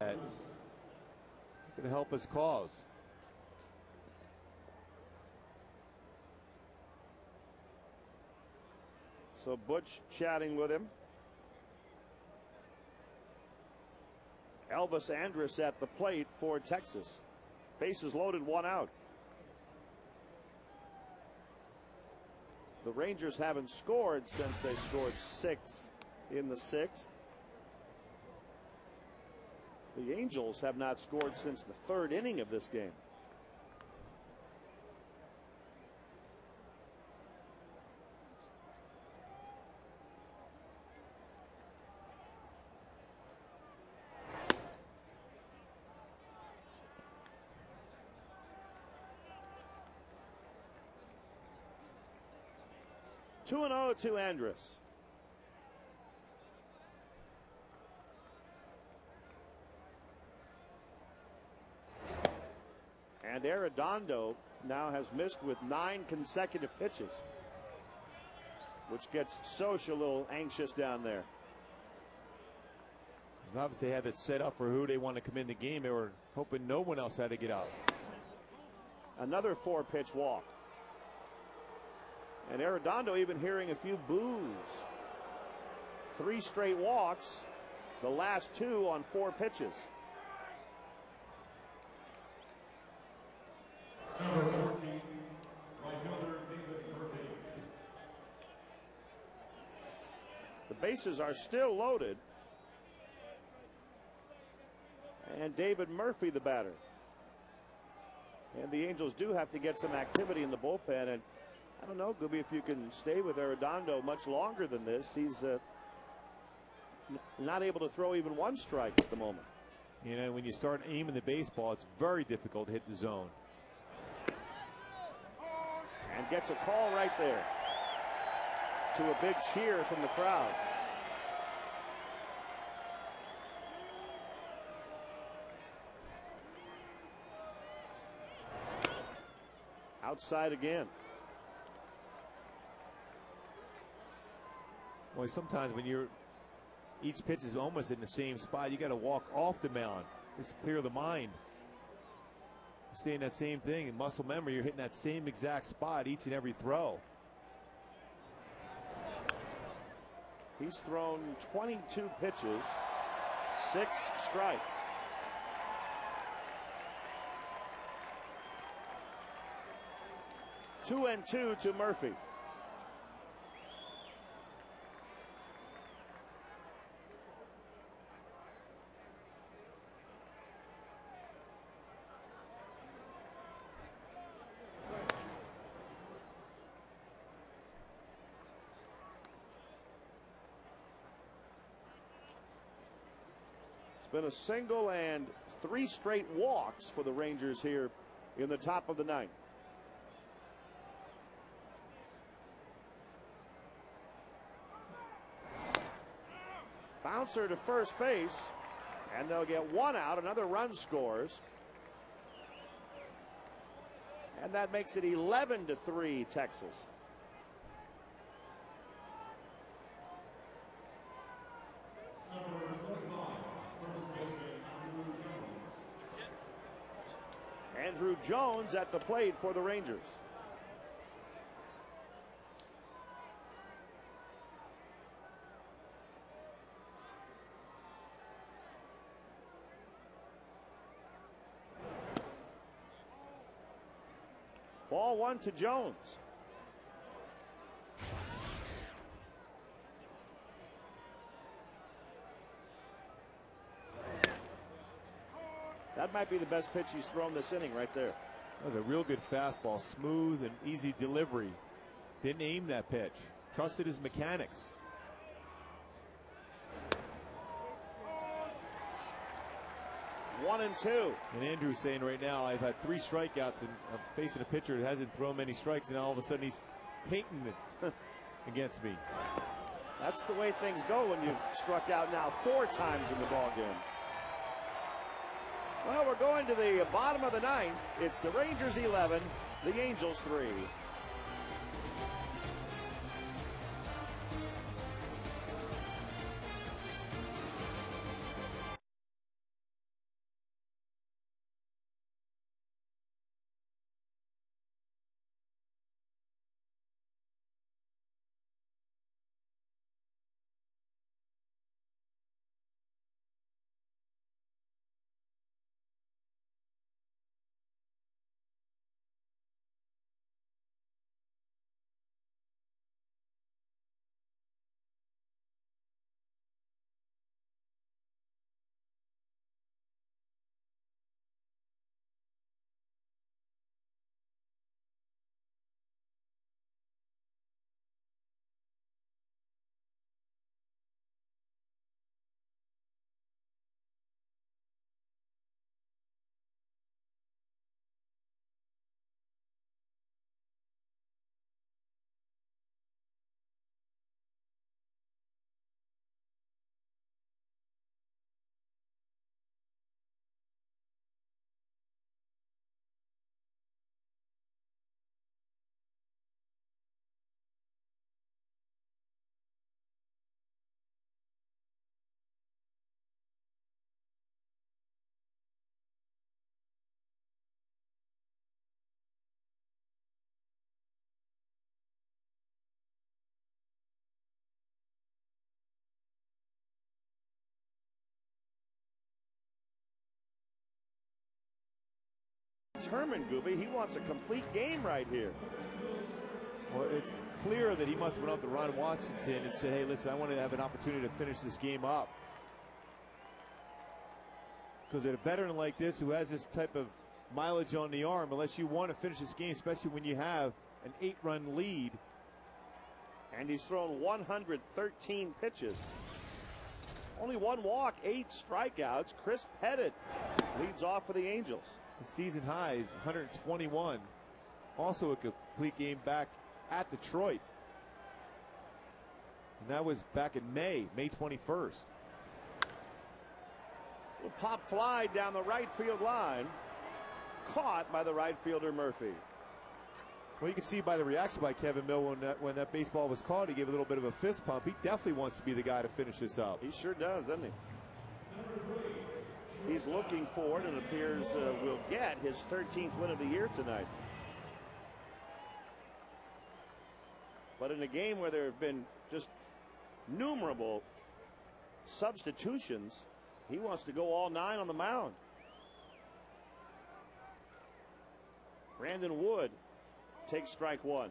That could help his cause. So Butch chatting with him. Elvis Andrus at the plate for Texas. Bases loaded, 1 out. The Rangers haven't scored since they scored 6 in the 6th. The Angels have not scored since the 3rd inning of this game. Two and 0 to Andrus. And Arredondo now has missed with 9 consecutive pitches, which gets Soch a little anxious down there. Obviously, they have it set up for who they want to come in the game. They were hoping no one else had to get out. Another 4-pitch walk. And Arredondo even hearing a few boos. 3 straight walks, the last 2 on 4 pitches. Number 14, right fielder David Murphy. The bases are still loaded. And David Murphy, the batter. And the Angels do have to get some activity in the bullpen. And I don't know, Gooby, if you can stay with Arredondo much longer than this. He's not able to throw even 1 strike at the moment. You know, when you start aiming the baseball, it's very difficult to hit the zone. And gets a call right there to a big cheer from the crowd. Outside again. Well, sometimes when each pitch is almost in the same spot, you got to walk off the mound. Just clear the mind. Stay in that same thing. In muscle memory, you're hitting that same exact spot each and every throw. He's thrown 22 pitches, 6 strikes. Two and 2 to Murphy. It's been a single and 3 straight walks for the Rangers here in the top of the 9th. Bouncer to first base, and they'll get 1 out. Another run scores, and that makes it 11-3 Texas. Number 45, first baseman Andrew Jones at the plate for the Rangers. Ball 1 to Jones. That might be the best pitch he's thrown this inning right there. That was a real good fastball, smooth and easy delivery. Didn't aim that pitch. Trusted his mechanics. 1 and 2. And Andrew's saying right now, I've had 3 strikeouts and I'm facing a pitcher that hasn't thrown many strikes, and all of a sudden he's painting it against me. That's the way things go when you've struck out now 4 times in the ball game. Well, we're going to the bottom of the 9th. It's the Rangers 11, the Angels 3. Determined, Gooby. He wants a complete game right here. Well, it's clear that he must have went up to Ron Washington and said, hey, listen, I want to have an opportunity to finish this game up. Because a veteran like this who has this type of mileage on the arm, unless you want to finish this game, especially when you have an 8-run lead. And he's thrown 113 pitches. Only one walk, 8 strikeouts. Chris Pettit leads off for the Angels. The season high is 121. Also a complete game back at Detroit. And that was back in May 21st. A pop fly down the right field line. Caught by the right fielder Murphy. Well, you can see by the reaction by Kevin Mill when that baseball was caught, he gave a little bit of a fist pump. He definitely wants to be the guy to finish this up. He sure does, doesn't he? He's looking for it and appears will get his 13th win of the year tonight. But in a game where there have been just innumerable substitutions, he wants to go all 9 on the mound. Brandon Wood takes strike 1.